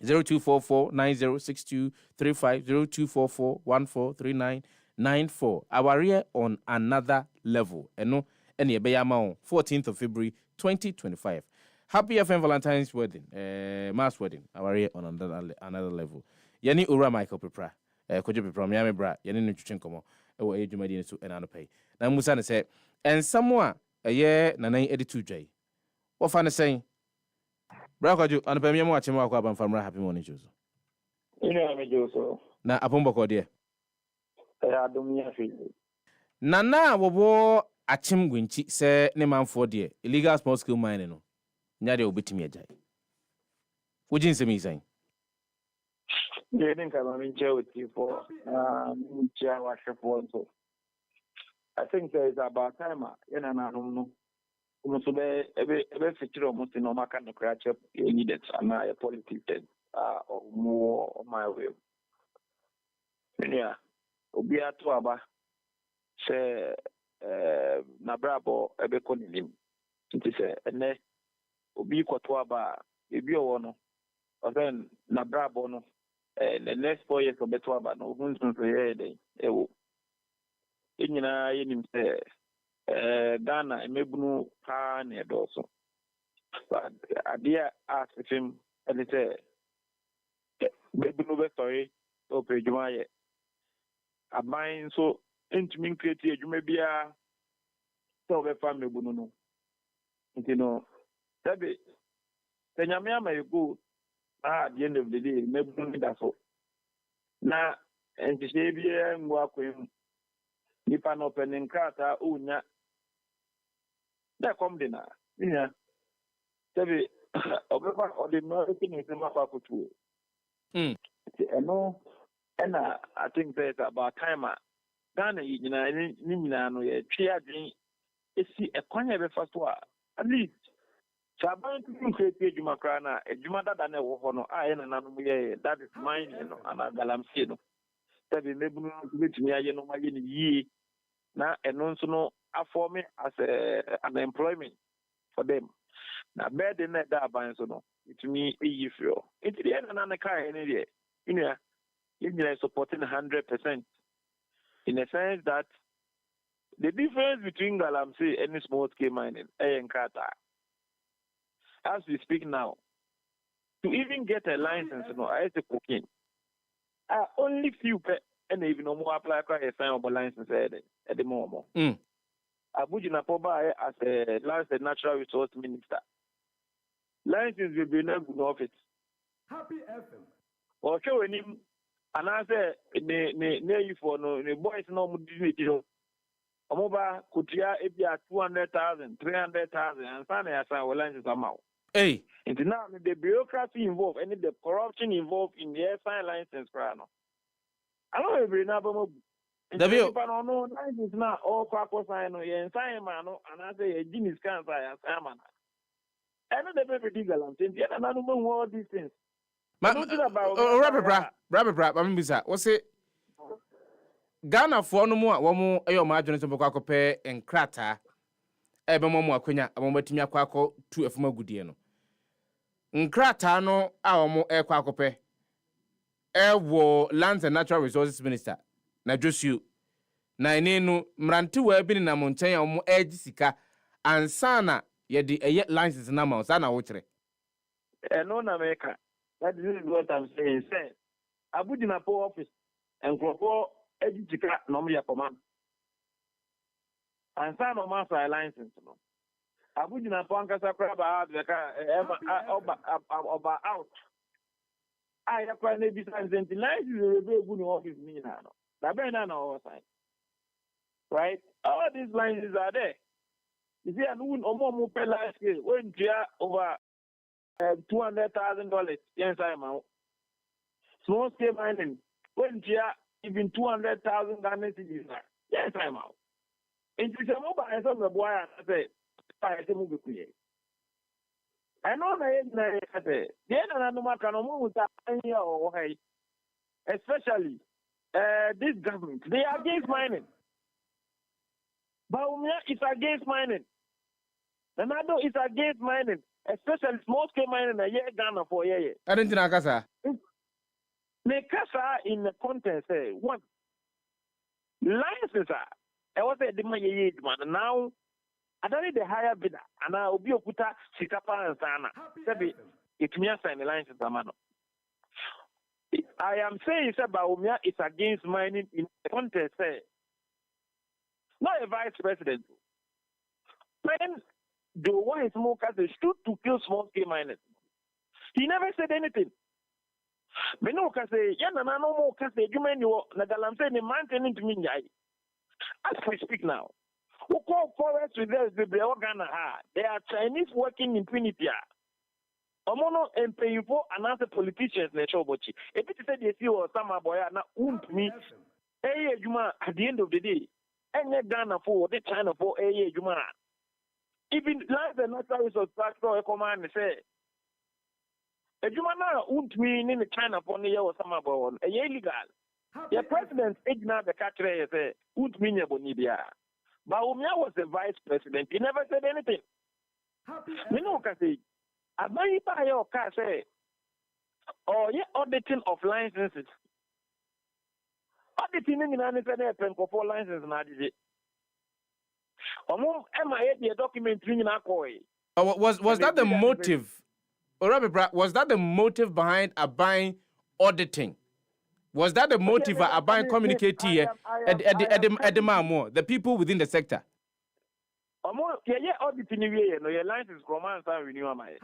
0244 9062 35 0244 143994. Our year on another level. And no, any Bayamao, 14th of February 2025. Happy FM Valentine's wedding, mass wedding. Our year on another level. Yani Ura Michael Pepra, Kojo Pepra, Miami Bra, Yani Nutrichenkomo, age Medina to an pay. Now Musa said, and someone a year Nana 82J. What fun is saying? Brako, and Pamia watching Waka from Happy Morning Juice. Now, upon Boko, dear. Nana, wo a chim winchi, say, Neman 4 dear, illegal small scale mining. Nyade will be to me a jay. Would you say me saying? Yeah, I think I'm in jail with you for I think there is about time in an animal. Almost every feature almost in no kind of catch up needed and I politics or more on my way. Yeah, Obia to Aba say Nabrabo Ebekonilim. It is a ne Obi Quatuaba, Ebio, or then Nabrabo no. The next 4 years of Betuaba, no one's going to hear it. Inina yenim se Ghana emebunu pa ne doso. But adia ask him and say bebunu be sorry o pejuma ye. Abain so intimi create adwuma bia so be fa mebunu no. Ntino sabe tenyame ama ego at the end of the day mebunu da so. Na entise bia ngwa kwem nipa no penin krata unya da kom dina nya tabi obefa ordinary thing is ma kwa kutu eno ena I think that about time Ghana yina ni nyina no ye twa adwen esi ekwanya be fa so at least Saban to create Jumakrana, a Jumada na Wohono, I and another that is mine, and a galamsino. That is maybe to me, I know my ye now, and also no afford me as an employment for them. Now, bed in that buying so no, it's me, if you. It's the end of another car in it. You know, you're supporting 100% in a sense that the difference between Galamsey and small scale mining, and Kata, as we speak now, to even get a license, as a cooking, only few and even no more apply for a sign of a license at the moment. Abuja Napoba as a land and natural resource minister. License will be in good office. Happy FM. Or showing him, and I say, near you for no boys no dignity. Omoba Kutia Ebia 200,000, 300,000, and Sunday as our license amount. Hey, and now the bureaucracy involved and the corruption involved in the airline license, Crano. I don't know if you no license now all Quaco sign or and sign man, and I say a genius cancer and Simon. I know the baby digger and yet I don't know all these things. Rabbit, what's it? Ghana for no more, one more, a margin of Quaco Pay and Crata, Ebemomo Aquina, a momatimia Quaco, 2 of Mogudiano. Nkrata no a mo e kwa akopɛ wo Lands and Natural Resources Minister na Josu na ene no mrante wa bi na mo nkyɛn a mo sika ansana ye de license na ma sana wo kyerɛ no na America. That is what I'm saying. Say Abuja po office and Krofo sika no mo yakoma ansana o ma sa license no Abuja Pankasa crab out out. I have quite a business and license is a very good office. Me now. That be on our side. Right? All these licenses are there. You see, and more pay license when you over $200,000 yes, I'm out. Small scale mining when you even 200,000 Ghana cedis. Yes, I'm out. It's a mobile and some of the boy I say. I know especially this government, they are against mining. Baumia is against mining. Nanado is against mining, especially small scale mining. A year Ghana for a year. I didn't know Kasa. The Kasa in the content say one license. I was a demand now. I don't need the higher bidder, and I will be a puta Sikapa and Sana. It means sign the license. I am saying Baumia is against mining in the contest. Not a vice president. When the one smokers stood to kill small scale miners, he never said anything. But no, because Yana no more because you mean you Nagalam saying the mountain to me. As we speak now. Who call forest with us the Ghana? They are Chinese working in Trinity. Omono and paying for another politicians in Chobochi. If it said you or some boy na me, Juma at the end of the day, and Ghana for the China for Juma. Even Lands and Natural Resources Factor command say a Juma me in the China for the year or some boy illegal. The president ignore the country say me Bonibia. Baumia was the vice president. He never said anything. You know, Kasi, I buy your car say, oh, yeah, auditing of licenses. Auditing in the for licenses. The document was that the motive? Was that the motive behind buying auditing? Was that the motive of buying communicate here at the more the people within the sector? Auditing your license command and renew my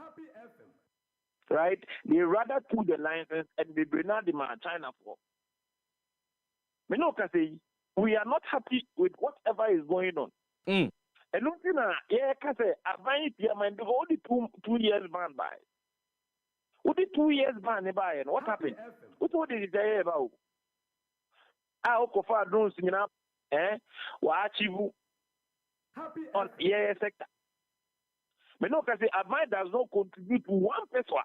right? They rather put the license and they bring out the China for. We are not happy with whatever is going on. And looking at I buy it here, man, only 2 years ban by. What did 2 years ban by and what happened? What did it say about? How far drones in up? What achieve on sector? Me no can say Aban does not contribute to one person.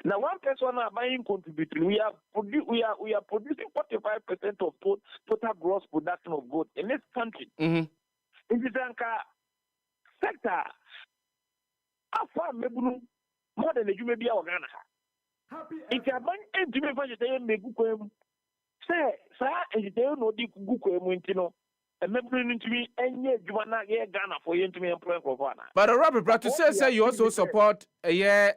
Now one person are buying contributing. We are producing 45% of total gross production of gold in this country. In this sector, after mebunu more than the Jume be Ghana. If you are buying and Jume vegetarian mebukwem, say, sir, and you don't know the gukwem, and mebunu to me and yet you are not here Ghana for you to me employ for Ghana. But Robert, but to say you also support a year.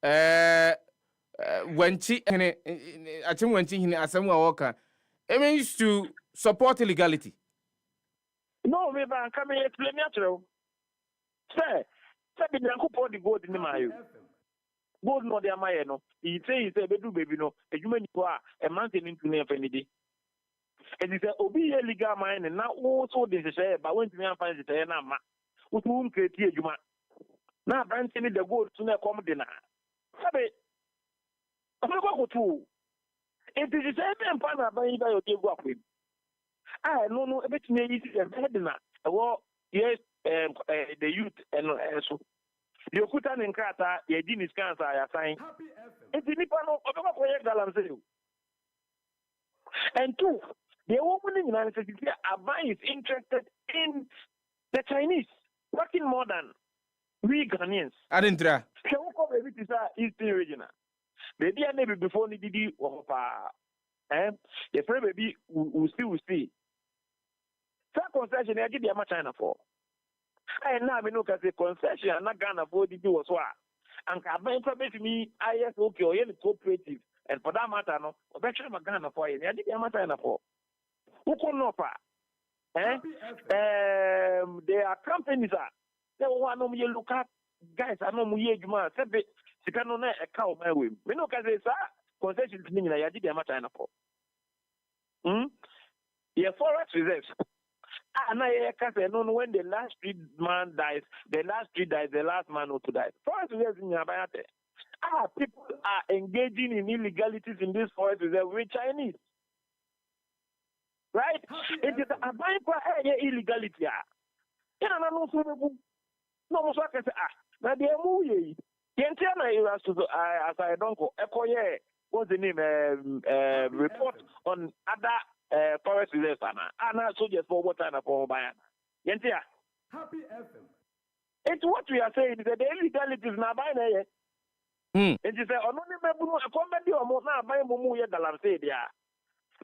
When I think when she as someone worker, it means to support illegality. No, we can come here explain natural. Say the Yanko the gold in the Mayo. Gold no the Maya no. He say bedu baby no. A human a mountain into near Kennedy. And he said, Obi illegal mine and now also this is but when to find it a nama. Who won't create you? Now, branching the gold to never come dinner. Sabe, I'm not going to. It is the same partner by your dear work with. I know a bit easy and headina. Well, yes, the youth and so. The Okutan and Kata, the Dinis cancer, I assign. It's the Nippon of Galamsey. And two, the woman in the United States is interested in the Chinese, working more than we Ghanaians. I didn't try. Can we come with this Eastern region? Maybe I never before the DD or the friend maybe we still see. Some concession I give you much China for. I now know because the concession and not Ghana for the do as well. And can information me IS okay or any cooperative and for that matter no objection Ghana for you. I give you much China for. Who can know there are companies they want to look at guys. I know we age she can not a cow my way. We know because it's concession to me. I did a China for. Yeah, forest reserves. And I can't say no when the last street man dies, the last man ought to die. Forest reserves in Yabayate. People are engaging in illegalities in this forest reserve with Chinese. Right? It is a bypass illegality. You know, no, so I can say, now the movie, as I don't go, what's the name? Report on other forest reserves, and also just for what time for Bayana. Yentia. Happy FM. It's what we are saying is that the illegality is not by there. And you say, oh, no, a comedy or more now by Mumu Yadalam said, yeah.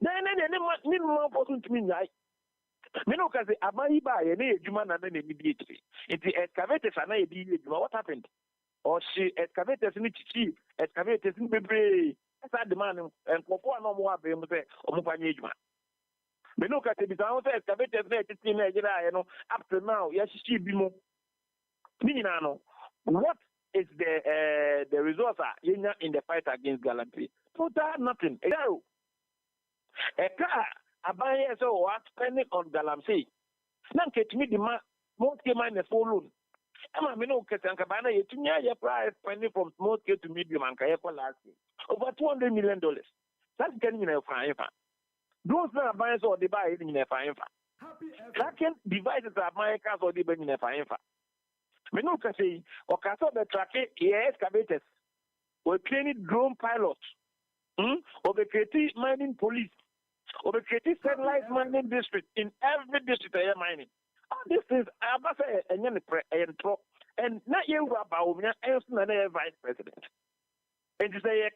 Then any more person to me, right? Meno kaze abai ba ye ne ejuma na na immediately. Iti excavators ana e di ejuma. What happened? Or she excavators ni chichi, excavators ni bebre. Esa the man and kopo ana mo abe mo se o mo panye ejuma. Meno kaze bi san say excavators na chichi na ejira ye no up to now ya chichi bi mo. Ni na no. What is the resource in the fight against Galamsey? Total nothing. A car Abaye so what spending on Galamsey. Nan ketimi the small scale minus for loan. Emma Mino Ketankabana, you price spending from small scale to medium and Kayako last year. Over $200 million. That's getting in a fine. Those are buyers or they buy it in a fine. Tracking devices are my cars or they buy in a fine. Mino say, or Casso the tracking excavators or training drone pilots or the creative mining police. Or the creative satellite mining district in every district I am mining. All these things I must say and not you about me and vice president. And to say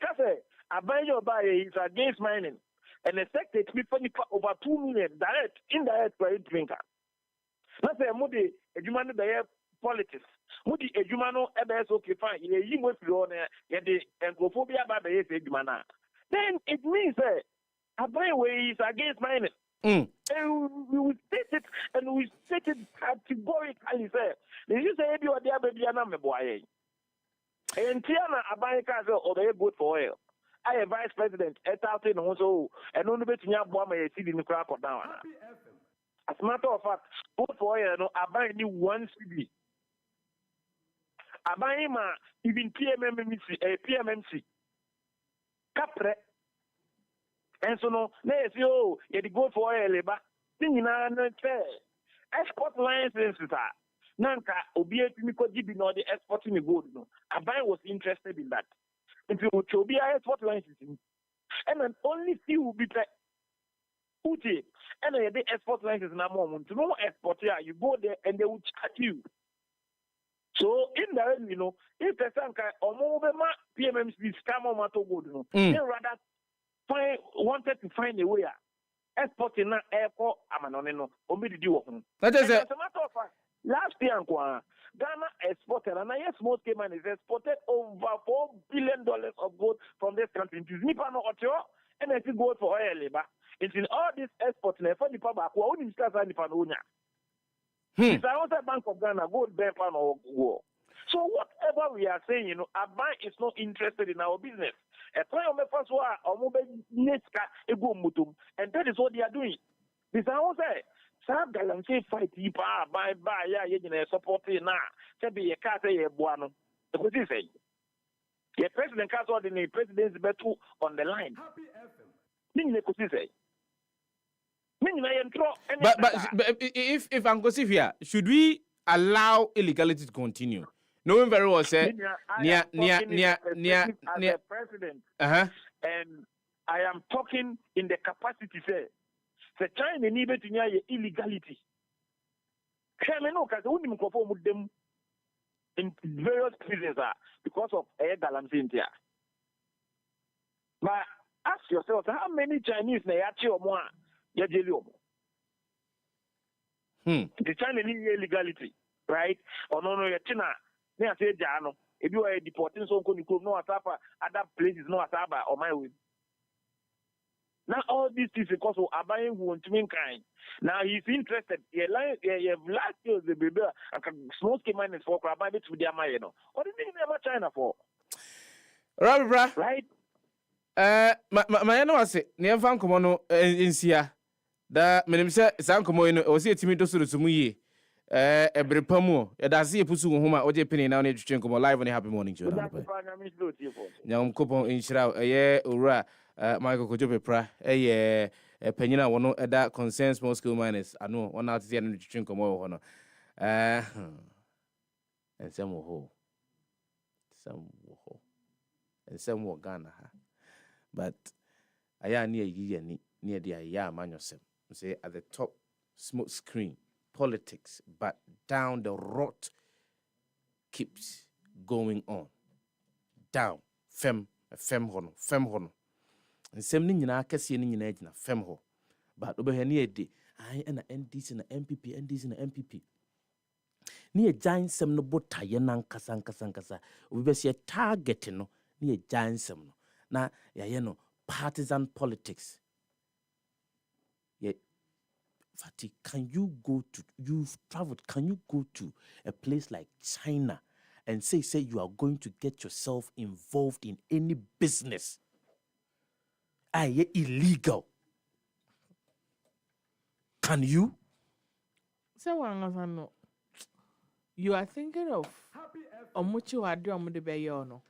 I buy your buy is against mining and expected to be over 2 million direct, indirect for drinker. Let's say Moody Ejumano the politics. Moody Ejumano ebes okay fine, you must be on the encophobia by the Ejumana. Then it means that Abai way is against mining. And we state it and we state it categorically. Did you say you are there, baby? I'm a boy. And Tiana Abai Kazo or they good for oil. I am vice president at Alton also, and only bet me up bomb a city in the crack or down. As a matter of fact, vote for oil, no, Abai knew one city. Abai ma even PMMC. Capre. And so no, let's you go for oil, but thing in our export licenses are Nanka Obia Timiko Gibi no the exporting the gold. No, Abai was interested in that. If you would be export license, and then only few will be Uti, and they export license na moment. To know export here, you go there and they will charge you. So in the end, if the Sanka or more PMMC scam or mato good, they rather wanted to find a way. Exporting na airport, Amanonino, Omi the deal. That is as a matter of fact, last year, Ghana exported, and I small scale man is exported over $4 billion of gold from this country. It is Nippon or Otio, and it is gold for oil labor. It's in all this exporting, and for the public, who only discuss Nippon Unia. It's another Bank of Ghana, gold, Bepan or war. So whatever we are saying, a bank is not interested in our business. And that is what they are doing. This is how say. Some galamsey fight by supporting now. Be a cat a buano. What is it? The president has ordinary president's battle on the line. But if Uncle Sefah, should we allow illegality to continue? Knowing very well, say, near president, and I am talking in the capacity, say, the China needed to near illegality. Them in various prisons because of air galamzintia. But ask yourself, how many Chinese Nayachi or more? The China need illegality, right? Or no, China. If you are deporting so no atapa other places no ataba or my way. Now all this is because of Abaying who want to mean kind. Now he's interested. Last year the baby small scale miners for Krabi to their mayeno. What do you think about China for? Right? My was it near Van Comono in Sia. That Menimsa Sancomo was it to me to Sumuye. Every Pamu, that's the Pusu Huma, or Japan now need to drink live on a happy morning show. Young couple in Shroud, a year, Ura, Michael Kojopra, a year, a penina, one that concerns most school miners. I know one out the end to drink more honor. And some will hold. And some will Ghana. But I am near ye near the Aya man yourself. Say at the top, smoke screen. Politics, but down the road keeps going on. Down, fem hono. And some nina kasi nina ejina fem ho. But over here near day, I and NDC and MPP, NDC and MPP. Near giant sem no bota yenan kasa. We be see targeting no near giant sem no. Na ya partisan politics. Fatih, you've traveled, can you go to a place like China and say you are going to get yourself involved in any business? Illegal. Can you? So, you are thinking of Omuchi Wadri Omudebeyono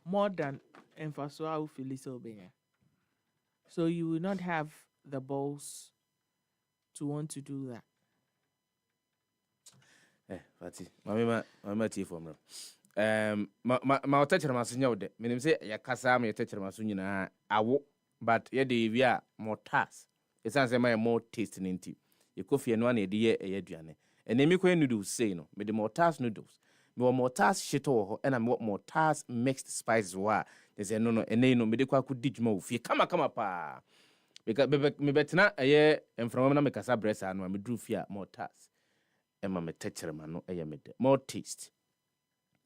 more than Enfaswa Ufiliso Benya. So you will not have the balls to want to do that. Fatih, mama tea for me. My teacher must know that. Meaning say ya kasa me teacher must na awo, but ye de we are more task. It sounds like more taste in tea. You coffee and one idea a yeduane. And then me ko noodles say no, me the more task noodles. Me more task shit or and I'm more task mixed spices wa. They say no and no me de kwa could ditch mo fi. Come pa. Because me betina aye and from na me kasa bresa no me drew fear more task. Emma me teacher man no aye me more taste.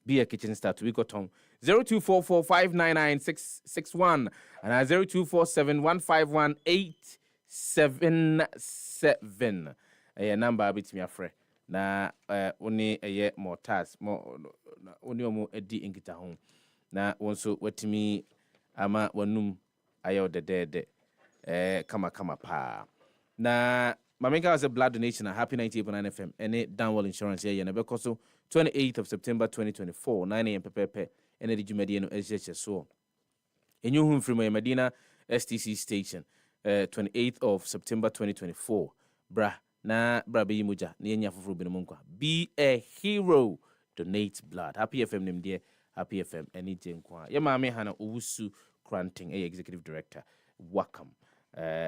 Be a kitchen start we got on 0244599661 and 0247151877. A number bit me afre na only a more task more only omo edi inkita home na wonso wetimi ama wanum ayo de kama pa na Mamika was a blood donation at Happy 98.9 FM and it Downwell Insurance here and because 28th of September 2024 9 a.m. pepe and the Jumediano SHS so in your home from Medina STC station 28th of September 2024 bra na brabe yi muja na yenya foforo bi no nkwa. Be a hero, donate blood. Happy FM nim dear, Happy FM any jenkwa. Ye maame hana owusu Kranting, executive director. Welcome.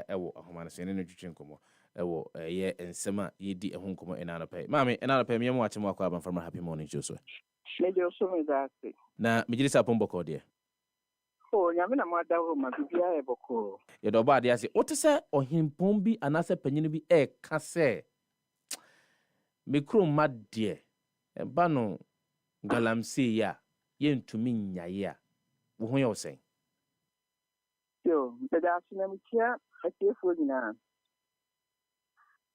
Ewo ahoma na se ne twetwe nkomo. Ewo ye ensema ye di ehun nkomo enana pay. Maame enana pay me mo ache mo akwa ban from Happy Morning Show so. Mejo so me that. Na me jiri sa pombo de. Oh, nyame na mo da ho ma bibia e boko. Ye do ba de ase. Wote se ohimpon bi anase panyin bi ka se. Me krom ma de. Ba no galamsey ya ye ntumi nyaye a. Wo ho ye wo sen. Yo, da asina mtia atefo nyina.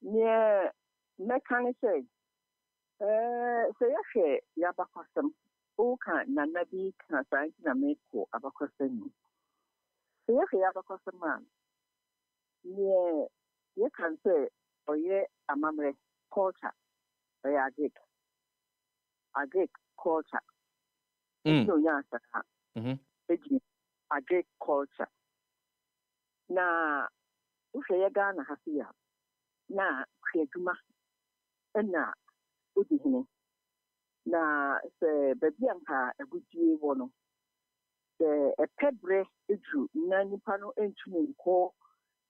Ne mechanic say say yahwe yabakwasam o kan nana bi kan san na meko abakwasam. Say yahwe yabakwasam man. Ne ye kan say oye amamre culture. Oye agric culture. No yansa. Eji agric culture. Na uhye Ghana hasia na kreduma na odihine na se baby anka egudie wo no se epebre edu na nipa no entumi nko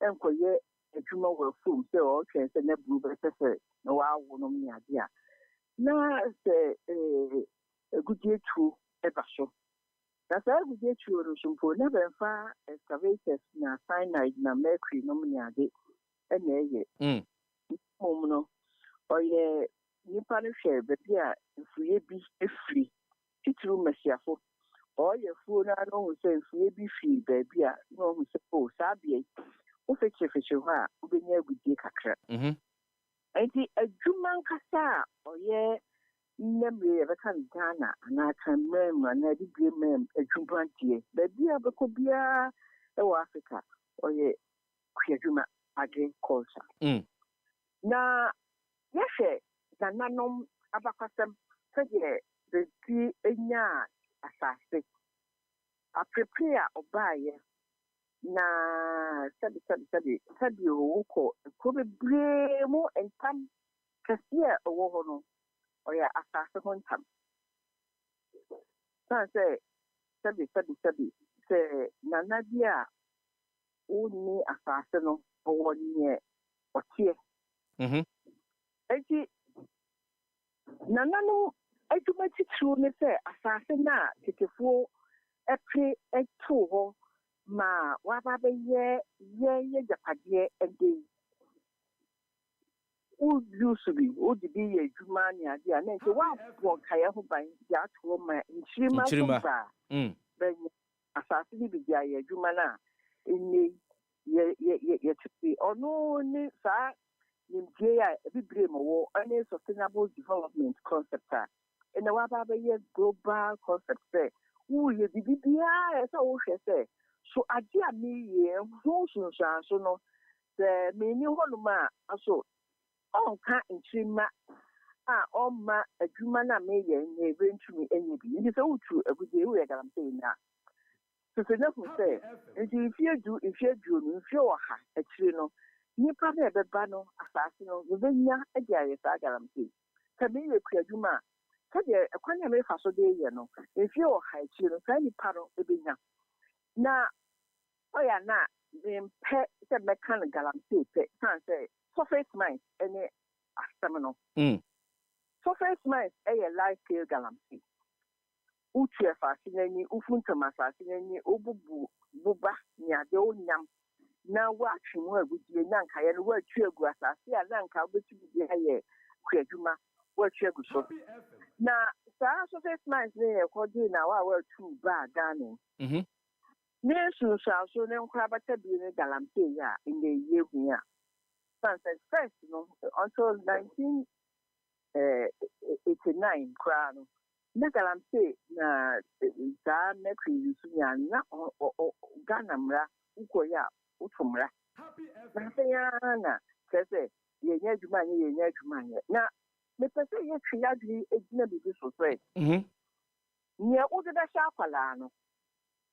enkoye adwuma wo fom se o twen se na bru be se na wa wo no mi ade a na se egudie tu eba so. Na sa egudie tu ro shumpo na be fa excavators na cyanide na mercury no mi ade eneye no oye nipa no hwe bebi a mfuye bi efiri tituru masiafo oye fuo na no se mfuye bi fi bebi a no se o sabie o feche ho a obenya agudie kakra enti adwuma nkasa oye nemre be kan Ghana na kan mem na di mem adwumantie bebi a bekobia e wa Africa oye kwadwuma agriculture na yehwe na nanom abakwasam sege the ti enya asase a prepare obaye na sabi uko ko bebre mo entam kase owo ho no oya asase ho ntam say sabi se nana bia uni asase no owo nie otie eti nanano adwuma titru ne se asase na tetefuo epe eto ho ma waba be ye japade ende o usually o di be ye adwuma ne ade a na nti wa bo kaye ho ban ya to ma nchirima ba ben asase ni bi ya adwuma na eni ye tipi ono ni sa Nigeria bibre mo wo any sustainable development concept in the waba be global concept say wo ye bibia so wo hwe say so ade a me ye ho so no the me ni ho no ma aso on ka nchima a on ma adwuma na me ye ne eventually enye bi ni say utu agudie wo ye garam say na so na ko say if you do no if you ha akire no nipa na ebeba no asase no wobenya ade ayesa garanti ka me ye kwadwuma ka de ekwan me fa so de ye no efi o ha chi no ka nipa no ebenya na oya na mpe se mekan garanti pe san say surface mine ene asem no surface mine e life scale garanti utu efa sinani ufunta masasini obubu buba ni ade onyam na wa twemu agudie na nka ye no wa twegu asase a na nka obetu bi aye kwadwuma wa twegu so na saa surface mines ne ekodi na wa tu ba Ghana ne so ne nkra bata bi ne galamsey ya inde yehu ya first no until 1989 kra no na galamsey na za mercury yusu ya na Ghana mra ukoya utumra na sayana kese yenye adwuma na me pese ye twa adwi egina bibi so thread ne wo de sha akwala no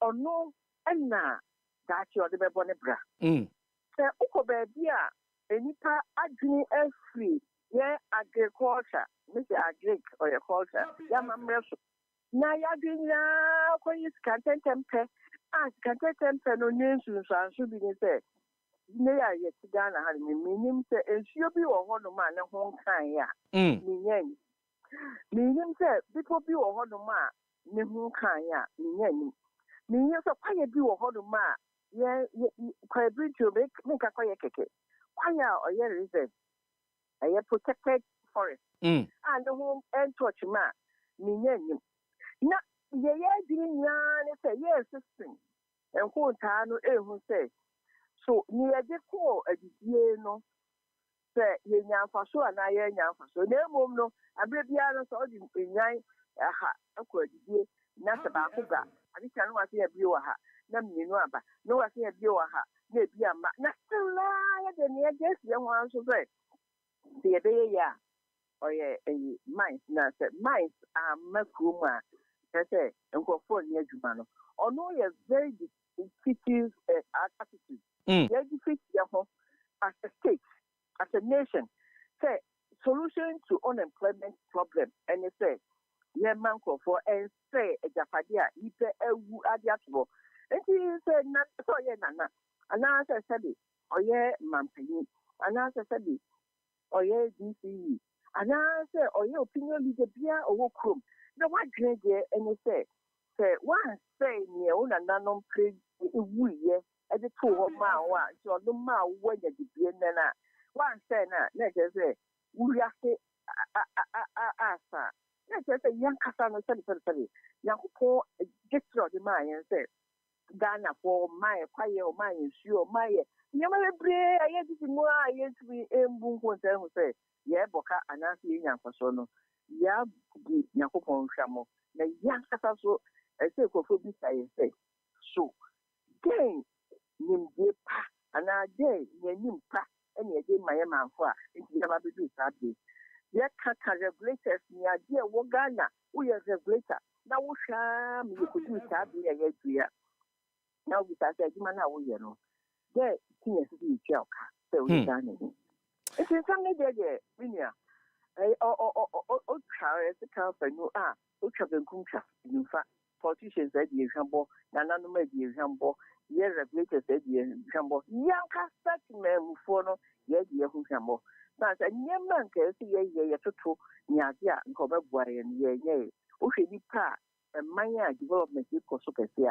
ono na dachi o de bebo ne bra se uko ba bi a enipa adwene afiri yɛ agriculture Mr. Agric or your culture ya mamreso na ya dwenya kɔyi skantentempe skantentempe no nensu nsanso bi ne sɛ ne ya yɛ tigana ha ne minim sɛ ensuo bi wɔ hɔ no ma ne ho nkan ya minim sɛ bipo bi wɔ hɔ no ma ne ho nkan ya minim sɛ kwaye bi wɔ hɔ no ma yɛ kwaye bi to me ka kwaye keke kwaye a ɔyɛ reserve ɛyɛ protected forest and the home and touch ma minim na yɛyɛ adwiri nyinaa ne sɛ yɛ system nkontaa no ehu sɛ so ni yɛde kɔɔ adidie no sɛ yɛnya mfaso anaa yɛnya mfaso na emom no abere biara no sɛ ɔde enyan aha akɔ adidie na sɛ baako ba adika no wase yɛ bio wɔ ha na mmienu aba na wase yɛ bio wɔ ha na ebi ama na still yɛde ne yɛde esi yɛn ho nso sɛ yɛbɛyɛ yɛ a ɔyɛ mines na sɛ mines ama kurom a sɛ nkurɔfoɔ ne adwuma no ɔno yɛ very defeative attitude yɛ defeat yɛ ho as a state as a nation sɛ solution to unemployment problem ɛne sɛ yɛma nkurɔfoɔ ɛnsɛ agyapade a nipa awu ade ato hɔ nti sɛ ɔyɛ nana anaasɛ sɛbe ɔyɛ mampanyin anaasɛ sɛbe ɔyɛ DCE anaasɛ ɔyɛ opinion leader biara ɔwɔ kurom na wadwene deɛ ɛne sɛ wansɛ nea wo nananom pere ewuyɛ ɛde to hɔ maa wo a nti ɔno maa wo anya dibie nnɛ no a wansɛ no a na ɛkyerɛ sɛ wuriase asa na ɛkyerɛ sɛ yɛnkasa no sɛde nyankopɔn gyekyerɛ ɔde maa yɛn sɛ ghanafoɔ ɔmaa yɛ kwayɛ ɔmaa yɛ nsuo ɔmaa yɛ nneɛma bebree a yɛdidi mu a yɛntumi mbu nkontaa hu sɛ yɛbɔka anaasɛ yɛnya mfasoɔ no yɛadi nyankopɔn nhwɛmo na yɛankasa so ɛsɛ nkurɔfoɔ bi sa yɛ sɛ so dɛn nimdie pa anaa dɛn n'anim pa ɛne yɛde ma yɛ manfo a nti yɛba bɛduru saa bere yɛkaka regulators ne adeɛ wɔ ghana woyɛ regulator na wohwɛ a ma yɛkɔduru saa bere a yɛadua na wobisa sɛ adwuma no a woyɛ no dɛ tinyɛ sɛ sɛ yɛtua wo ka sɛ woyɛ ghana ni nti nsɛm ne deɛ me nua ɔtwa ɛsika fanu a ɔtwa benkum twa nimfa politicians adi ehwambɔ nananom adi ehwambɔ yɛ regulators adi ehwambɔ yankasa temamufoɔ no yɛadi ɛho hwambɔ na sɛ nneɛma nka ɛsɛ yɛtoto neade a nka ɔbɛboa yɛn yɛnyɛ wohwɛ nipa a ɛman a development kɔ so kɛse a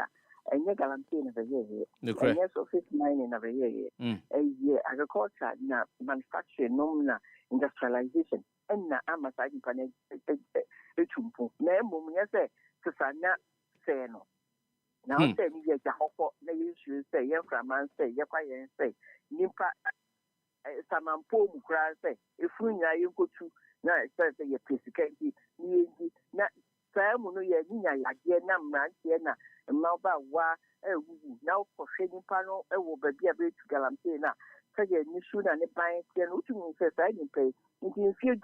ɛnyɛ galamsey na bɛyɛyɛ ɛnyɛ surface mining na bɛyɛyɛ ɛyɛ agriculture na manufacturing nom na industrialization ɛnna ama saa nipa no ɛtu mpo na mmom nyɛ sɛ sesa na sɛɛ no na ɔsɛ ne yɛ gya hɔkɔ na yɛnsuo sɛ yɛmframa sɛ yɛkwa yɛn sɛ nipa samampo mu koraa sɛ ɛfuru nyinaa yɛnkɔtu na ɛsɛ sɛ yɛpɛ sika nti ne yɛnti na saa mu no yɛnya yadeɛ na mmeranteɛ na mmabaawa ɛwuwu na wokɔhwɛ nipa no ɛwɔ baabi a bɛtu galamsey no a sɛdeɛ ne su na ne ban teɛ no wotumi sɛ saa nipa yi nti mfeɛ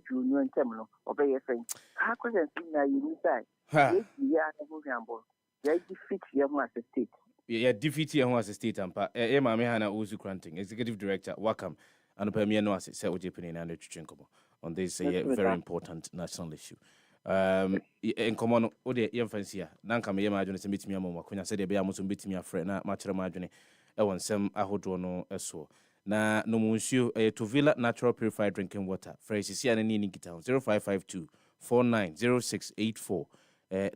du no ntam no ɔbɛyɛ fɛn kaa kɔsɛnse nyinaa yɛni sɛ yɛdi yɛ a ho hwambɔ yɛdefeat yɛ ho as a state yɛdefeat yɛ ho as a state ampa yɛ maame Hannah Ozu Kranting executive director welcome anɔpa miɛ no ase sɛ wogye pani na twetwe nkɔmmɔ on this very important national issue nkɔmmɔ no wode yɛmfa nsi a na nka meyɛ ma adwene sɛ mɛtumi ama mu akonya sɛdeɛ ɛbɛyɛ mo so mbɛtumi afrɛ na makyerɛ ma adwene ɛwɔ nsɛm ahodoɔ no ɛsoɔ na nomu nsuo ɛyɛ Tovila natural purified drinking water frɛ sisi a ne ne nkita ho 0552 490684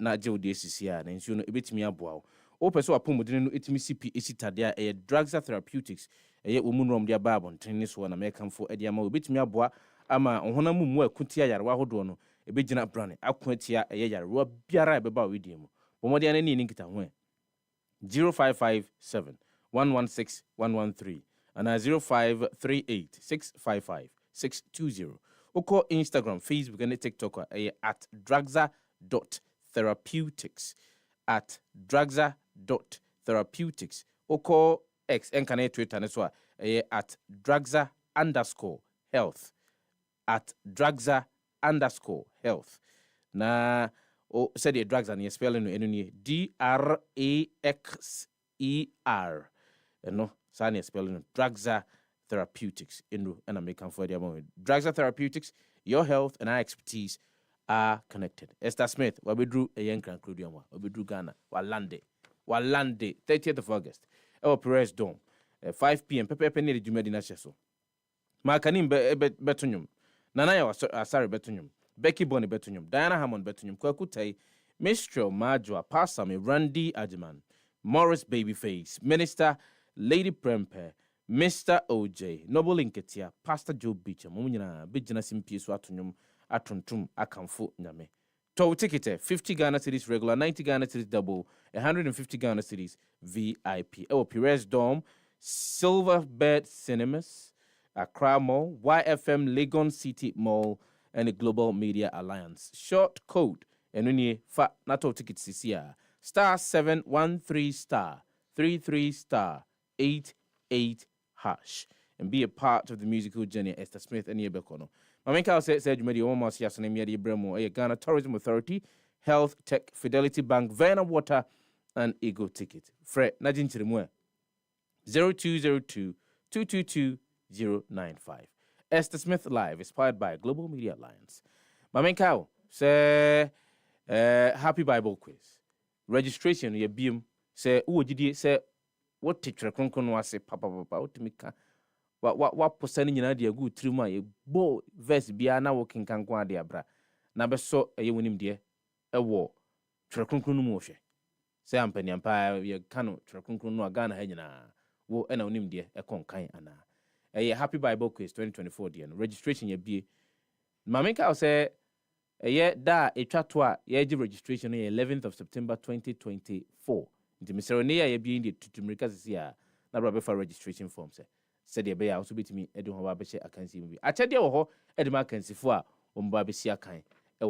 na gye wo deɛ sisi a na nsuo no ɛbɛtumi aboa wo wopɛ sɛ wapɔmudene no ɛtumi sipi ɛsi tadeɛ a ɛyɛ Drugza Therapeutics ɛyɛ wɔ mu nnɔm de aba abɔntene ne soɔ na mɛkamfo ɛde ama wo ɛbɛtumi aboa ama ɔhonam mu akutia yarewa ahodoɔ no ɛbɛgyina brane ako atia ɛyɛ yarewa biara a ɛbɛba wo wedie mu bɔmmɔden ne ne nkita ho 0557 116 113 and 0538 655 620. Oko Instagram, Facebook, and TikTok at drugza.therapeutics. At drugza.therapeutics. Oko X, and Twitter as well, at drugza_health. At drugza_health. Na, said the drugs and spelling DRAXER. No. Sani spelling Drugza Therapeutics in and American for the moment. Draxa Therapeutics, your health and our expertise are connected. Esther Smith, what we drew a young conclusion, what we drew Ghana, Walande, 30th of August. Our Perez Dome, 5 p.m. Pepe Penny Jumedina Cheso. Markanim Betunium, Nanaya Asari Betunium, Becky Bonnie Betunium, Diana Hammond Betunium, Kwakutei, Mistral Majwa, Pasami, Randy Ajiman, Morris Babyface, Minister Lady Prempe, Mr. OJ, Noble Inketia, Pastor Joe Beecher, Mumina, Bijana Simpi Swatunium, Atuntum, Akamfu Nyame. Tow ticket, 50 Ghana Cities regular, 90 Ghana Cities double, 150 Ghana Cities VIP. Perez Dome, Silver Bed Cinemas, Accra Mall, YFM Legon City Mall, and the Global Media Alliance. Short code, and when you fa NATO ticket CCR, star 713 star 33 star 88 hash, and be a part of the musical journey. Esther Smith and Yebekono. Mamenka said you made your own most yesterday, Media Bremo, a Ghana Tourism Authority, Health Tech, Fidelity Bank, Verna Water, and Ego Ticket. Fred Najin Chirimwe 0202 222 095. Esther Smith Live, inspired by Global Media Alliance. Mamenka say Happy Bible Quiz. Registration, ye beam, say, say, what teacher Kronkon was say, Papa, what me can. What percentage in idea good 3 months? Bo verse be na working can go dia bra. Na be so e wonim de e wo twerekunkunu mu hwe. Say ampani ampa ye kanu twerekunkunu no Ghana ha nyina. Wo e na wonim de e konkan ana. E Happy Bible Quiz 2024 de no registration ye bie. Mameka say ye da etwa to a ye gi registration ye 11th of September 2024. Nti misero ne ye bie ndi tutumrika sisi a na bra be for registration form say. Said the bear also beat me, Edwin Wabashi, I can see me. I tell you, Edma can see for Babashi Akai.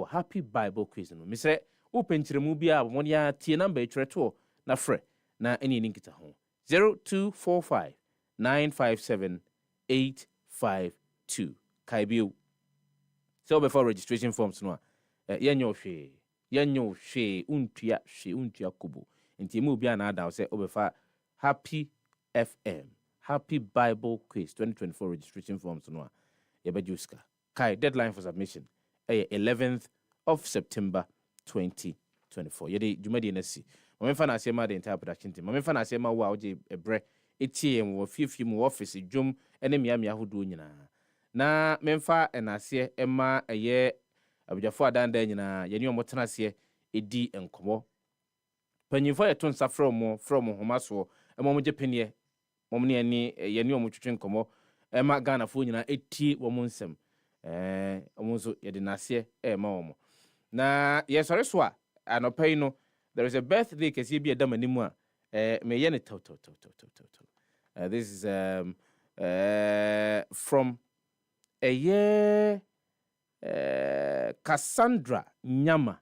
Happy Bible Quiz. Miss Open to the movie 1 year T number treto, na fre, na any link at home. 0245 957 852. Kaibu. So before registration forms no. Yanyo she, untia kubu. Inti movie na down say obefa Happy FM. Happy Bible Quiz 2024 registration forms no Yebajuska. Kai deadline for submission 11th of September 2024. Yedi Jumadi Nesi. Mamfa na asema the entire production team. Mamfa na asema wa oje ebre etie wo fifi mu office dwom ene miamia hodo nyina. Na memfa enase ema eye abujafo adanda nyina yeni omotena ase edi enkomo. Panyimfo yeto nsa from homaso emomje penie momni ani yeni omutwetwe nkomo ema Ghana fo nyina eti wo munsem omunso yede nase ema wo na yesore so a anopai no there is a birthday kesi bi edam animu a me ye ne to this is from a year Cassandra Nyama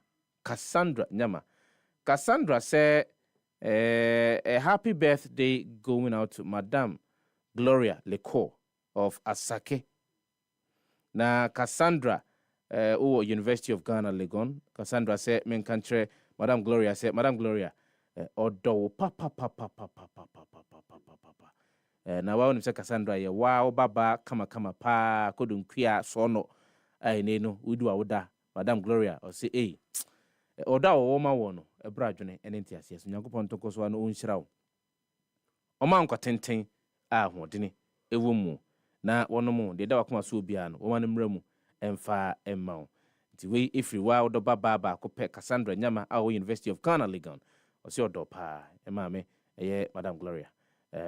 say a happy birthday going out to Madame Gloria Lecour of Asake. Na Cassandra, University of Ghana, Legon. Cassandra said, "Men country." Madame Gloria said, "Madame Gloria, odo papa. Na wa unimse Cassandra ye wow baba kama pa kodun kwia sono ai nenu udu awuda Madame Gloria o say eh oda wo ma wo no ebra dwene ene ntiase so nyankopon to koso no onhyira wo o ma nkotenten a hodene ewo mu na wono mu de da wakoma so bia no wo ma no mra mu emfa emma wo nti we ifri wa odo baba ko pe Cassandra Nyama a University of Ghana Legon o say odo pa emma me eye Madame Gloria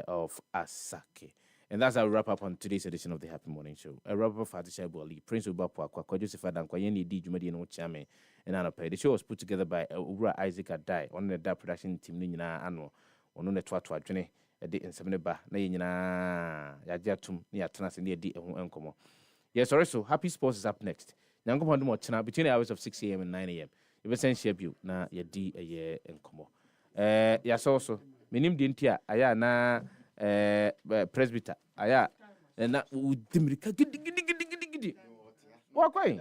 of Asake. And that's how we wrap up on today's edition of the Happy Morning Show. A wrap up for Atisha Prince Ubapo, Sefah Danquah, Yeni D. Jumadi no Chame, and Anapay. The show was put together by Ura Isaac Adai, on the production team Nina Anno, on the Twatwa Jene, a day in Semeneba, Nayina Yajatum, near Tanas and D. Uncomo. Yes, also, Happy Sports is up next. Nango more tonight between the hours of 6 a.m. and 9 a.m. You will send you na ya D a year and como. Yes, also, Minim Dintia, Aya na presbyter. Aya na udimrika gidi. Wa kwai